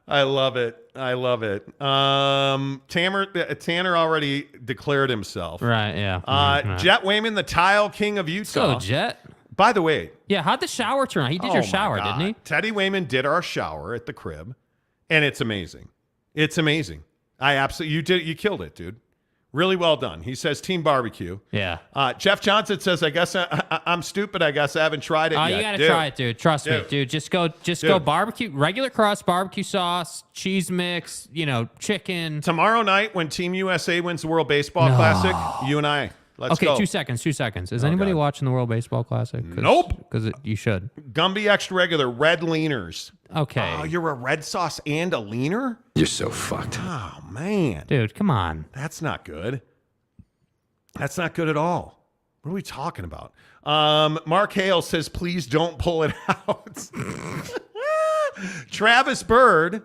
I love it. I love it. Tanner already declared himself. Right, yeah. Jet Wayman, the tile king of Utah. So, Jet. By the way. Yeah, how'd the shower turn out? He did your shower, didn't he? Teddy Wayman did our shower at the crib, and it's amazing. It's amazing. You killed it, dude. Really well done. He says Team Barbecue. Yeah. Jeff Johnson says, I guess I'm stupid. I guess I haven't tried it yet. You got to try it, dude. Trust me, dude. Just go barbecue, regular crust, barbecue sauce, cheese mix, chicken. Tomorrow night when Team USA wins the World Baseball Classic, you and I, let's go. Okay, 2 seconds. Is anybody watching the World Baseball Classic? Nope. Because you should. Gumby Extra Regular, red leaners. Okay. Oh, you're a red sauce and a leaner? You're so fucked. Oh, man. Dude, come on. That's not good. That's not good at all. What are we talking about? Mark Hale says, please don't pull it out. Travis Bird.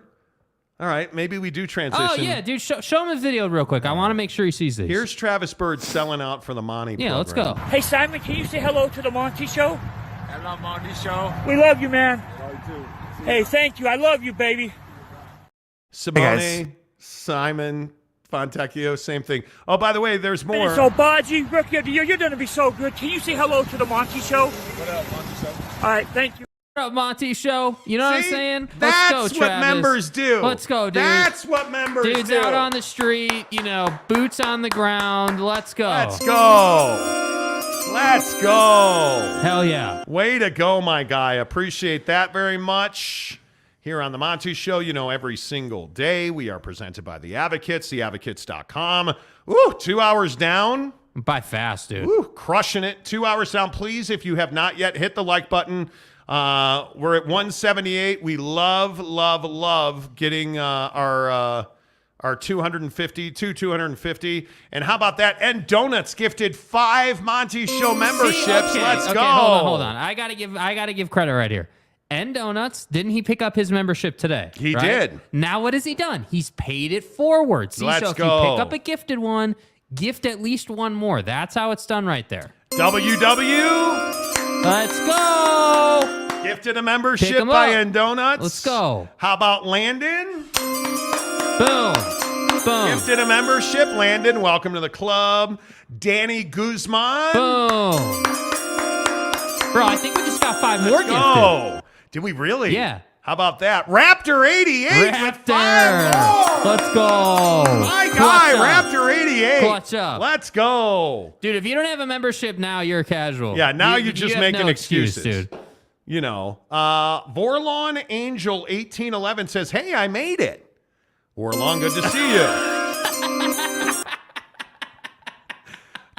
All right, maybe we do transition. Oh, yeah, dude. Show him the video real quick. I want to make sure he sees this. Here's Travis Bird selling out for the Monty program. Let's go. Hey, Simon, can you say hello to the Monty Show? Hello, Monty Show. We love you, man. Hey, thank you. I love you, baby. Simone, Simon, Fontecchio, same thing. Oh, by the way, there's more. So, Baji, Rookie of the Year, you're going to be so good. Can you say hello to the Monty Show? What up, Monty Show? All right, thank you. What up, Monty Show? You know what I'm saying? That's Let's go, what Travis. members do. Let's go, dude. That's what members do. Dude's out on the street, boots on the ground. Let's go. Let's go. Let's go. Hell yeah. Way to go, my guy. Appreciate that very much. Here on the Monty Show, every single day we are presented by The Advocates, theadvocates.com. Ooh, 2 hours down. By fast, dude. Ooh, crushing it. 2 hours down. Please, if you have not yet, hit the like button. We're at 178. We love getting our 250. And how about that? And Donuts gifted 5 Monty Show memberships. Let's go. Hold on. I gotta give credit right here. And Donuts, didn't he pick up his membership today? He did. Now what has he done? He's paid it forward. See, Let's so if go. you pick up a gifted one, gift at least one more. That's how it's done right there. WW. Let's go. Gifted a membership by N Donuts. Let's go. How about Landon? Boom. Gifted a membership. Landon, welcome to the club. Danny Guzman. Boom. Bro, I think we just got 5 more gifted. Oh, did we really? Yeah. How about that? Raptor 88 with 5 more. Let's go. My guy, Raptor 88. Clutch up. Let's go. Dude, if you don't have a membership now, you're a casual. Yeah, now you're just have making no excuses. Excuse, dude. Vorlon Angel 1811 says, hey, I made it. Vorlon, good to see you.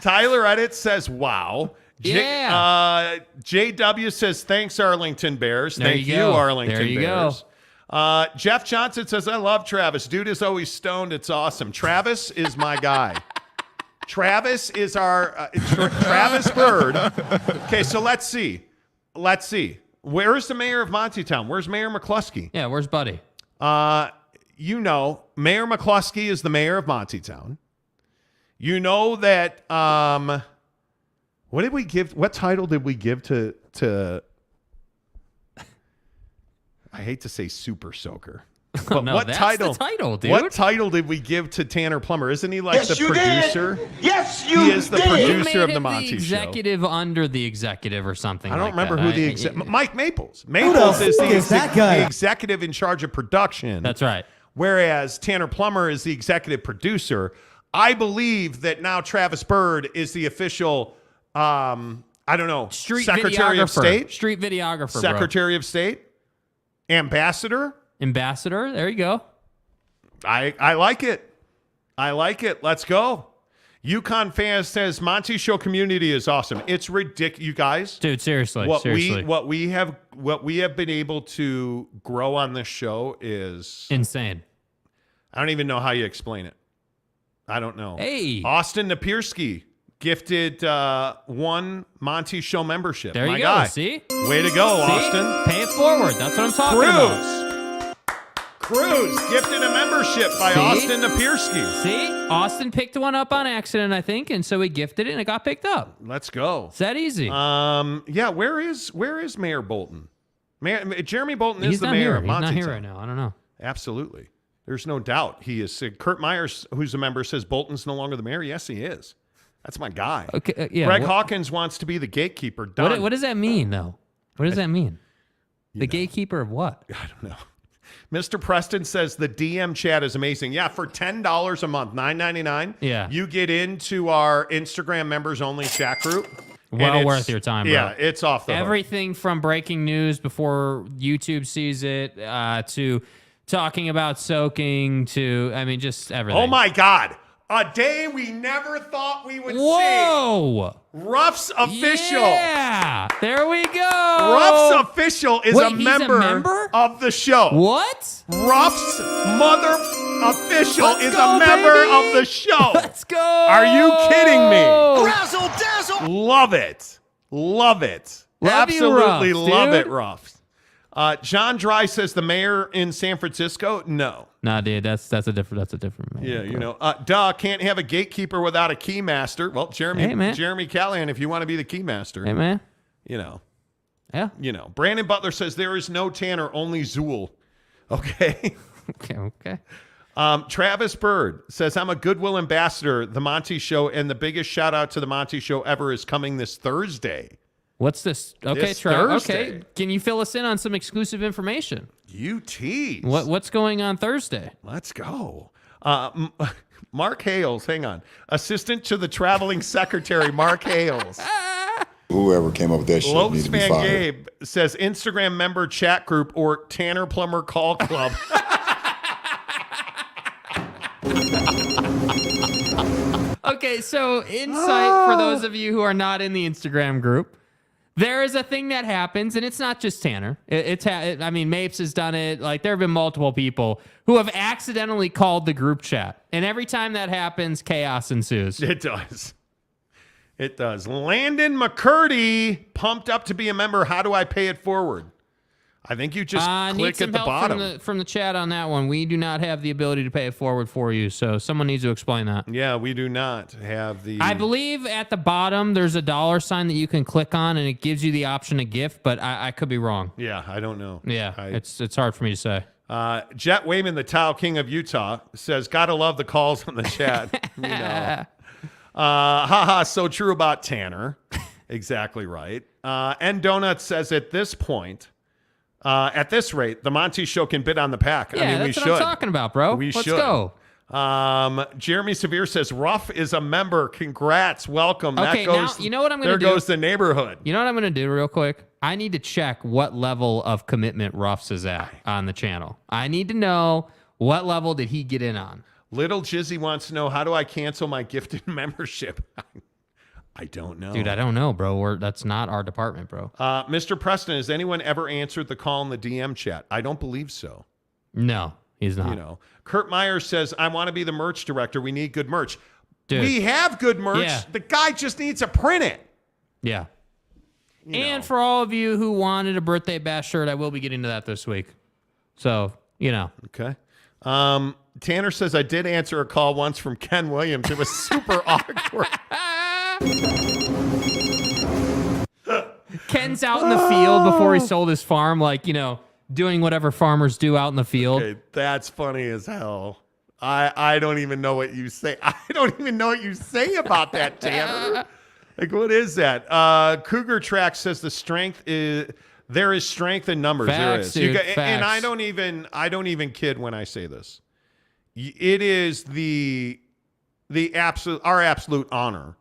Tyler Edit says, wow. JW says, thanks, Arlington Bears. Thank you, Arlington Bears. Jeff Johnson says, I love Travis. Dude is always stoned. It's awesome. Travis is my guy. Travis is our Travis Bird. Okay, so let's see. Where's the mayor of Montytown? Where's Mayor McCluskey? Yeah, where's Buddy? Mayor McCluskey is the mayor of Montytown. You know that what title did we give to I hate to say Super Soaker. But no, what that's title? the title, dude. What title did we give to Tanner Plummer? Isn't he like the producer? Did. Yes, you He is the did. producer of the the Monty Show. executive under the executive or something. I don't like remember that. who the Mike Maples. Maples is the executive in charge of production. That's right. Whereas Tanner Plummer is the executive producer. I believe that now Travis Bird is the official, Secretary of State? Street videographer, Secretary of State? Ambassador? There you go. I like it. Let's go. Yukon Fan says, Monty Show community is awesome. It's ridiculous, you guys. Dude, seriously. What we have been able to grow on this show is insane. I don't even know how you explain it. I don't know. Hey. Austin Napierski gifted 1 Monty Show membership. There you My go. guy. See? Way to go, Austin. Pay it forward. That's what I'm talking about. Cruz gifted a membership by Austin Napierski. See? Austin picked one up on accident, I think, and so he gifted it and it got picked up. Let's go. It's that easy. Yeah, where is Mayor Bolton? Jeremy Bolton is He's the not mayor here. of He's not Montytown. here right now. I don't know. Absolutely. There's no doubt he is. Kurt Myers, who's a member, says Bolton's no longer the mayor. Yes, he is. That's my guy. Okay, yeah. Greg Hawkins wants to be the gatekeeper. Done. What does that mean, though? What does that mean? The gatekeeper of what? I don't know. Mr. Preston says the DM chat is amazing. Yeah, for $10 a month, $9.99. Yeah. You get into our Instagram members only chat group. Well worth your time, bro. Yeah, it's off the hook. Everything from breaking news before YouTube sees it to talking about soaking to, I mean, just everything. Oh, my God. A day we never thought we would see. Whoa! Ruff's official. Yeah, there we go. Ruff's official is Wait, a he's member of the show. What? Ruff's mother official Let's is go, a member baby. of the show. Let's go. Are you kidding me? Razzle dazzle. Love it. Love it. Love you, Absolutely Ruffs, love dude. it, Ruffs. John Dry says the mayor in San Francisco. No. Nah, dude, that's a different man. Yeah, you know, can't have a gatekeeper without a keymaster. Well, Jeremy Callahan, if you want to be the keymaster. Hey, man. You know. Yeah. You know. Brandon Butler says there is no Tanner, only Zool. Okay. Okay. Travis Bird says, I'm a Goodwill ambassador, the Monty Show, and the biggest shout out to the Monty Show ever is coming this Thursday. What's this? Okay, This Travis. Thursday. Okay, can you fill us in on some exclusive information? You tease. What's going on Thursday? Let's go. Mark Hales, hang on. Assistant to the traveling secretary, Mark Hales. Whoever came up with that shit needs Lopes to be Van fired. Gabe says Instagram member chat group or Tanner Plummer call club. Okay, so insight for those of you who are not in the Instagram group. There is a thing that happens, and it's not just Tanner. I mean, Mapes has done it. Like, there have been multiple people who have accidentally called the group chat. And every time that happens, chaos ensues. It does. It does. Landon McCurdy, pumped up to be a member. How do I pay it forward? I think you just Need click some at the help bottom. from the chat on that one. We do not have the ability to pay it forward for you, so someone needs to explain that. Yeah, we do not have the... I believe at the bottom there's a $ sign that you can click on, and it gives you the option to gift, but I could be wrong. Yeah, I don't know. Yeah, it's hard for me to say. Jet Wayman, the Tile King of Utah, says, gotta love the calls on the chat. You know. Haha, so true about Tanner. Exactly right. And Donut says at this point, at this rate, the Monty Show can bid on the pack. Yeah, I mean, that's we what should. I'm talking about, bro. We Let's should. go. Jeremy Severe says, Ruff is a member. Congrats. Welcome. Okay, that goes, now, you know what I'm going to do? There goes the neighborhood. You know what I'm going to do real quick? I need to check what level of commitment Ruffs is at on the channel. I need to know what level did he get in on. Little Jizzy wants to know, how do I cancel my gifted membership? I don't know. Dude, I don't know, bro. That's not our department, bro. Mr. Preston, has anyone ever answered the call in the DM chat? I don't believe so. No, he's not. You know, Kurt Myers says, I want to be the merch director. We need good merch. Dude. We have good merch. Yeah. The guy just needs to print it. Yeah. And for all of you who wanted a birthday bash shirt, I will be getting to that this week. So, you know. Okay. Tanner says, I did answer a call once from Ken Williams. It was super awkward. Ken's out in the field before he sold his farm, like, you know, doing whatever farmers do out in the field. Okay, that's funny as hell. I don't even know what you say. I don't even know what you say about that, Tanner. Like, what is that? Cougar Track says there is strength in numbers. Facts, there is. dude, And facts. I don't even kid when I say this. It is our absolute honor,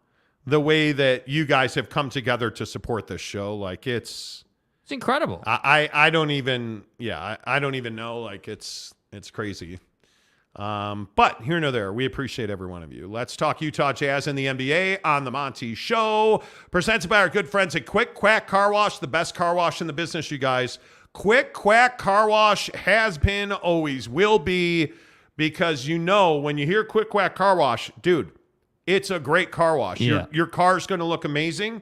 the way that you guys have come together to support this show. Like, it's incredible. I don't even know. Like, it's crazy. But here nor there, we appreciate every one of you. Let's talk Utah Jazz and the NBA on the Monty Show. Presented by our good friends at Quick Quack Car Wash, the best car wash in the business, you guys. Quick Quack Car Wash has been, always will be, because you know when you hear Quick Quack Car Wash, dude, it's a great car wash. Yeah. Your car's going to look amazing.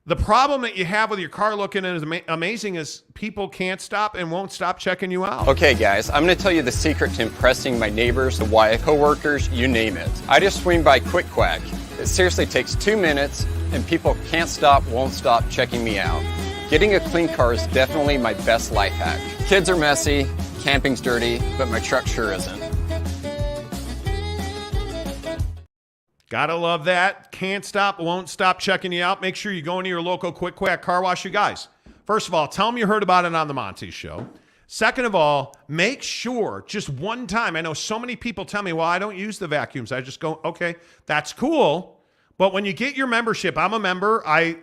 The problem that you have with your car looking as amazing is people can't stop and won't stop checking you out. Okay, guys, I'm going to tell you the secret to impressing my neighbors, the wife, coworkers, you name it. I just swing by Quick Quack. It seriously takes 2 minutes, and people can't stop, won't stop checking me out. Getting a clean car is definitely my best life hack. Kids are messy, camping's dirty, but my truck sure isn't. Gotta love that. Can't stop, won't stop checking you out. Make sure you go into your local Quick Quack Car Wash, you guys. First of all, tell them you heard about it on the Monty Show. Second of all, make sure just one time. I know so many people tell me, well, I don't use the vacuums. I just go, okay, that's cool. But when you get your membership, I'm a member. I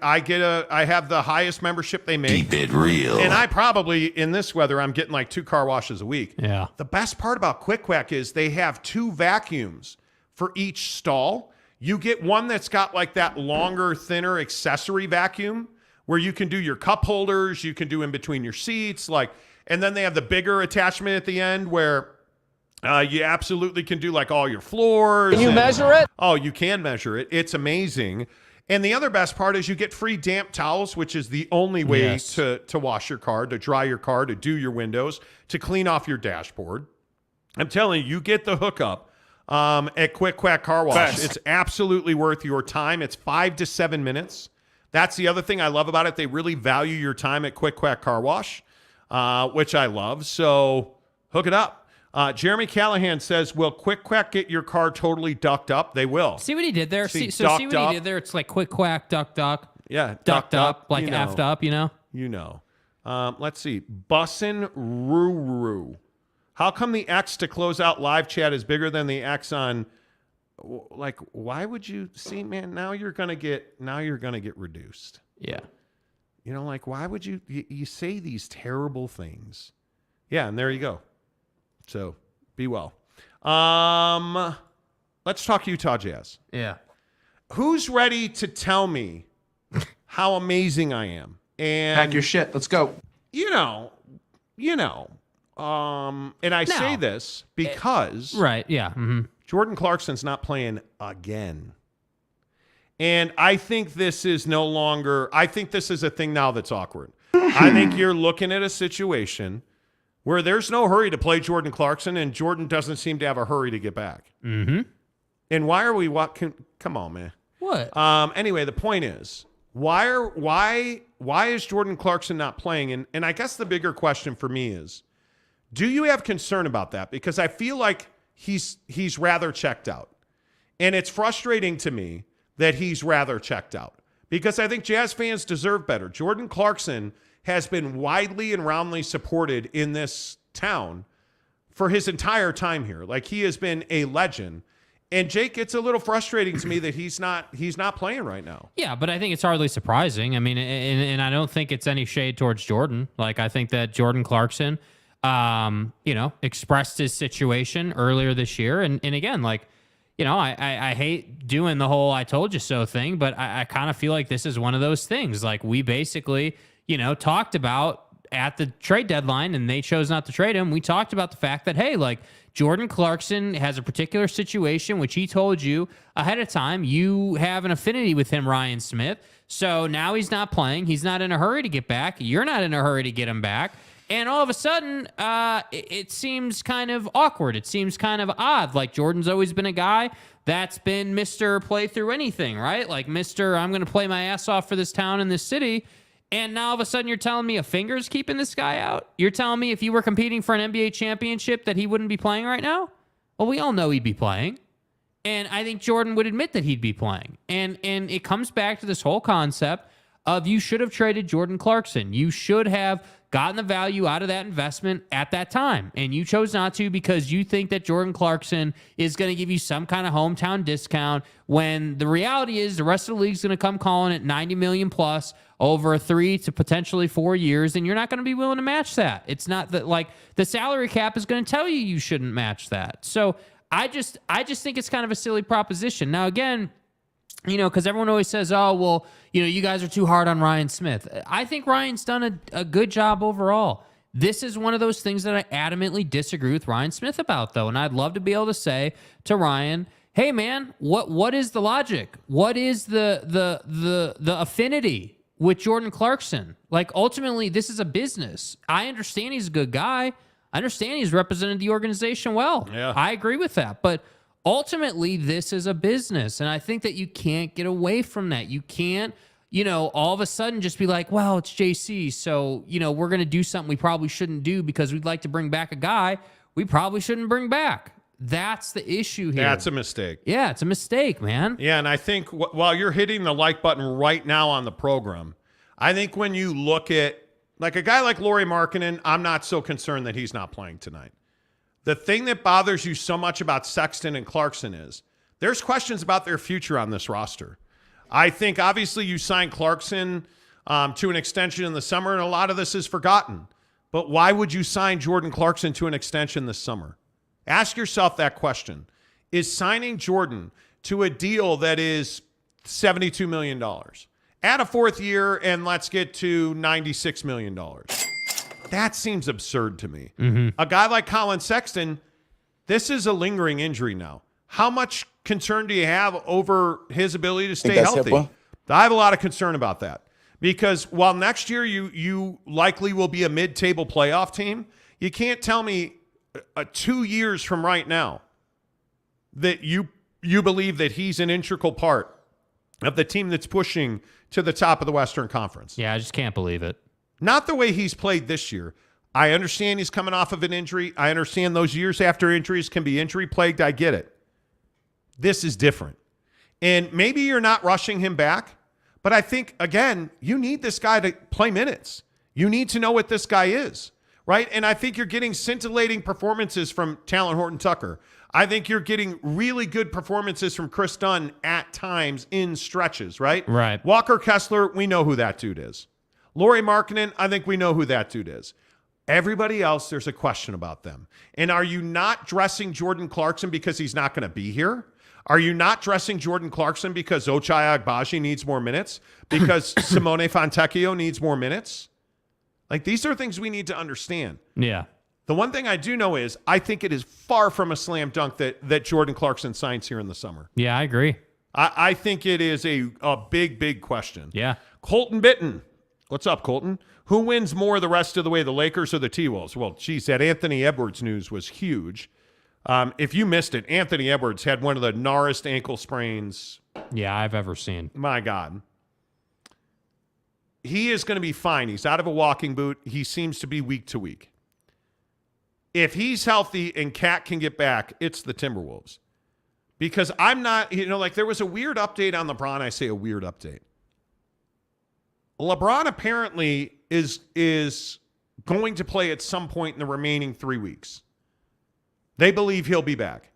have the highest membership they make. Keep it real. And I probably, in this weather, I'm getting like 2 car washes a week. Yeah. The best part about Quick Quack is they have 2 vacuums for each stall. You get one that's got like that longer, thinner accessory vacuum where you can do your cup holders, you can do in between your seats, and then they have the bigger attachment at the end where you absolutely can do like all your floors. Can you measure it? Oh, you can measure it. It's amazing. And the other best part is you get free damp towels, which is the only way to wash your car, to dry your car, to do your windows, to clean off your dashboard. I'm telling you, you get the hookup at Quick Quack Car Wash. Best. It's absolutely worth your time. It's 5 to 7 minutes. That's the other thing I love about it. They really value your time at Quick Quack Car Wash, which I love. So hook it up. Jeremy Callahan says, will Quick Quack get your car totally ducked up? They will. See what he did there? See ducked what up. he did there? It's like Quick Quack, duck. Yeah. Ducked up, like you know. effed up, you know? You know. Let's see. Bussin' Ruru. How come the X to close out live chat is bigger than the X on, like, why would you see, man, now you're going to get reduced. Yeah. You know, like, why would you say these terrible things? Yeah, and there you go. So be well. Let's talk Utah Jazz. Yeah. Who's ready to tell me how amazing I am? And Pack your shit. Let's go. You know. And I say this because right, yeah. Mm-hmm. Jordan Clarkson's not playing again. And I think this is no longer, I think this is a thing now that's awkward. I think you're looking at a situation where there's no hurry to play Jordan Clarkson, and Jordan doesn't seem to have a hurry to get back. Mm-hmm. And why are we walking? Come on, man. What? Anyway, the point is, why is Jordan Clarkson not playing? And I guess the bigger question for me is, do you have concern about that? Because I feel like he's rather checked out. And it's frustrating to me that he's rather checked out, because I think Jazz fans deserve better. Jordan Clarkson has been widely and roundly supported in this town for his entire time here. Like, he has been a legend. And Jake, it's a little frustrating to me that he's not playing right now. Yeah, but I think it's hardly surprising. I mean, and I don't think it's any shade towards Jordan. Like, I think that Jordan Clarkson, expressed his situation earlier this year. And again, like, I hate doing the whole I told you so thing, but I kind of feel like this is one of those things. Like, we basically, talked about at the trade deadline, and they chose not to trade him. We talked about the fact that, hey, like, Jordan Clarkson has a particular situation, which he told you ahead of time. You have an affinity with him, Ryan Smith. So now he's not playing. He's not in a hurry to get back. You're not in a hurry to get him back. And all of a sudden, it seems kind of awkward. It seems kind of odd. Like, Jordan's always been a guy that's been Mr. Play Through Anything, right? Like, Mr. I'm going to play my ass off for this town and this city. And now all of a sudden you're telling me a finger's keeping this guy out? You're telling me if you were competing for an NBA championship that he wouldn't be playing right now? Well, we all know he'd be playing. And I think Jordan would admit that he'd be playing. And it comes back to this whole concept of you should have traded Jordan Clarkson. You should have gotten the value out of that investment at that time. And you chose not to because you think that Jordan Clarkson is going to give you some kind of hometown discount, when the reality is the rest of the league's going to come calling it $90 million plus over 3 to potentially 4 years, and you're not going to be willing to match that. It's not that, like, the salary cap is going to tell you shouldn't match that. So I just think it's kind of a silly proposition. Now, again, because everyone always says, oh, well, you guys are too hard on Ryan Smith. I think Ryan's done a good job overall. This is one of those things that I adamantly disagree with Ryan Smith about, though. And I'd love to be able to say to Ryan, hey, man, what is the logic? What is the affinity with Jordan Clarkson? Like, ultimately, this is a business. I understand he's a good guy. I understand he's represented the organization well. Yeah. I agree with that. But ultimately, this is a business, and I think that you can't get away from that. You can't, all of a sudden just be like, well, it's JC, so, we're going to do something we probably shouldn't do because we'd like to bring back a guy we probably shouldn't bring back. That's the issue here. That's a mistake. Yeah, it's a mistake, man. Yeah, and I think while you're hitting the like button right now on the program, I think when you look at Like a guy like Lauri Markkanen, I'm not so concerned that he's not playing tonight. The thing that bothers you so much about Sexton and Clarkson is there's questions about their future on this roster. I think obviously you signed Clarkson to an extension in the summer, and a lot of this is forgotten. But why would you sign Jordan Clarkson to an extension this summer? Ask yourself that question. Is signing Jordan to a deal that is $72 million, add a fourth year, and let's get to $96 million. That seems absurd to me. A guy like Colin Sexton, this is a lingering injury now. How much concern do you have over his ability to stay healthy? I have a lot of concern about that. Because while next year you likely will be a mid-table playoff team, you can't tell me 2 years from right now that you believe that he's an integral part of the team that's pushing to the top of the Western Conference. Yeah, I just can't believe it. Not the way he's played this year. I understand he's coming off of an injury. I understand those years after injuries can be injury-plagued. I get it. This is different. And maybe you're not rushing him back, but I think, again, you need this guy to play minutes. You need to know what this guy is, right? And I think you're getting scintillating performances from Talon Horton-Tucker. I think you're getting really good performances from Chris Dunn at times in stretches, right? Right. Walker Kessler, we know who that dude is. Lauri Markkanen, I think we know who that dude is. Everybody else, there's a question about them. And are you not dressing Jordan Clarkson because he's not going to be here? Are you not dressing Jordan Clarkson because Ochai Agbaji needs more minutes? Because Simone Fontecchio needs more minutes? Like, these are things we need to understand. Yeah. The one thing I do know is I think it is far from a slam dunk that Jordan Clarkson signs here in the summer. Yeah, I agree. I think it is a big, big question. Yeah. Colton Bitton. What's up, Colton? Who wins more the rest of the way, the Lakers or the T-Wolves? Well, geez, that Anthony Edwards news was huge. If you missed it, Anthony Edwards had one of the gnarriest ankle sprains. Yeah, I've ever seen. My God. He is going to be fine. He's out of a walking boot. He seems to be week to week. If he's healthy and Cat can get back, it's the Timberwolves. Because I'm not, like there was a weird update on LeBron. I say a weird update. LeBron apparently is going to play at some point in the remaining 3 weeks. They believe he'll be back.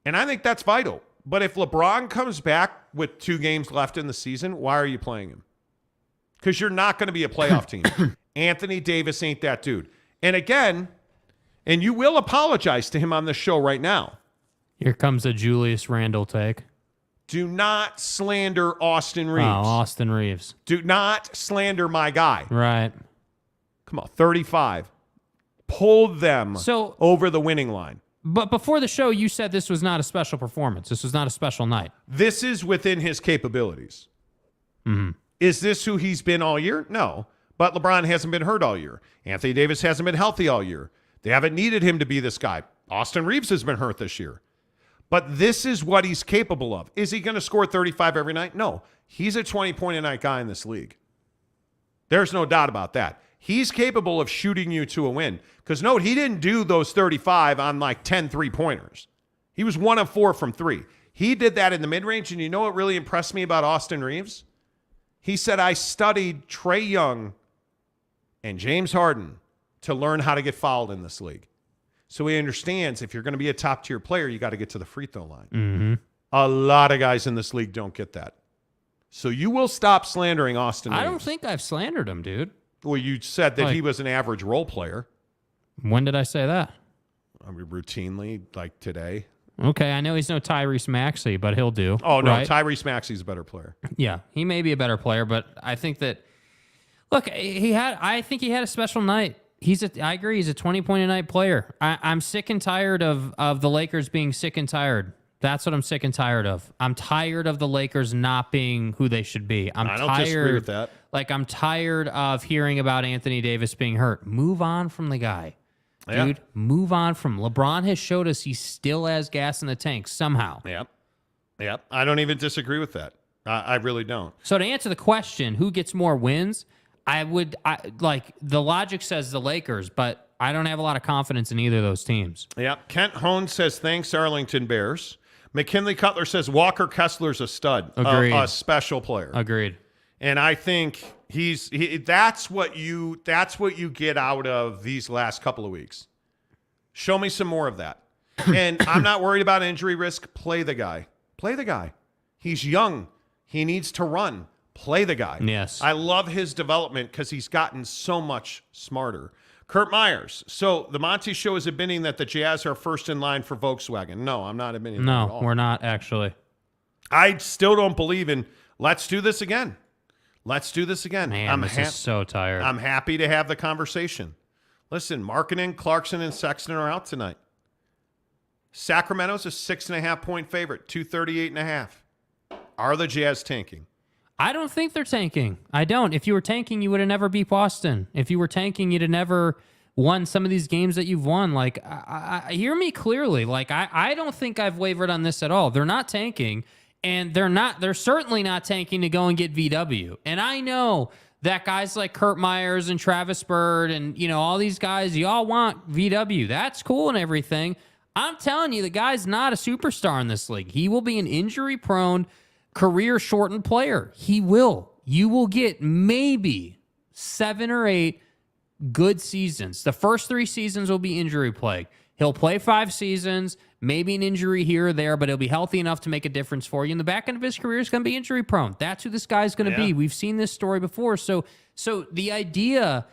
And I think that's vital. But if LeBron comes back with 2 games left in the season, why are you playing him? Because you're not going to be a playoff team. Anthony Davis ain't that dude. And again, and you will apologize to him on this show right now. Here comes a Julius Randall take. Do not slander Austin Reeves. Oh, Austin Reeves. Do not slander my guy. Right. Come on, 35. Pulled them over the winning line. But before the show, you said this was not a special performance. This was not a special night. This is within his capabilities. Mm-hmm. Is this who he's been all year? No. But LeBron hasn't been hurt all year. Anthony Davis hasn't been healthy all year. They haven't needed him to be this guy. Austin Reeves has been hurt this year. But this is what he's capable of. Is he going to score 35 every night? No. He's a 20-point-a-night guy in this league. There's no doubt about that. He's capable of shooting you to a win. Because note, he didn't do those 35 on like 10 3-pointers. He was 1 of 4 from 3. He did that in the mid-range, and you know what really impressed me about Austin Reeves? He said, I studied Trae Young and James Harden to learn how to get fouled in this league. So he understands if you're going to be a top-tier player, you got to get to the free throw line. Mm-hmm. A lot of guys in this league don't get that. So you will stop slandering Austin Reeves. I don't think I've slandered him, dude. Well, you said that he was an average role player. When did I say that? I mean, routinely, like today. Okay, I know he's no Tyrese Maxey, but he'll do. Oh, no, right? Tyrese Maxey's a better player. Yeah, he may be a better player, but I think that, look, I think he had a special night. I agree, he's a 20-point-a-night player. I'm sick and tired of the Lakers being sick and tired. That's what I'm sick and tired of. I'm tired of the Lakers not being who they should be. I don't disagree with that. Like, I'm tired of hearing about Anthony Davis being hurt. Move on from the guy. Yeah. Dude, move on from LeBron has showed us he still has gas in the tank somehow. Yep. I don't even disagree with that. I really don't. So to answer the question, who gets more wins? Like the logic says the Lakers, but I don't have a lot of confidence in either of those teams. Yeah. Kent Hone says, thanks, Arlington Bears. McKinley Cutler says, Walker Kessler's a stud. Agreed. A special player. Agreed. And I think That's what you get out of these last couple of weeks. Show me some more of that. And I'm not worried about injury risk. Play the guy. Play the guy. He's young. He needs to run. Play the guy. Yes. I love his development because he's gotten so much smarter. Kurt Myers. So the Monty Show is admitting that the Jazz are first in line for Volkswagen. No, I'm not admitting that at all. No, we're not actually. I still don't believe in let's do this again. Let's do this again. Man, this is so tired. I'm happy to have the conversation. Listen, Markkanen, Clarkson, and Sexton are out tonight. Sacramento's a 6.5-point favorite, 238.5. Are the Jazz tanking? I don't think they're tanking. I don't. If you were tanking, you would have never beat Boston. If you were tanking, you'd have never won some of these games that you've won. Like, I hear me clearly. Like, I don't think I've wavered on this at all. They're not tanking, and they're certainly not tanking to go and get VW. And I know that guys like Kurt Myers and Travis Bird and, all these guys, you all want VW. That's cool and everything. I'm telling you, the guy's not a superstar in this league. He will be an injury-prone, career-shortened player. He will. You will get maybe 7 or 8 good seasons. The first 3 seasons will be injury-plagued. He'll play 5 seasons, maybe an injury here or there, but he'll be healthy enough to make a difference for you. And the back end of his career is going to be injury-prone. That's who this guy's going to be. We've seen this story before. So the idea...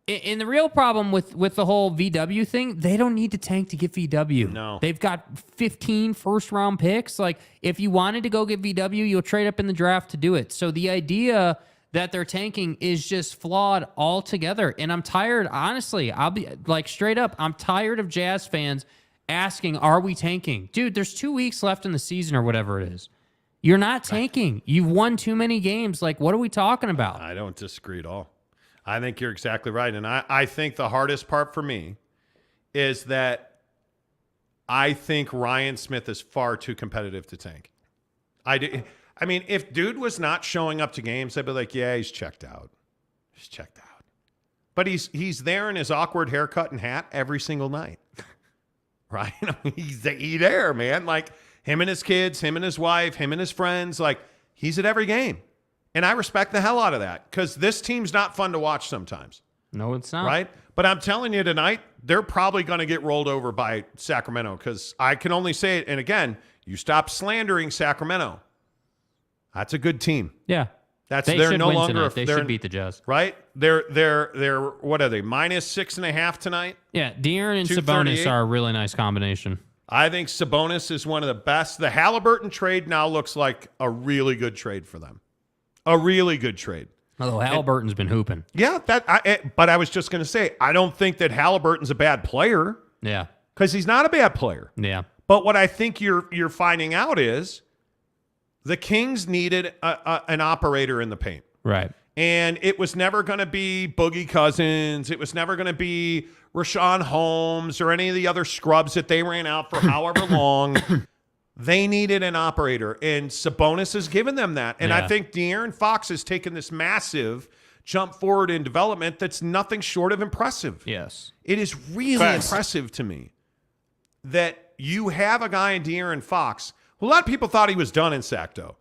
And the real problem with the whole VW thing, they don't need to tank to get VW. No. They've got 15 first-round picks. Like, if you wanted to go get VW, you'll trade up in the draft to do it. So the idea that they're tanking is just flawed altogether. And I'm tired, honestly, I'll be like straight up, I'm tired of Jazz fans asking, are we tanking? Dude, there's 2 weeks left in the season or whatever it is. You're not tanking. You've won too many games. Like, what are we talking about? I don't disagree at all. I think you're exactly right. And I think the hardest part for me is that I think Ryan Smith is far too competitive to tank. I mean, if dude was not showing up to games, I'd be like, yeah, he's checked out. He's checked out. But he's there in his awkward haircut and hat every single night. Right? I mean, he's there, man. Like, him and his kids, him and his wife, him and his friends. Like, he's at every game. And I respect the hell out of that because this team's not fun to watch sometimes. No, it's not. Right? But I'm telling you tonight, they're probably going to get rolled over by Sacramento because I can only say it. And again, you stop slandering Sacramento. That's a good team. Yeah. They're no longer. They should beat the Jazz. Right? They're what are they? -6.5 tonight? Yeah. De'Aaron and Sabonis are a really nice combination. I think Sabonis is one of the best. The Halliburton trade now looks like a really good trade for them. A really good trade. Although Halliburton's been hooping. Yeah, but I was just going to say, I don't think that Halliburton's a bad player. Yeah. Because he's not a bad player. Yeah. But what I think you're finding out is the Kings needed an operator in the paint. Right. And it was never going to be Boogie Cousins. It was never going to be Rashawn Holmes or any of the other scrubs that they ran out for however long. They needed an operator, and Sabonis has given them that. And I think De'Aaron Fox has taken this massive jump forward in development that's nothing short of impressive. Yes. It is really impressive to me that you have a guy in De'Aaron Fox who a lot of people thought he was done in Sacto.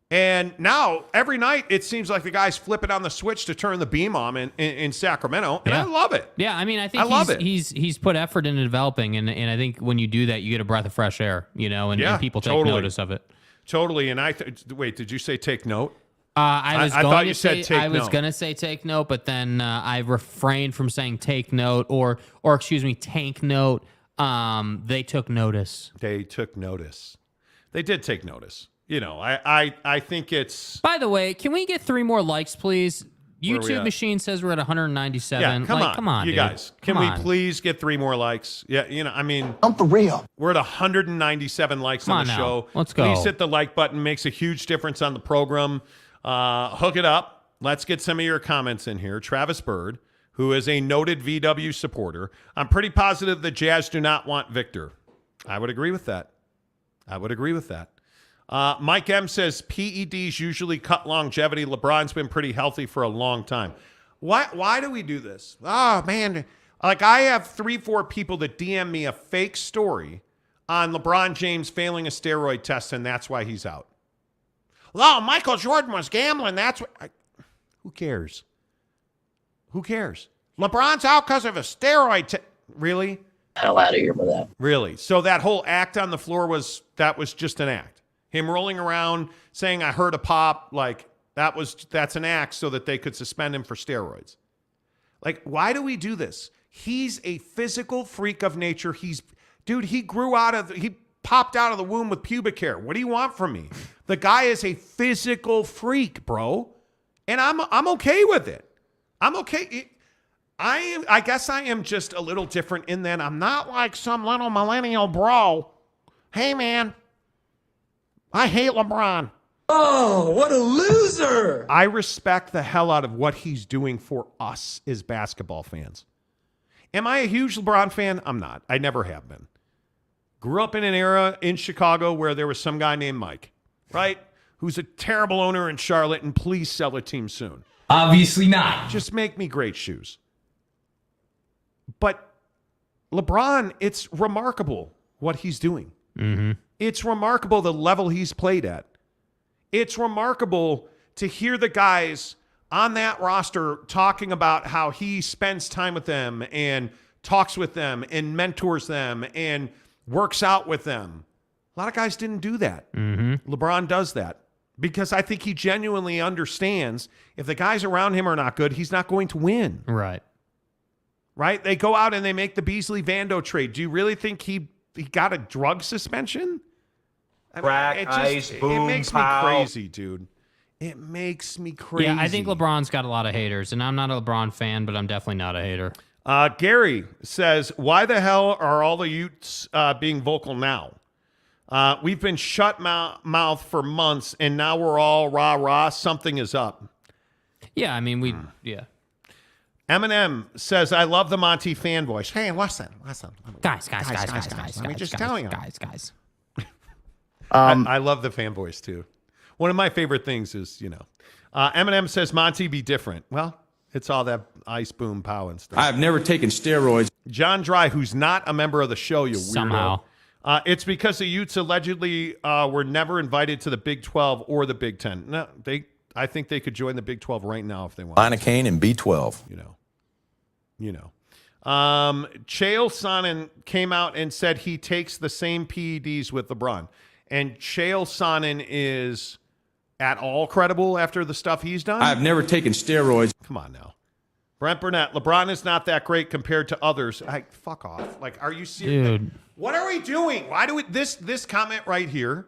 And now, every night, it seems like the guy's flipping on the switch to turn the beam on in Sacramento, and I love it. Yeah, I mean, I think he's put effort into developing, and I think when you do that, you get a breath of fresh air, and people take notice of it. Totally, and wait, did you say take note? I thought you said take note. I was going to say take note, but then I refrained from saying take note, or excuse me, tank note. They took notice. They took notice. They did take notice. I think it's... By the way, can we get 3 more likes, please? YouTube machine says we're at 197. Yeah, come on, you dude. guys. Can we please get 3 more likes? Yeah, I mean... I'm for real. We're at 197 likes on the show. Let's go. Please hit the like button. Makes a huge difference on the program. Hook it up. Let's get some of your comments in here. Travis Bird, who is a noted VW supporter. I'm pretty positive the Jazz do not want Victor. I would agree with that. Mike M says PEDs usually cut longevity. LeBron's been pretty healthy for a long time. Why do we do this? Oh, man. Like, I have 3-4 people that DM me a fake story on LeBron James failing a steroid test, and that's why he's out. Oh, Michael Jordan was gambling. That's what. Who cares? Who cares? LeBron's out because of a steroid. Really? Hell out of here with that. Really? So that whole act on the floor was just an act. Him rolling around saying, I heard a pop, like that's an act so that they could suspend him for steroids. Like, why do we do this? He's a physical freak of nature. He popped out of the womb with pubic hair. What do you want from me? The guy is a physical freak, bro. And I'm okay with it. I'm okay. I guess I am just a little different in that I'm not like some little millennial bro. Hey, man, I hate LeBron. Oh, what a loser. I respect the hell out of what he's doing for us as basketball fans. Am I a huge LeBron fan? I'm not. I never have been. Grew up in an era in Chicago where there was some guy named Mike, right? Who's a terrible owner in Charlotte, and please sell a team soon. Obviously not. Just make me great shoes. But LeBron, it's remarkable what he's doing. Mm-hmm. It's remarkable the level he's played at. It's remarkable to hear the guys on that roster talking about how he spends time with them and talks with them and mentors them and works out with them. A lot of guys didn't do that. Mm-hmm. LeBron does that because I think he genuinely understands if the guys around him are not good, he's not going to win. Right. Right? They go out and they make the Beasley-Vando trade. Do you really think he got a drug suspension? Crack, ice, boom, it makes pow. me crazy, dude. It makes me crazy. Yeah, I think LeBron's got a lot of haters, and I'm not a LeBron fan, but I'm definitely not a hater. Gary says, why the hell are all the Utes being vocal now? We've been shut mouth for months, and now we're all rah-rah. Something is up. Yeah, I mean, yeah. Eminem says, I love the Monty fan voice. Hey, listen. Guys. Let me just tell you. Guys. I love the fan voice, too. One of my favorite things is, Eminem says, Monty, be different. Well, it's all that ice, boom, pow, and stuff. I've never taken steroids. John Dry, who's not a member of the show, you Somehow. weirdo. It's because the Utes allegedly were never invited to the Big 12 or the Big 10. No, I think they could join the Big 12 right now if they want. Lidocaine and B12. Chael Sonnen came out and said he takes the same PEDs with LeBron. And Chael Sonnen is at all credible after the stuff he's done? I've never taken steroids. Come on now. Brent Burnett, LeBron is not that great compared to others. Fuck off. Like, are you serious? Dude. What are we doing? Why do we this comment right here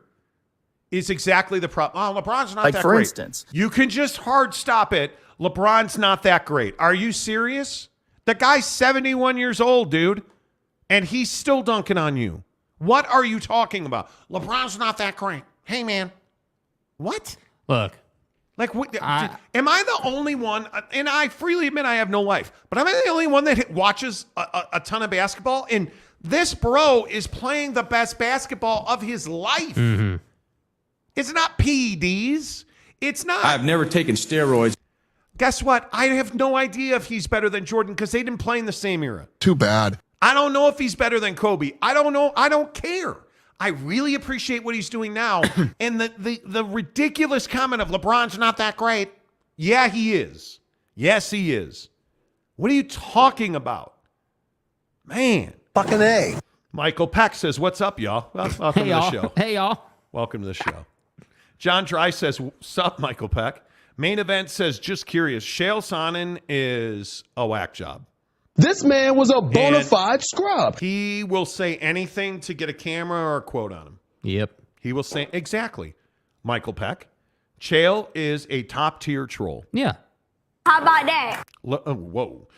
is exactly the problem. Oh, LeBron's not that great. Like, for instance. You can just hard stop it. LeBron's not that great. Are you serious? The guy's 71 years old, dude, and he's still dunking on you. What are you talking about? LeBron's not that great. Hey, man. What? Look. Like, what, am I the only one? And I freely admit I have no life, but am I the only one that watches a ton of basketball? And this bro is playing the best basketball of his life. Mm-hmm. It's not PEDs. It's not. I've never taken steroids. Guess what? I have no idea if he's better than Jordan because they didn't play in the same era. Too bad. I don't know if he's better than Kobe. I don't know. I don't care. I really appreciate what he's doing now. And the ridiculous comment of LeBron's not that great. Yeah, he is. Yes, he is. What are you talking about? Man. Fucking A. Michael Peck says, what's up, y'all? Well, welcome to the show. Hey, y'all. Welcome to the show. John Dry says, sup, Michael Peck. Main Event says, just curious, Chael Sonnen is a whack job. This man was a bona fide scrub. He will say anything to get a camera or a quote on him. Yep. He will say, exactly, Michael Peck. Chael is a top-tier troll. Yeah. How about that? Whoa.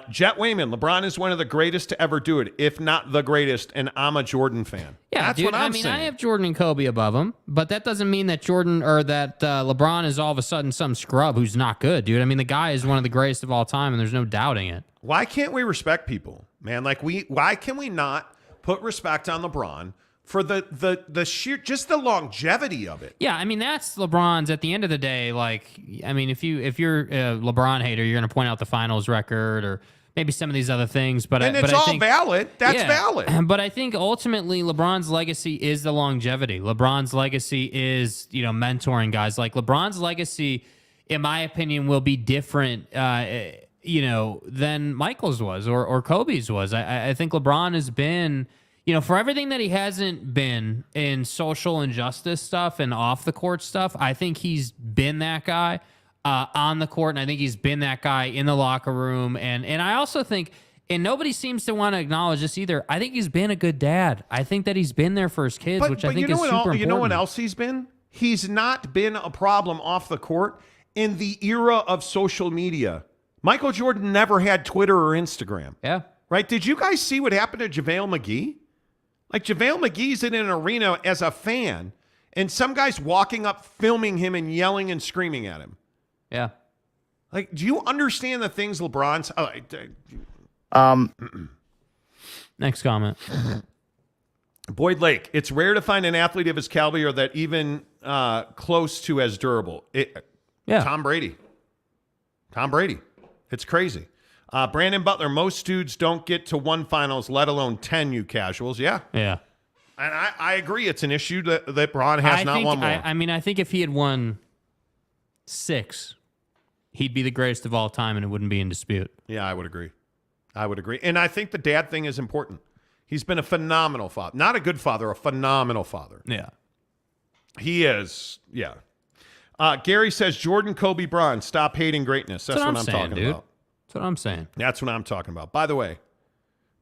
Jet Wayman, LeBron is one of the greatest to ever do it, if not the greatest, and I'm a Jordan fan. Yeah, that's dude, what I'm saying. saying. I have Jordan and Kobe above him, but that doesn't mean that Jordan or that LeBron is all of a sudden some scrub who's not good, dude. I mean, the guy is one of the greatest of all time, and there's no doubting it. Why can't we respect people, man? Like, why can we not put respect on LeBron for the sheer, just the longevity of it? Yeah, I mean, that's LeBron's at the end of the day. Like, I mean, if you're a LeBron hater, you're going to point out the finals record or maybe some of these other things, but it's I all think, valid. That's valid. But I think ultimately LeBron's legacy is the longevity. LeBron's legacy is, mentoring guys. Like LeBron's legacy in my opinion, will be different, than Michael's was or Kobe's was. I think LeBron has been, for everything that he hasn't been in social injustice stuff and off the court stuff, I think he's been that guy on the court, and I think he's been that guy in the locker room. And I also think, and nobody seems to want to acknowledge this either, I think he's been a good dad. I think that he's been there for his kids, which I think is super important. You know what else he's been? He's not been a problem off the court in the era of social media. Michael Jordan never had Twitter or Instagram. Yeah. Right? Did you guys see what happened to JaVale McGee? Like, JaVale McGee's in an arena as a fan, and some guy's walking up, filming him and yelling and screaming at him. Yeah. Like, do you understand the things LeBron's... Next comment. Boyd Lake, it's rare to find an athlete of his caliber that even close to as durable. Tom Brady. It's crazy. Brandon Butler, most dudes don't get to one finals, let alone 10, you casuals. Yeah. Yeah. And I agree. It's an issue that Bron has not won more. I think if he had won 6, he'd be the greatest of all time and it wouldn't be in dispute. Yeah, I would agree. And I think the dad thing is important. He's been a phenomenal father. Not a good father, a phenomenal father. Yeah. He is, yeah. Gary says, Jordan, Kobe, Bron, stop hating greatness. That's what I'm talking about. That's what I'm saying. That's what I'm talking about. By the way,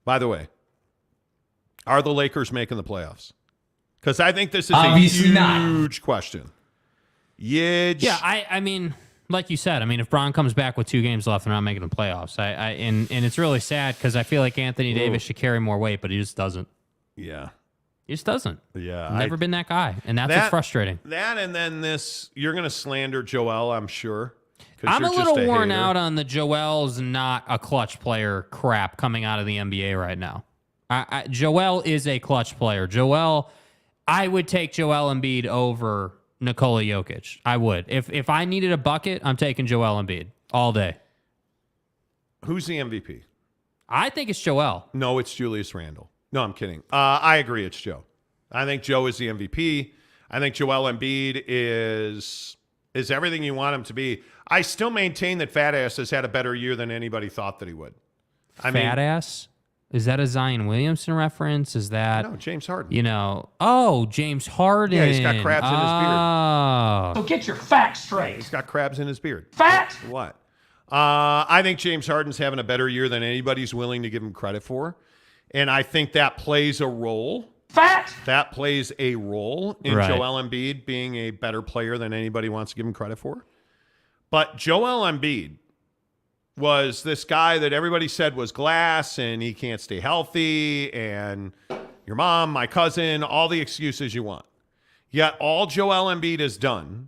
are the Lakers making the playoffs? Because I think this is Obviously a huge question. Huge. Yeah, I mean, like you said, if Bron comes back with 2 games left, they're not making the playoffs. And it's really sad because I feel like Anthony Davis should carry more weight, but he just doesn't. Yeah. He just doesn't. Yeah. Never been that guy. And that's what's frustrating. That and then this, you're going to slander Joel, I'm sure. I'm a little worn out on the Joel's not a clutch player crap coming out of the NBA right now. Joel is a clutch player. I would take Joel Embiid over Nikola Jokic. I would. If I needed a bucket, I'm taking Joel Embiid all day. Who's the MVP? I think it's Joel. No, it's Julius Randle. No, I'm kidding. I agree. It's Joe. I think Joe is the MVP. I think Joel Embiid is everything you want him to be. I still maintain that Fat Ass has had a better year than anybody thought that he would. Fat Ass? Is that a Zion Williamson reference? Is that... No, James Harden. James Harden. Yeah, he's got crabs in his beard. So get your facts straight. He's got crabs in his beard. Facts? What? I think James Harden's having a better year than anybody's willing to give him credit for. And I think that plays a role. Facts? That plays a role in Joel Embiid being a better player than anybody wants to give him credit for. But Joel Embiid was this guy that everybody said was glass and he can't stay healthy and your mom, my cousin, all the excuses you want. Yet all Joel Embiid has done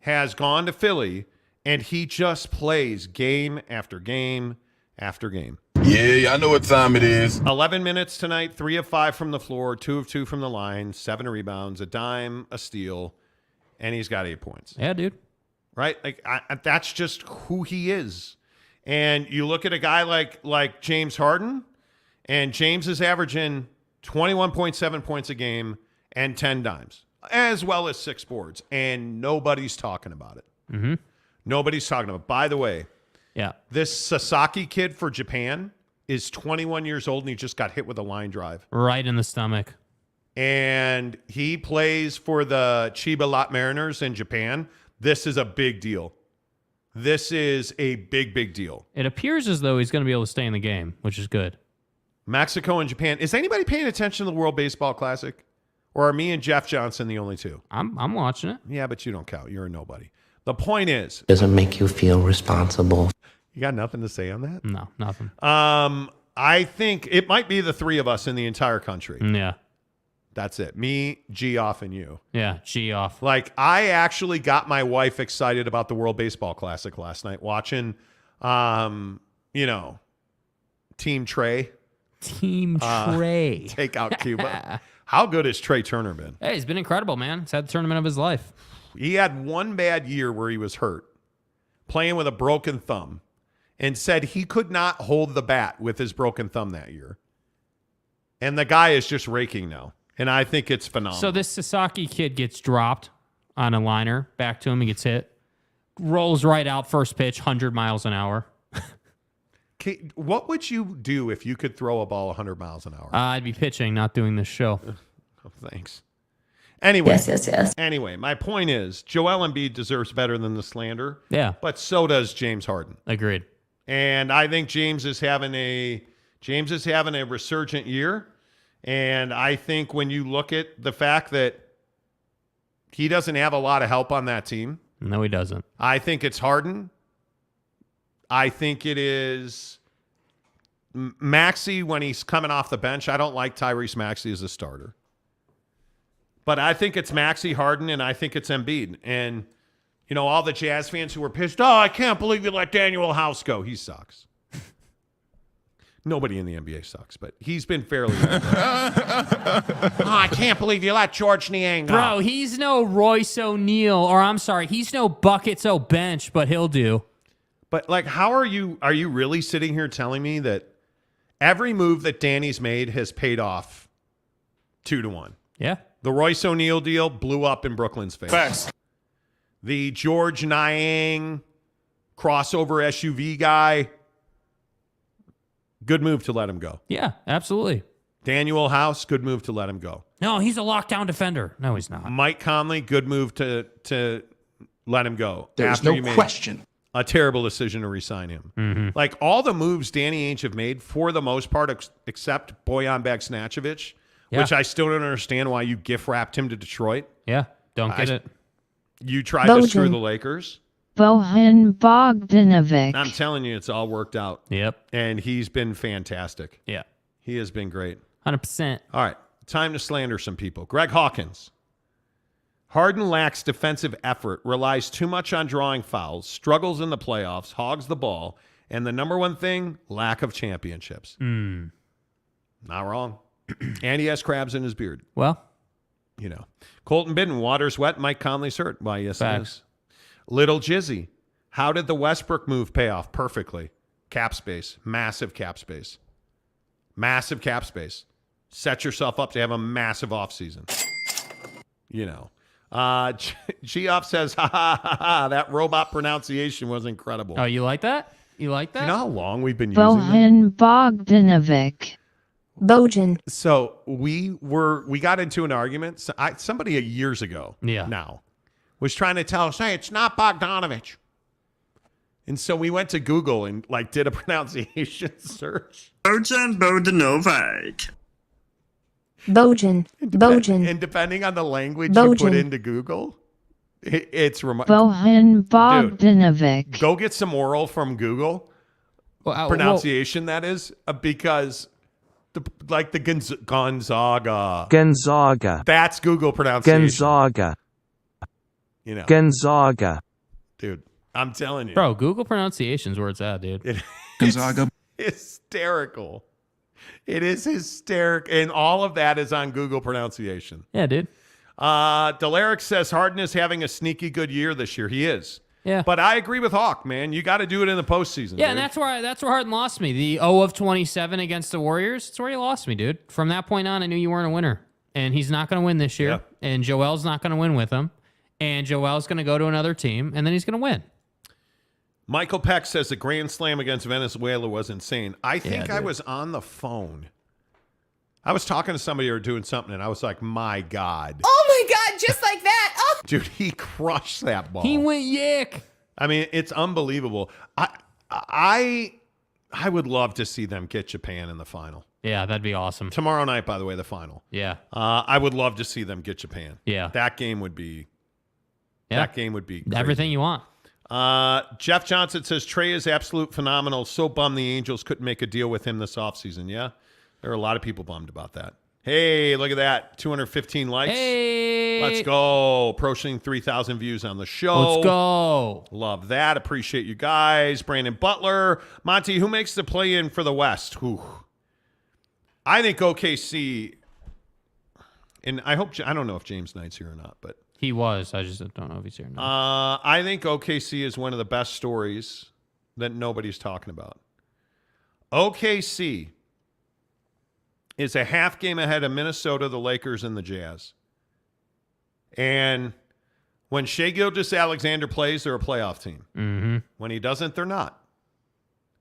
has gone to Philly and he just plays game after game after game. Yeah, I know what time it is. 11 minutes tonight, 3 of 5 from the floor, 2 of 2 from the line, 7 rebounds, a dime, a steal, and he's got 8 points. Yeah, dude. Right? That's just who he is. And you look at a guy like James Harden, and James is averaging 21.7 points a game and 10 dimes, as well as 6 boards, and nobody's talking about it. Mm-hmm. Nobody's talking about it. By the way, yeah, this Sasaki kid for Japan is 21 years old, and he just got hit with a line drive. Right in the stomach. And he plays for the Chiba Lot Mariners in Japan. This is a big deal. This is a big, big deal. It appears as though he's going to be able to stay in the game, which is good. Mexico and Japan. Is anybody paying attention to the World Baseball Classic? Or are me and Jeff Johnson the only two? I'm watching it. Yeah, but you don't count. You're a nobody. The point is... Doesn't make you feel responsible. You got nothing to say on that? No, nothing. I think it might be the 3 of us in the entire country. Yeah. That's it. Me, G-off, and you. Yeah, G-off. Like, I actually got my wife excited about the World Baseball Classic last night, watching, Team Trey. Team Trey. Take out Cuba. How good has Trey Turner been? Hey, he's been incredible, man. He's had the tournament of his life. He had one bad year where he was hurt, playing with a broken thumb, and said he could not hold the bat with his broken thumb that year. And the guy is just raking now. And I think it's phenomenal. So this Sasaki kid gets dropped on a liner. Back to him. He gets hit. rolls right out first pitch, 100 miles an hour. What would you do if you could throw a ball 100 miles an hour? I'd be pitching, not doing this show. Oh, thanks. Anyway. Yes. Anyway, my point is Joel Embiid deserves better than the slander. Yeah. But so does James Harden. Agreed. And I think James is having a resurgent year. And I think when you look at the fact that he doesn't have a lot of help on that team. No, he doesn't. I think it's Harden. I think it is Maxey when he's coming off the bench. I don't like Tyrese Maxey as a starter. But I think it's Maxey, Harden, and I think it's Embiid. And, you know, all the Jazz fans who were pissed, I can't believe you let Daniel House go. He sucks. Nobody in the NBA sucks, but he's been fairly I can't believe you let George Niang go. Bro, he's no Royce O'Neal, or I'm sorry, he's no Buckets O'Bench, but he'll do. But, like, how are you really sitting here telling me that every move that Danny's made has paid off 2-1? Yeah. The Royce O'Neal deal blew up in Brooklyn's face. Facts. The George Niang crossover SUV guy, good move to let him go. Yeah, absolutely. Daniel House, good move to let him go. No, he's a lockdown defender. No, he's not. Mike Conley, good move to let him go. There's no question. A terrible decision to re-sign him. Mm-hmm. Like, all the moves Danny Ainge have made, for the most part, except Bojan Bagsnatchevich, which I still don't understand why you gift-wrapped him to Detroit. Yeah, don't get it. You tried to screw the Lakers. Bojan Bogdanovic. I'm telling you, it's all worked out. Yep. And he's been fantastic. Yeah. He has been great. 100%. All right. Time to slander some people. Greg Hawkins. Harden lacks defensive effort, relies too much on drawing fouls, struggles in the playoffs, hogs the ball, and the number one thing, lack of championships. Not wrong. And he has crabs in his beard. Well. You know. Colton Bidden, water's wet, Mike Conley's hurt. Why, yes, Facts. it is. Little Jizzy. How did the Westbrook move pay off? Perfectly. Cap space. Massive cap space. Massive cap space. Set yourself up to have a massive offseason. You know. Geoff says, that robot pronunciation was incredible. Oh, you like that? You like that? You know how long we've been using Bojan Bogdanovic. Bojan. So we got into an argument. Somebody years ago now was trying to tell us, hey, it's not Bogdanovich. And so we went to Google and did a pronunciation search. Bojan Bogdanovic. Bojan. Bojan. And depending on the language you put into Google, it's remarkable. Bojan Bogdanovic. Dude, go get some oral from Google. Pronunciation, that is, because the Gonzaga. Gonzaga. That's Google pronunciation. Gonzaga. You know. Gonzaga. Dude, I'm telling you. Bro, Google pronunciation's where it's at, dude. Gonzaga. Hysterical. It is hysterical. And all of that is on Google pronunciation. Yeah, dude. Delaric says Harden is having a sneaky good year this year. He is. Yeah. But I agree with Hawk, man. You got to do it in the postseason. Yeah, dude. and that's where Harden lost me. The 0 of 27 against the Warriors. That's where he lost me, dude. From that point on, I knew you weren't a winner. And he's not going to win this year. Yep. And Joel's not going to win with him. And Joel's going to go to another team, and then he's going to win. Michael Peck says the Grand Slam against Venezuela was insane. I think I was on the phone. I was talking to somebody or doing something, and I was like, my God. Oh, my God, just like that. Oh. Dude, he crushed that ball. He went yick. I mean, it's unbelievable. I would love to see them get Japan in the final. Yeah, that'd be awesome. Tomorrow night, by the way, the final. Yeah. I would love to see them get Japan. Yeah. That game would be crazy. Everything you want. Jeff Johnson says Trey is absolute phenomenal. So bummed the Angels couldn't make a deal with him this offseason. Yeah. There are a lot of people bummed about that. Hey, look at that. 215 likes. Hey. Let's go. Approaching 3,000 views on the show. Let's go. Love that. Appreciate you guys. Brandon Butler. Monty, who makes the play-in for the West? Whew. I think OKC, and I don't know if James Knight's here or not, but he was. I just don't know if he's here or not. I think OKC is one of the best stories that nobody's talking about. OKC is a half game ahead of Minnesota, the Lakers, and the Jazz. And When Shai Gilgeous-Alexander plays, they're a playoff team. Mm-hmm. When he doesn't, they're not.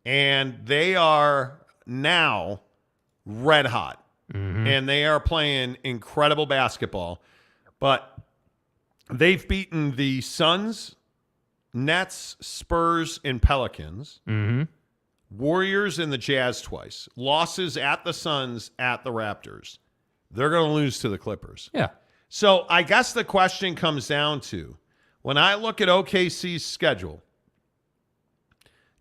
And they are now red hot. Mm-hmm. And they are playing incredible basketball. But they've beaten the Suns, Nets, Spurs, and Pelicans. Mm-hmm. Warriors and the Jazz twice. Losses at the Suns, at the Raptors. They're going to lose to the Clippers. Yeah. So I guess the question comes down to, when I look at OKC's schedule,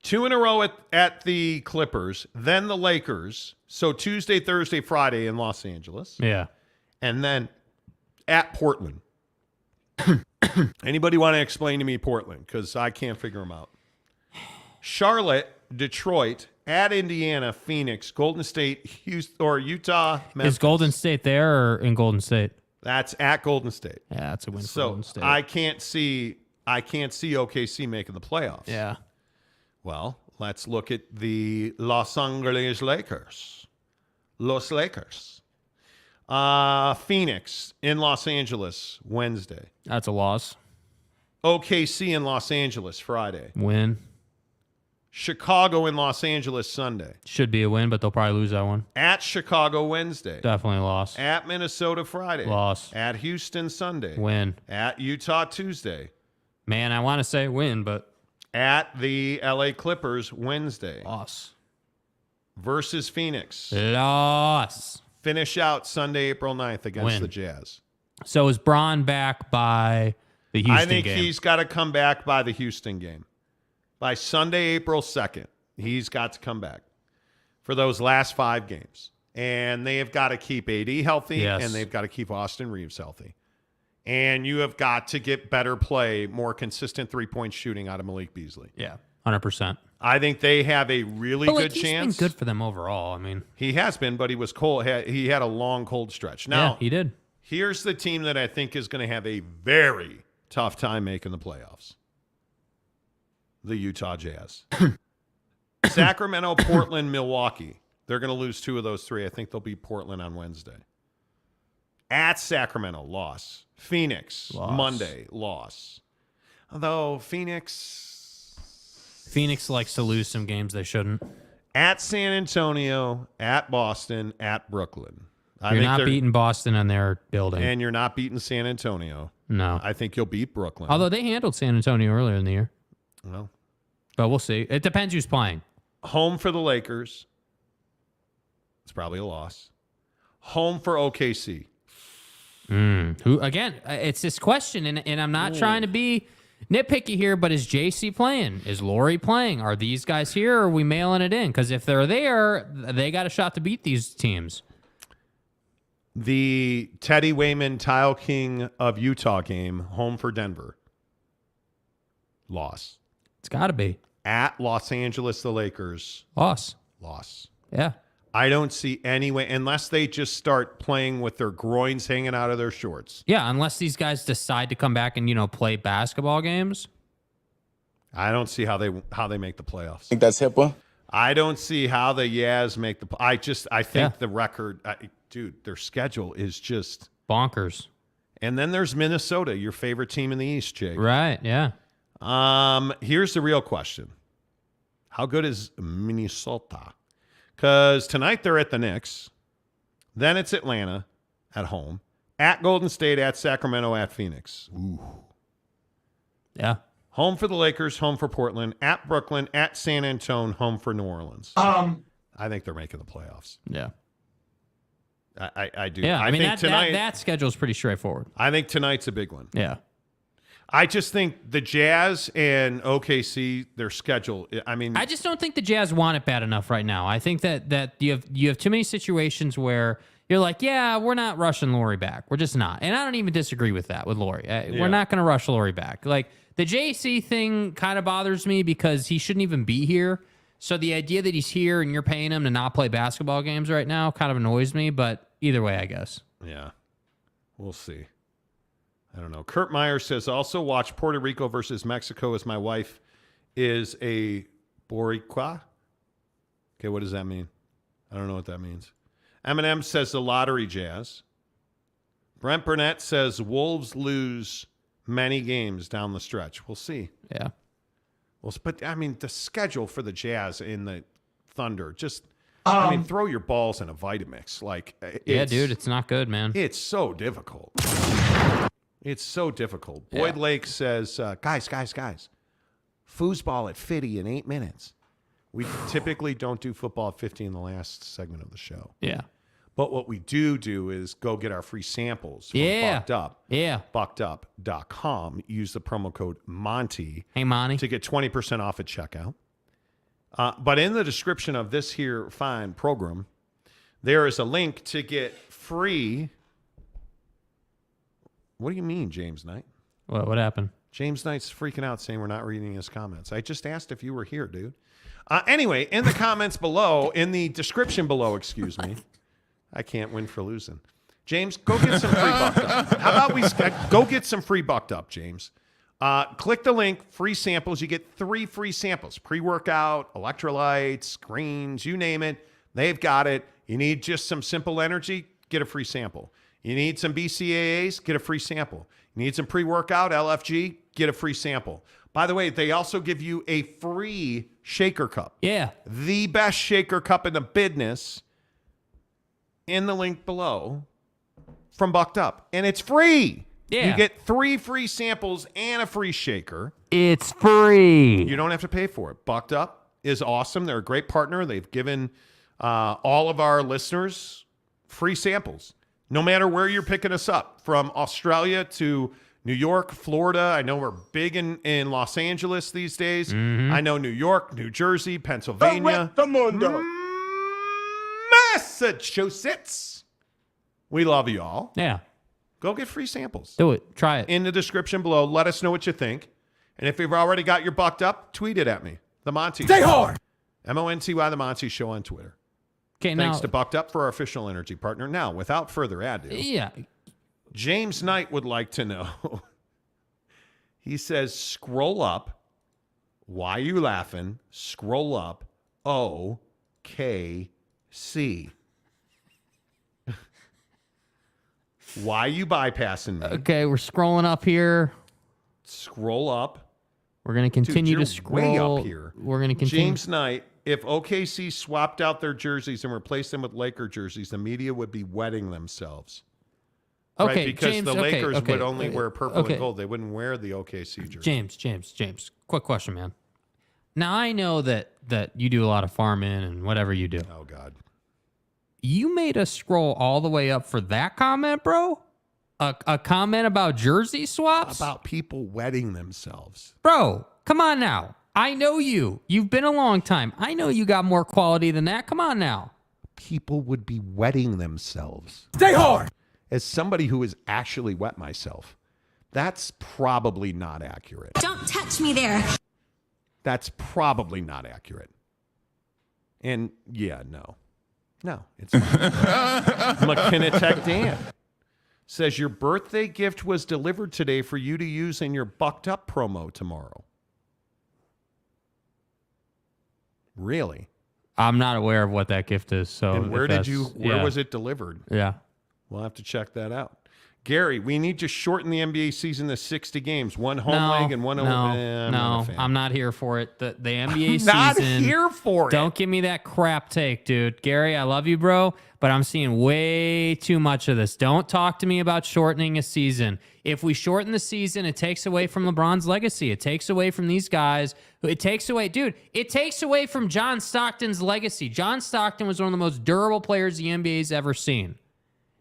2 in a row at the Clippers, then the Lakers. So Tuesday, Thursday, Friday in Los Angeles. Yeah. And then at Portland. Anybody want to explain to me Portland? Because I can't figure them out. Charlotte, Detroit, at Indiana, Phoenix, Golden State, Houston, or Utah, Memphis. Is Golden State there or in Golden State? That's at Golden State. Yeah, that's a win for So Golden State. I can't see OKC making the playoffs. Yeah. Well, let's look at the Los Angeles Lakers. Los Lakers. Phoenix in Los Angeles, Wednesday. That's a loss. OKC in Los Angeles, Friday. Win. Chicago in Los Angeles, Sunday. Should be a win, but they'll probably lose that one. At Chicago, Wednesday. Definitely a loss. At Minnesota, Friday. Loss. At Houston, Sunday. Win. At Utah, Tuesday. Man, I want to say win, but at the LA Clippers, Wednesday. Loss. Versus Phoenix. Loss. Finish out Sunday, April 9th against Win. the Jazz. So is Braun back by the Houston game? I think he's got to come back by the Houston game. By Sunday, April 2nd, he's got to come back for those last 5 games. And they have got to keep AD healthy, Yes. and they've got to keep Austin Reeves healthy. And you have got to get better play, more consistent three-point shooting out of Malik Beasley. Yeah, 100%. I think they have a really good chance. He's been good for them overall. I mean, he has been, but he was cold. He had a long, cold stretch. Now, yeah, he did. Here's the team that I think is going to have a very tough time making the playoffs. The Utah Jazz. Sacramento, Portland, Milwaukee. They're going to lose 2 of those 3. I think they'll beat Portland on Wednesday. At Sacramento, loss. Phoenix, Loss. Monday, loss. Although Phoenix likes to lose some games they shouldn't. At San Antonio, at Boston, at Brooklyn. You're not beating Boston on their building. And you're not beating San Antonio. No. I think you'll beat Brooklyn. Although they handled San Antonio earlier in the year. Well. But we'll see. It depends who's playing. Home for the Lakers. It's probably a loss. Home for OKC. Who again? It's this question, and I'm not trying to be nitpicky here, but is JC playing? Is Laurie playing? Are these guys here, or are we mailing it in? Because if they're there, they got a shot to beat these teams. The Teddy Wayman Tile King of Utah game, home for Denver. Loss. It's got to be. At Los Angeles, the Lakers. Loss. Yeah. I don't see any way, unless they just start playing with their groins hanging out of their shorts. Yeah, unless these guys decide to come back and, play basketball games. I don't see how they make the playoffs. Think that's HIPAA? I don't see how the Yaz make the. I think the record, dude, their schedule is just bonkers. And then there's Minnesota, your favorite team in the East, Jake. Right? Yeah. Here's the real question: how good is Minnesota? Because tonight they're at the Knicks, then it's Atlanta at home, at Golden State, at Sacramento, at Phoenix. Ooh. Yeah. Home for the Lakers, home for Portland, at Brooklyn, at San Antonio, home for New Orleans. I think they're making the playoffs. Yeah. I do. Yeah, I mean, think that schedule is pretty straightforward. I think tonight's a big one. Yeah. I just think the Jazz and OKC, their schedule, I just don't think the Jazz want it bad enough right now. I think that you have too many situations where you're like, yeah, we're not rushing Laurie back. We're just not. And I don't even disagree with that with Laurie. We're not going to rush Laurie back. Like, the JC thing kind of bothers me because he shouldn't even be here. So the idea that he's here and you're paying him to not play basketball games right now kind of annoys me. But either way, I guess. Yeah. We'll see. I don't know. Kurt Meyer says, also watch Puerto Rico versus Mexico as my wife is a Boricua. Okay, what does that mean? I don't know what that means. Eminem says the lottery Jazz. Brent Burnett says Wolves lose many games down the stretch. We'll see. Yeah. But I mean, the schedule for the Jazz and the Thunder, just, throw your balls in a Vitamix. Dude, it's not good, man. It's so difficult. It's so difficult. Boyd Lake says, guys, foosball at 50 in 8 minutes. We typically don't do football at 50 in the last segment of the show. Yeah. But what we do is go get our free samples from Bucked Up. Yeah. Buckedup.com. Use the promo code Monty. Hey, Monty. To get 20% off at checkout. But in the description of this here fine program, there is a link to get free. What do you mean, James Knight? What happened? James Knight's freaking out saying we're not reading his comments. I just asked if you were here, dude. Anyway, in the comments below, in the description below, excuse me. I can't win for losing. James, go get some free Bucked Up. How about we go get some free Bucked Up, James? Click the link, free samples. You get 3 free samples. Pre-workout, electrolytes, greens, you name it. They've got it. You need just some simple energy, get a free sample. You need some BCAAs, get a free sample. You need some pre-workout, LFG, get a free sample. By the way, they also give you a free shaker cup. Yeah. The best shaker cup in the business in the link below from Bucked Up. And it's free. Yeah. You get 3 free samples and a free shaker. It's free. You don't have to pay for it. Bucked Up is awesome. They're a great partner. They've given all of our listeners free samples, no matter where you're picking us up, from Australia to New York, Florida. I know we're big in Los Angeles these days. Mm-hmm. I know New York, New Jersey, Pennsylvania, Massachusetts. We love you all. Yeah. Go get free samples. Do it. Try it. In the description below, let us know what you think. And if you've already got your Bucked Up, tweet it at me. The Monty Show. Stay hard. MONTY, The Monty Show on Twitter. Okay, Thanks to Bucked Up for our official energy partner. Now, without further ado, James Knight would like to know. He says, scroll up. Why are you laughing? Scroll up. OKC. Why are you bypassing me? Okay, we're scrolling up here. Scroll up. We're going to continue to scroll. Way up here. We're going to continue. James Knight, if OKC swapped out their jerseys and replaced them with Laker jerseys, the media would be wetting themselves. Okay, right? Because James, the Lakers would only wear purple and gold. They wouldn't wear the OKC jersey. James. Quick question, man. Now, I know that you do a lot of farming and whatever you do. Oh, God. You made us scroll all the way up for that comment, bro? A comment about jersey swaps? About people wetting themselves. Bro, come on now. I know you. You've been a long time. I know you got more quality than that. Come on now. People would be wetting themselves. Stay hard. As somebody who has actually wet myself, that's probably not accurate. Don't touch me there. That's probably not accurate. And yeah, no, it's not. McKenna Tech Dan says your birthday gift was delivered today for you to use in your Bucked Up promo tomorrow. Really? I'm not aware of what that gift is. So, and where was it delivered? Yeah. We'll have to check that out. Gary, we need to shorten the NBA season to 60 games. One home leg and one I'm not here for it. The NBA season. Not here for it. Don't give me that crap take, dude. Gary, I love you, bro, but I'm seeing way too much of this. Don't talk to me about shortening a season. If we shorten the season, it takes away from LeBron's legacy. It takes away from these guys. It takes away from John Stockton's legacy. John Stockton was one of the most durable players the NBA's ever seen.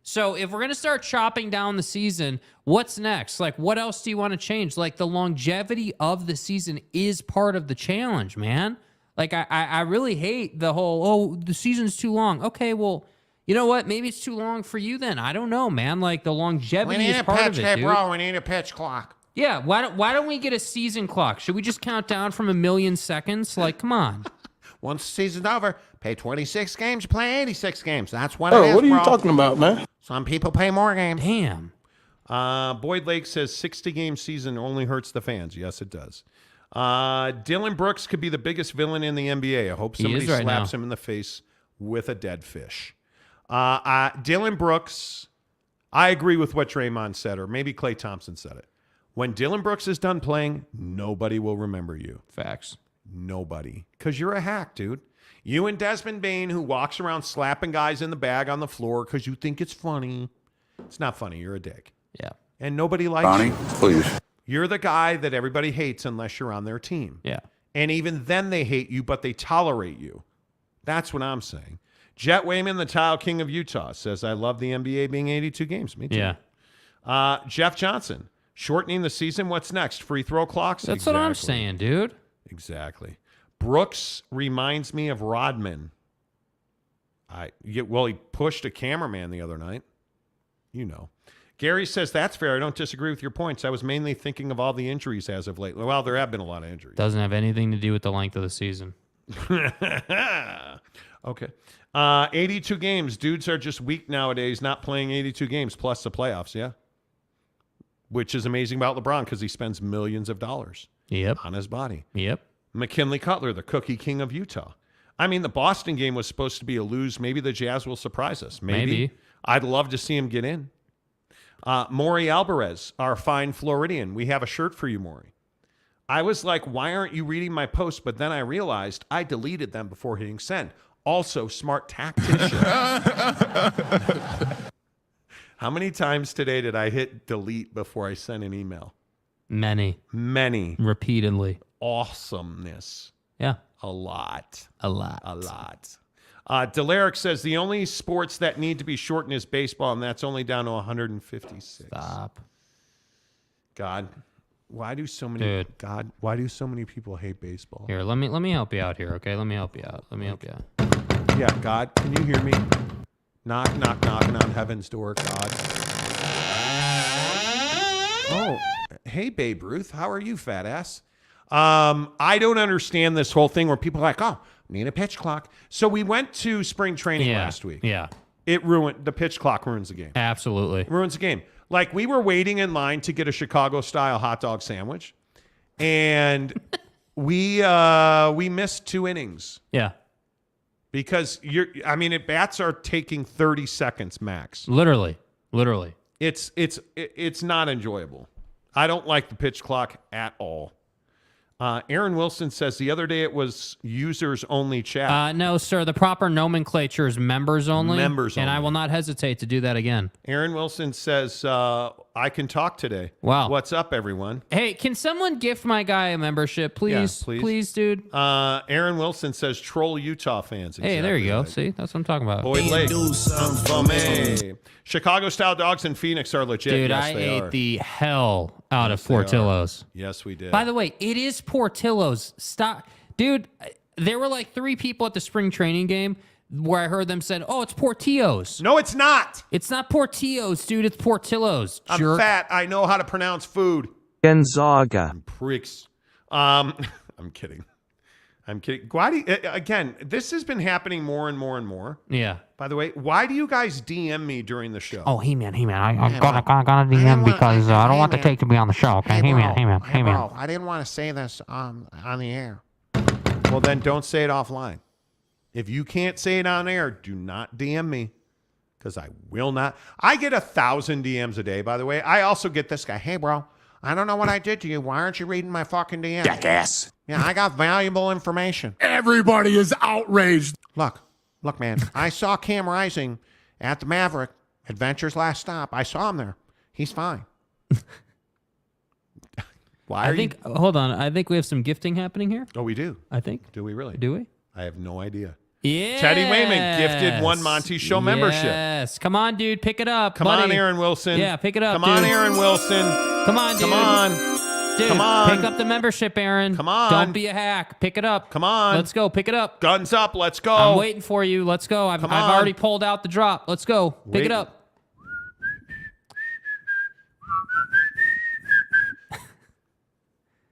So if we're going to start chopping down the season, what's next? Like, what else do you want to change? Like, the longevity of the season is part of the challenge, man. Like, I really hate the whole, the season's too long. Okay, well, you know what? Maybe it's too long for you then. I don't know, man. Like, the longevity is part of it, dude. Bro, we need a pitch clock. Yeah, why don't we get a season clock? Should we just count down from 1,000,000 seconds? Like, come on. Once the season's over, pay 26 games, play 86 games. That's what it is, what are you bro. talking about, man? Some people pay more games. Damn. Boyd Lake says 60-game season only hurts the fans. Yes, it does. Dylan Brooks could be the biggest villain in the NBA. I hope somebody slaps him in the face with a dead fish. Dylan Brooks, I agree with what Draymond said, or maybe Klay Thompson said it. When Dylan Brooks is done playing, nobody will remember you. Facts. Nobody. Because you're a hack, dude. You and Desmond Bain, who walks around slapping guys in the bag on the floor because you think it's funny. It's not funny. You're a dick. Yeah. And nobody likes Bonnie, you. please. You're the guy that everybody hates unless you're on their team. Yeah. And even then they hate you, but they tolerate you. That's what I'm saying. Jet Wayman, the tile king of Utah, says, I love the NBA being 82 games. Me too. Yeah. Jeff Johnson, shortening the season. What's next? Free throw clocks? That's what I'm saying, dude. Exactly. Brooks reminds me of Rodman. Well, he pushed a cameraman the other night. You know. Gary says, that's fair. I don't disagree with your points. I was mainly thinking of all the injuries as of late. Well, there have been a lot of injuries. Doesn't have anything to do with the length of the season. Okay. 82 games. Dudes are just weak nowadays, not playing 82 games plus the playoffs, yeah? Which is amazing about LeBron because he spends millions of dollars on his body. Yep. McKinley Cutler, the cookie king of Utah. I mean, the Boston game was supposed to be a lose. Maybe the Jazz will surprise us. Maybe. I'd love to see him get in. Maury Alvarez, our fine Floridian. We have a shirt for you, Maury. I was like, why aren't you reading my posts? But then I realized I deleted them before hitting send. Also, smart tactician. How many times today did I hit delete before I sent an email? Many. Repeatedly. Awesomeness. Yeah. A lot. Delaric says the only sports that need to be shortened is baseball, and that's only down to 156. Stop. God, why do so many people hate baseball? Here, let me help you out here, okay? Let me help you out. Yeah, God, can you hear me? Knock, knock, knocking on heaven's door, God. Oh, hey, Babe Ruth. How are you, fat ass? I don't understand this whole thing where people are like, oh, need a pitch clock. So we went to spring training last week. Yeah. The pitch clock ruins the game. Absolutely. It ruins the game. Like, we were waiting in line to get a Chicago-style hot dog sandwich, and we missed 2 innings. Yeah. Because bats are taking 30 seconds max. Literally. It's not enjoyable. I don't like the pitch clock at all. Aaron Wilson says the other day it was users only chat. No, sir. The proper nomenclature is members only. And I will not hesitate to do that again. Aaron Wilson says, I can talk today. Wow. What's up, everyone? Hey, can someone gift my guy a membership, please? Yeah, please. Please, dude. Aaron Wilson says, troll Utah fans. Hey, there you go. Right. See? That's what I'm talking about. Boyd Lake. Chicago-style dogs in Phoenix are legit. Dude, yes, I they ate are. the hell out of Portillo's. Yes, we did. By the way, it is Portillo's. Stop. Dude, there were like 3 people at the spring training game where I heard them said, oh, it's Portillo's. No, it's not. It's not Portillo's, dude. It's Portillo's. I'm jerk. fat. I know how to pronounce food. Gonzaga. Pricks. I'm kidding. Again, this has been happening more and more and more. Yeah. By the way, why do you guys DM me during the show? Oh, hey, man. I'm gonna DM because I don't want the take to be on the show, okay? Hey, man. I didn't want to say this on the air. Well, then don't say it offline. If you can't say it on air, do not DM me because I will not. I get 1,000 DMs a day, by the way. I also get this guy. Hey, bro, I don't know what I did to you. Why aren't you reading my fucking DMs? Jackass. Yeah, I got valuable information. Everybody is outraged. Look, man. I saw Cam Rising at the Maverick Adventures Last Stop. I saw him there. He's fine. Hold on. I think we have some gifting happening here. Oh, we do? I think. Do we really? Do we? I have no idea. Yeah. Teddy Wayman gifted 1 Monty Show membership. Yes. Come on, dude. Pick it up. Come on, Aaron Wilson. Yeah, pick it up. Come on, Aaron Wilson. Come on, dude. Come on. Dude, come on. Pick up the membership, Aaron. Come on. Don't be a hack. Pick it up. Come on. Let's go. Pick it up. Guns up. Let's go. I'm waiting for you. Let's go. I've already pulled out the drop. Let's go. Pick it up.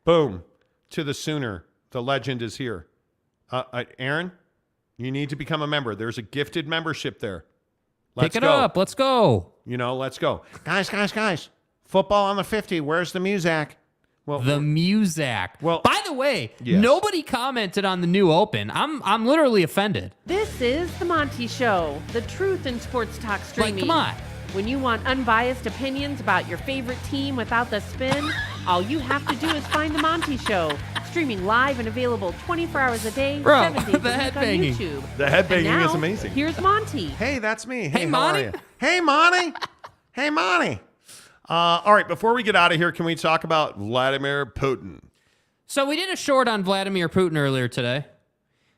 Boom. To the Sooner. The legend is here. Aaron, you need to become a member. There's a gifted membership there. Pick it up. Let's go. Let's go. Guys. Football on the 50. Where's the Muzak? Well, the Muzak. Well, by the way, nobody commented on the new open. I'm literally offended. This is the Monty Show, the truth in sports talk streaming. Like, come on. When you want unbiased opinions about your favorite team without the spin, All you have to do is find The Monty Show, streaming live and available 24 hours a day, Bro, 7 days a the week on headbanging. YouTube. The headbanging And now, is amazing. Here's Monty. Hey, that's me. Hey, How Monty. are you? Hey, Monty. Hey, Monty. All right, before we get out of here, can we talk about Vladimir Putin? So we did a short on Vladimir Putin earlier today.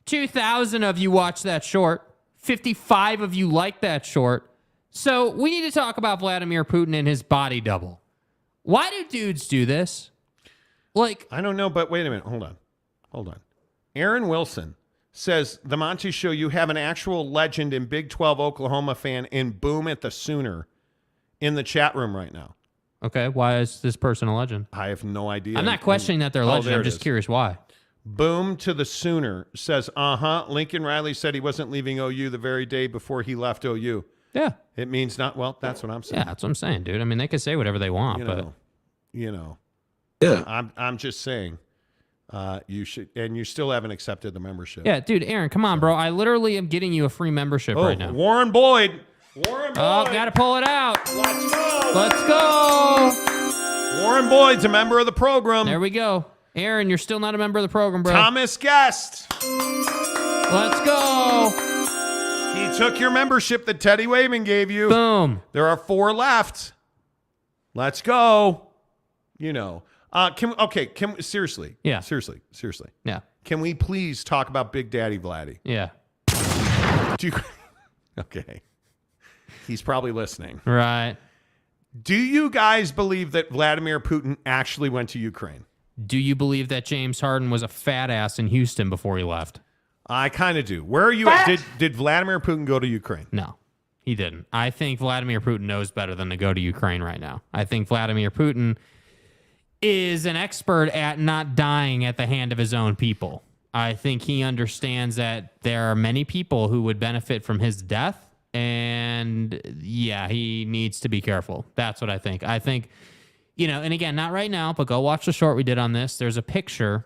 2,000 of you watched that short. 55 of you liked that short. So we need to talk about Vladimir Putin and his body double. Why do dudes do this? Like, I don't know, but wait a minute. Hold on. Aaron Wilson says, the Monty Show, you have an actual legend in Big 12 Oklahoma fan and boom at the Sooner in the chat room right now. okay, why is this person a legend? I have no idea. I'm not questioning that they're a legend. there I'm it just is. curious why. Boom to the Sooner says, Lincoln Riley said he wasn't leaving OU the very day before he left OU. Yeah. It means not, well, that's what I'm saying. Yeah, that's what I'm saying, dude. I mean, they can say whatever they want, You know. Yeah. I'm just saying, you should, and you still haven't accepted the membership. Yeah, dude, Aaron, come on, bro. I literally am getting you a free membership right now. Warren Boyd. Oh, gotta pull it out. Let's go. Let's go. Warren Boyd's a member of the program. There we go. Aaron, you're still not a member of the program, bro. Thomas Guest. Let's go. He took your membership that Teddy Wayman gave you. Boom. There are 4 left. Let's go. You know. Seriously. Yeah. Seriously. Yeah. Can we please talk about Big Daddy Vladdy? Yeah. Okay. He's probably listening. Right. Do you guys believe that Vladimir Putin actually went to Ukraine? Do you believe that James Harden was a fat ass in Houston before he left? I kind of do. Where are you at? Did Vladimir Putin go to Ukraine? No, he didn't. I think Vladimir Putin knows better than to go to Ukraine right now. I think Vladimir Putin is an expert at not dying at the hand of his own people. I think he understands that there are many people who would benefit from his death. And yeah, he needs to be careful. That's what I think. I think, and again, not right now, but go watch the short we did on this. There's a picture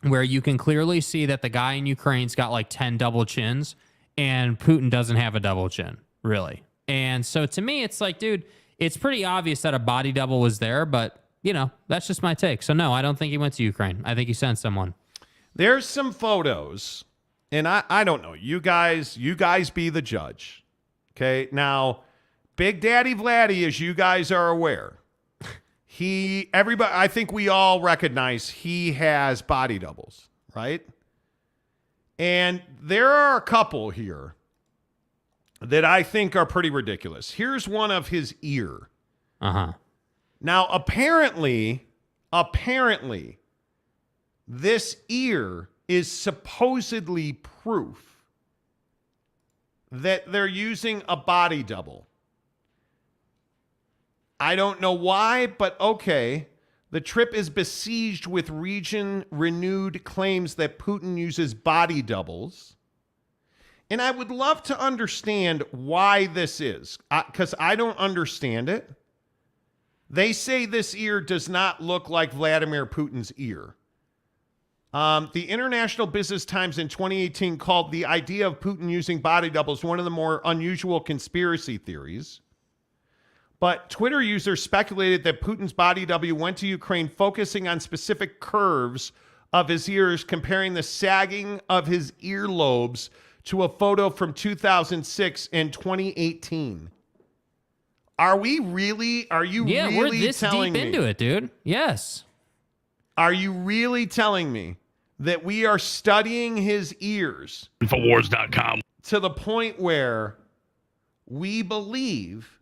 where you can clearly see that the guy in Ukraine's got like 10 double chins and Putin doesn't have a double chin, really. And so to me, it's like, dude, it's pretty obvious that a body double was there, but that's just my take. So no, I don't think he went to Ukraine. I think he sent someone. There's some photos, and I don't know. You guys be the judge. Okay. Now, Big Daddy Vladdy, as you guys are aware, I think we all recognize he has body doubles, right? And there are a couple here that I think are pretty ridiculous. Here's one of his ear. Uh-huh. Now, apparently, this ear is supposedly proof that they're using a body double. I don't know why, but okay. The trip is besieged with region-renewed claims that Putin uses body doubles. And I would love to understand why this is, because I don't understand it. They say this ear does not look like Vladimir Putin's ear. The International Business Times in 2018 called the idea of Putin using body doubles one of the more unusual conspiracy theories. But Twitter users speculated that Putin's body double went to Ukraine, focusing on specific curves of his ears, comparing the sagging of his earlobes to a photo from 2006 and 2018. Are you really we're this telling deep me? into it, dude. Yes. Are you really telling me that we are studying his ears Infowars.com to the point where we believe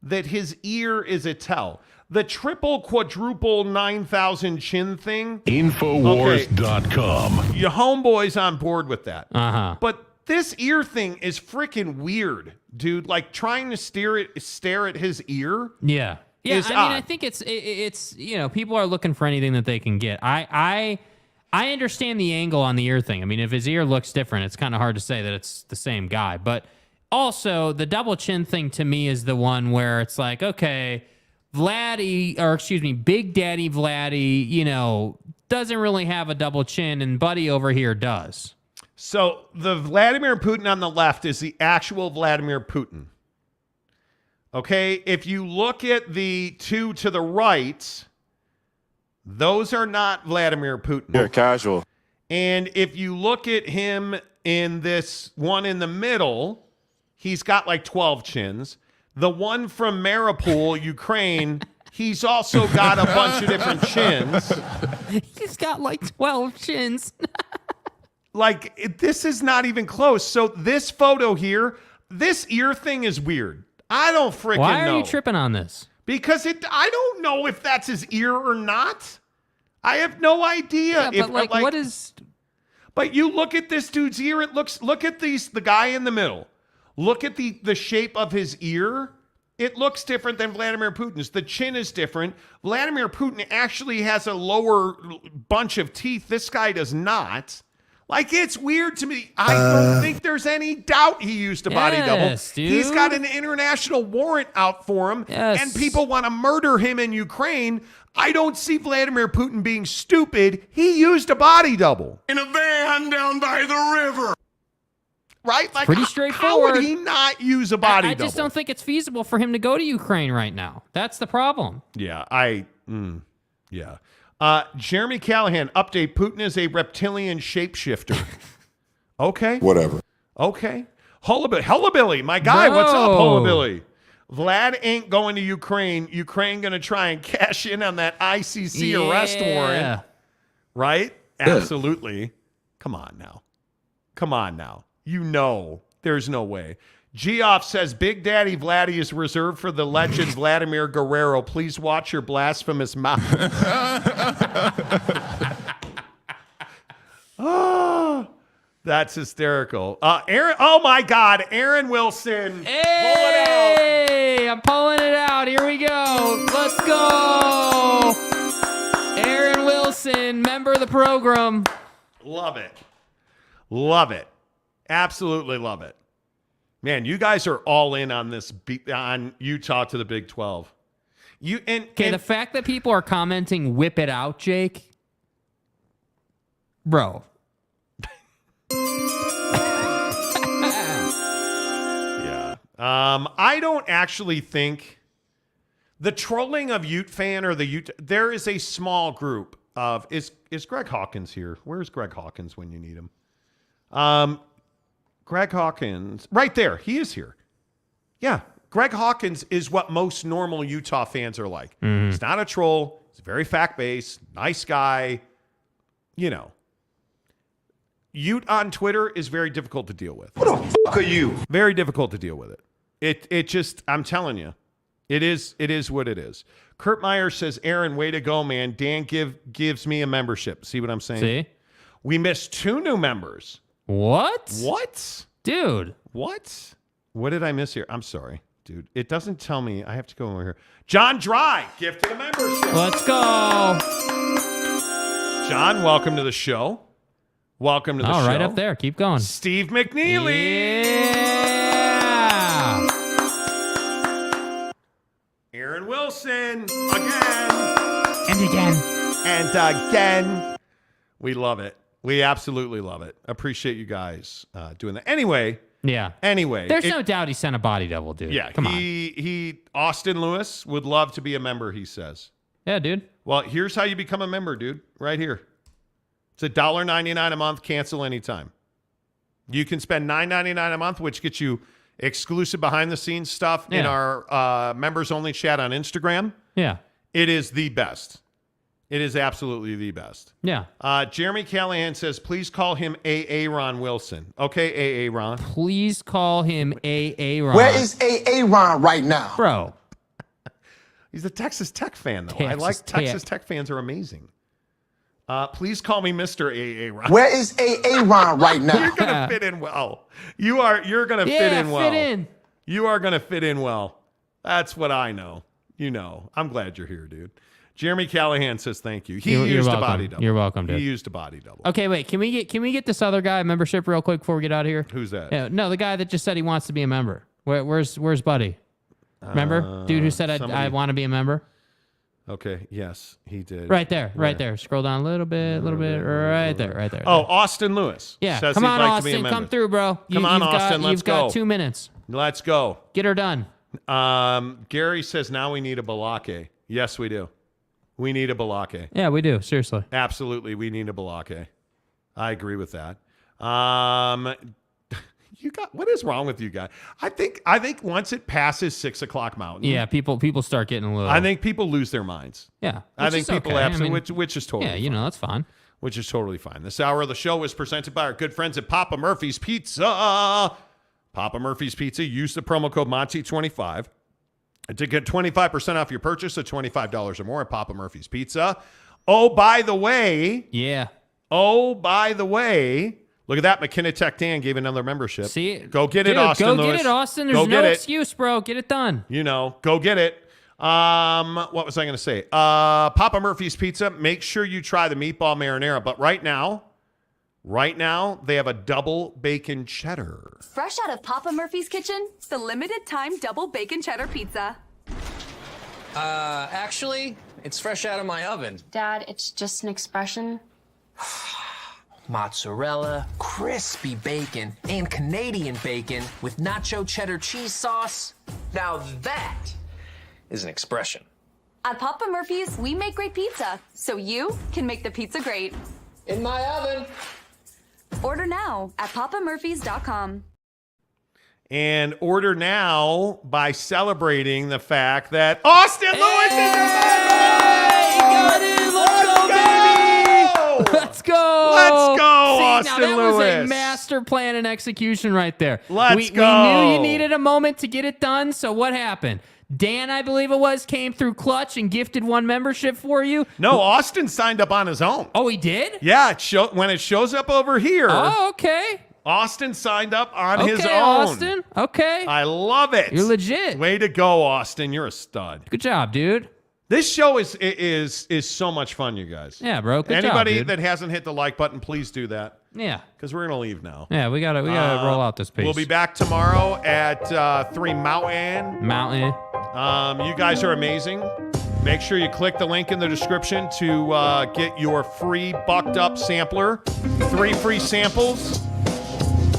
that his ear is a tell? The triple, quadruple, 9,000 chin thing. Infowars.com. Okay, your homeboy's on board with that. Uh-huh. But this ear thing is freaking weird, dude. Like trying to stare at his ear. Yeah. Yeah, is I odd. mean, I think it's people are looking for anything that they can get. I understand the angle on the ear thing. I mean, if his ear looks different, it's kind of hard to say that it's the same guy. But also, the double chin thing to me is the one where it's like, okay, Big Daddy Vladdy, doesn't really have a double chin, and Buddy over here does. So the Vladimir Putin on the left is the actual Vladimir Putin. Okay, if you look at the two to the right, Those are not Vladimir Putin. You're casual. And if you look at him in this one in the middle, he's got like 12 chins. The one from Mariupol, Ukraine, he's also got a bunch of different chins. He's got like 12 chins. Like, this is not even close. So this photo here, this ear thing is weird. I don't freaking know. Why are you tripping on this? Because I don't know if that's his ear or not. I have no idea. Yeah, but what is... But you look at this dude's ear, look at the guy in the middle. Look at the shape of his ear. It looks different than Vladimir Putin's. The chin is different. Vladimir Putin actually has a lower bunch of teeth. This guy does not. Like, it's weird to me. I don't think there's any doubt he used a body double. Dude. He's got an international warrant out for him, and people want to murder him in Ukraine. I don't see Vladimir Putin being stupid. He used a body double. In a van down by the river. Right? Like, pretty straightforward. How would he not use a body double? I just don't think it's feasible for him to go to Ukraine right now. That's the problem. Yeah, yeah. Jeremy Callahan, update. Putin is a reptilian shapeshifter. Okay. Whatever. Okay. Hullabilly, my guy. What's up, Hullabilly? Vlad ain't going to Ukraine. Ukraine going to try and cash in on that ICC arrest warrant. Right? Yeah. Absolutely. Come on now. You know there's no way. Geoff says, Big Daddy Vladdy is reserved for the legend Vladimir Guerrero. Please watch your blasphemous mouth. Oh, that's hysterical. Aaron, oh my God, Aaron Wilson. Hey, I'm pulling it out. Here we go. Let's go. Aaron Wilson, member of the program. Love it. Love it. Absolutely love it. Man, you guys are all in on this, on Utah to the Big 12. The fact that people are commenting, whip it out, Jake. Bro. Yeah. I don't actually think the trolling of Ute fan or the Ute, there is a small group of, is Greg Hawkins here? Where's Greg Hawkins when you need him? Greg Hawkins, right there. He is here. Yeah. Greg Hawkins is what most normal Utah fans are like. Mm-hmm. He's not a troll. He's very fact-based, nice guy. You know. Ute on Twitter is very difficult to deal with. What the fuck are you? Very difficult to deal with it. It just, I'm telling you, it is what it is. Kurt Meyer says, Aaron, way to go, man. Dan gives me a membership. See what I'm saying? See? We missed 2 new members. What? Dude. What did I miss here? I'm sorry, dude. It doesn't tell me. I have to go over here. John Dry, gift to the membership. Let's go. John, welcome to the show. Welcome to the show. Oh, right up there. Keep going. Steve McNeely. Yeah. Aaron Wilson. Again. And again. And again. We love it. We absolutely love it. Appreciate you guys doing that. Anyway. There's no doubt he sent a body double, dude. Yeah. Come on. Austin Lewis would love to be a member, he says. Yeah, dude. Well, here's how you become a member, dude. Right here. It's $1.99 a month. Cancel anytime. You can spend $9.99 a month, which gets you exclusive behind-the-scenes stuff in our members-only chat on Instagram. Yeah. It is the best. It is absolutely the best. Yeah. Jeremy Callahan says, please call him Aaron Wilson. Okay, Aaron. Please call him Aaron. Where is Aaron right now? Bro. He's a Texas Tech fan, though. I like Texas Tech fans are amazing. Please call me Mr. Aaron. Where is Aaron right now? You're going to fit in well. You're going to fit in well. Fit in. You are going to fit in well. That's what I know. You know. I'm glad you're here, dude. Jeremy Callahan says thank you. He used a body double. You're welcome, dude. He used a body double. Okay, wait. Can we get this other guy a membership real quick before we get out of here? Who's that? Yeah, no, the guy that just said he wants to be a member. Where's Buddy? Remember? Dude who said I want to be a member? Okay, yes, he did. Right there, right there. Scroll down a little bit, right there. Oh, Austin Lewis. Yeah, says come on, like Austin, come through, bro. Come on, Austin, let's go. You've got 2 minutes. Let's go. Get her done. Gary says now we need a Balake. Yes, we do. We need a Balake. Yeah, we do. Seriously. Absolutely, we need a Balake. I agree with that. What is wrong with you guys? I think once it passes 6 o'clock Mountain. Yeah, people start getting a little. I think people lose their minds. Yeah, I think people okay. absolutely, which is totally. Yeah, fine. that's fine. Which is totally fine. This hour of the show is presented by our good friends at Papa Murphy's Pizza. Papa Murphy's Pizza. Use the promo code Monty25 to get 25% off your purchase of $25 or more at Papa Murphy's Pizza. Oh, by the way. Yeah. Oh, by the way. Look at that. McKenna Tech Dan gave another membership. See? Go get it, Austin Lewis. Go get it, Austin. There's no excuse, bro. Get it done. Go get it. What was I going to say? Papa Murphy's Pizza. Make sure you try the meatball marinara. But right now, they have a double bacon cheddar. Fresh out of Papa Murphy's kitchen, the limited time double bacon cheddar pizza. Actually, it's fresh out of my oven. Dad, it's just an expression. Mozzarella, crispy bacon, and Canadian bacon with nacho cheddar cheese sauce. Now that is an expression. At Papa Murphy's, we make great pizza, so you can make the pizza great. In my oven. Order now at papamurphys.com. And order now by celebrating the fact that Austin Lewis is your Let's go. Let's go, See, Austin now that was a Lewis. master plan and execution right there. Let's go. We knew you needed a moment to get it done, so what happened? Dan, I believe it was, came through Clutch and gifted one membership for you. No, Austin signed up on his own. Oh, he did? Yeah, when it shows up over here. Oh, okay. Austin signed up on his own. Austin. Okay. I love it. You're legit. Way to go, Austin. You're a stud. Good job, dude. This show is so much fun, you guys. Yeah, bro. Good Anybody job, that hasn't hit the like button, please do that. Yeah. Because we're gonna leave now. Yeah, we gotta roll out this piece. We'll be back tomorrow at 3 Mountain. You guys are amazing. Make sure you click the link in the description to get your free bucked up sampler. 3 free samples.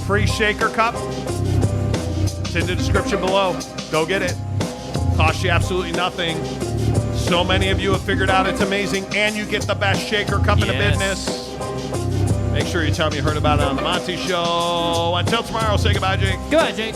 Free shaker cup. It's in the description below. Go get it. Costs you absolutely nothing. So many of you have figured out it's amazing, and you get the best shaker cup in the business. Make sure you tell me you heard about it on the Monty Show. Until tomorrow, say goodbye, Jake. Goodbye, Jake.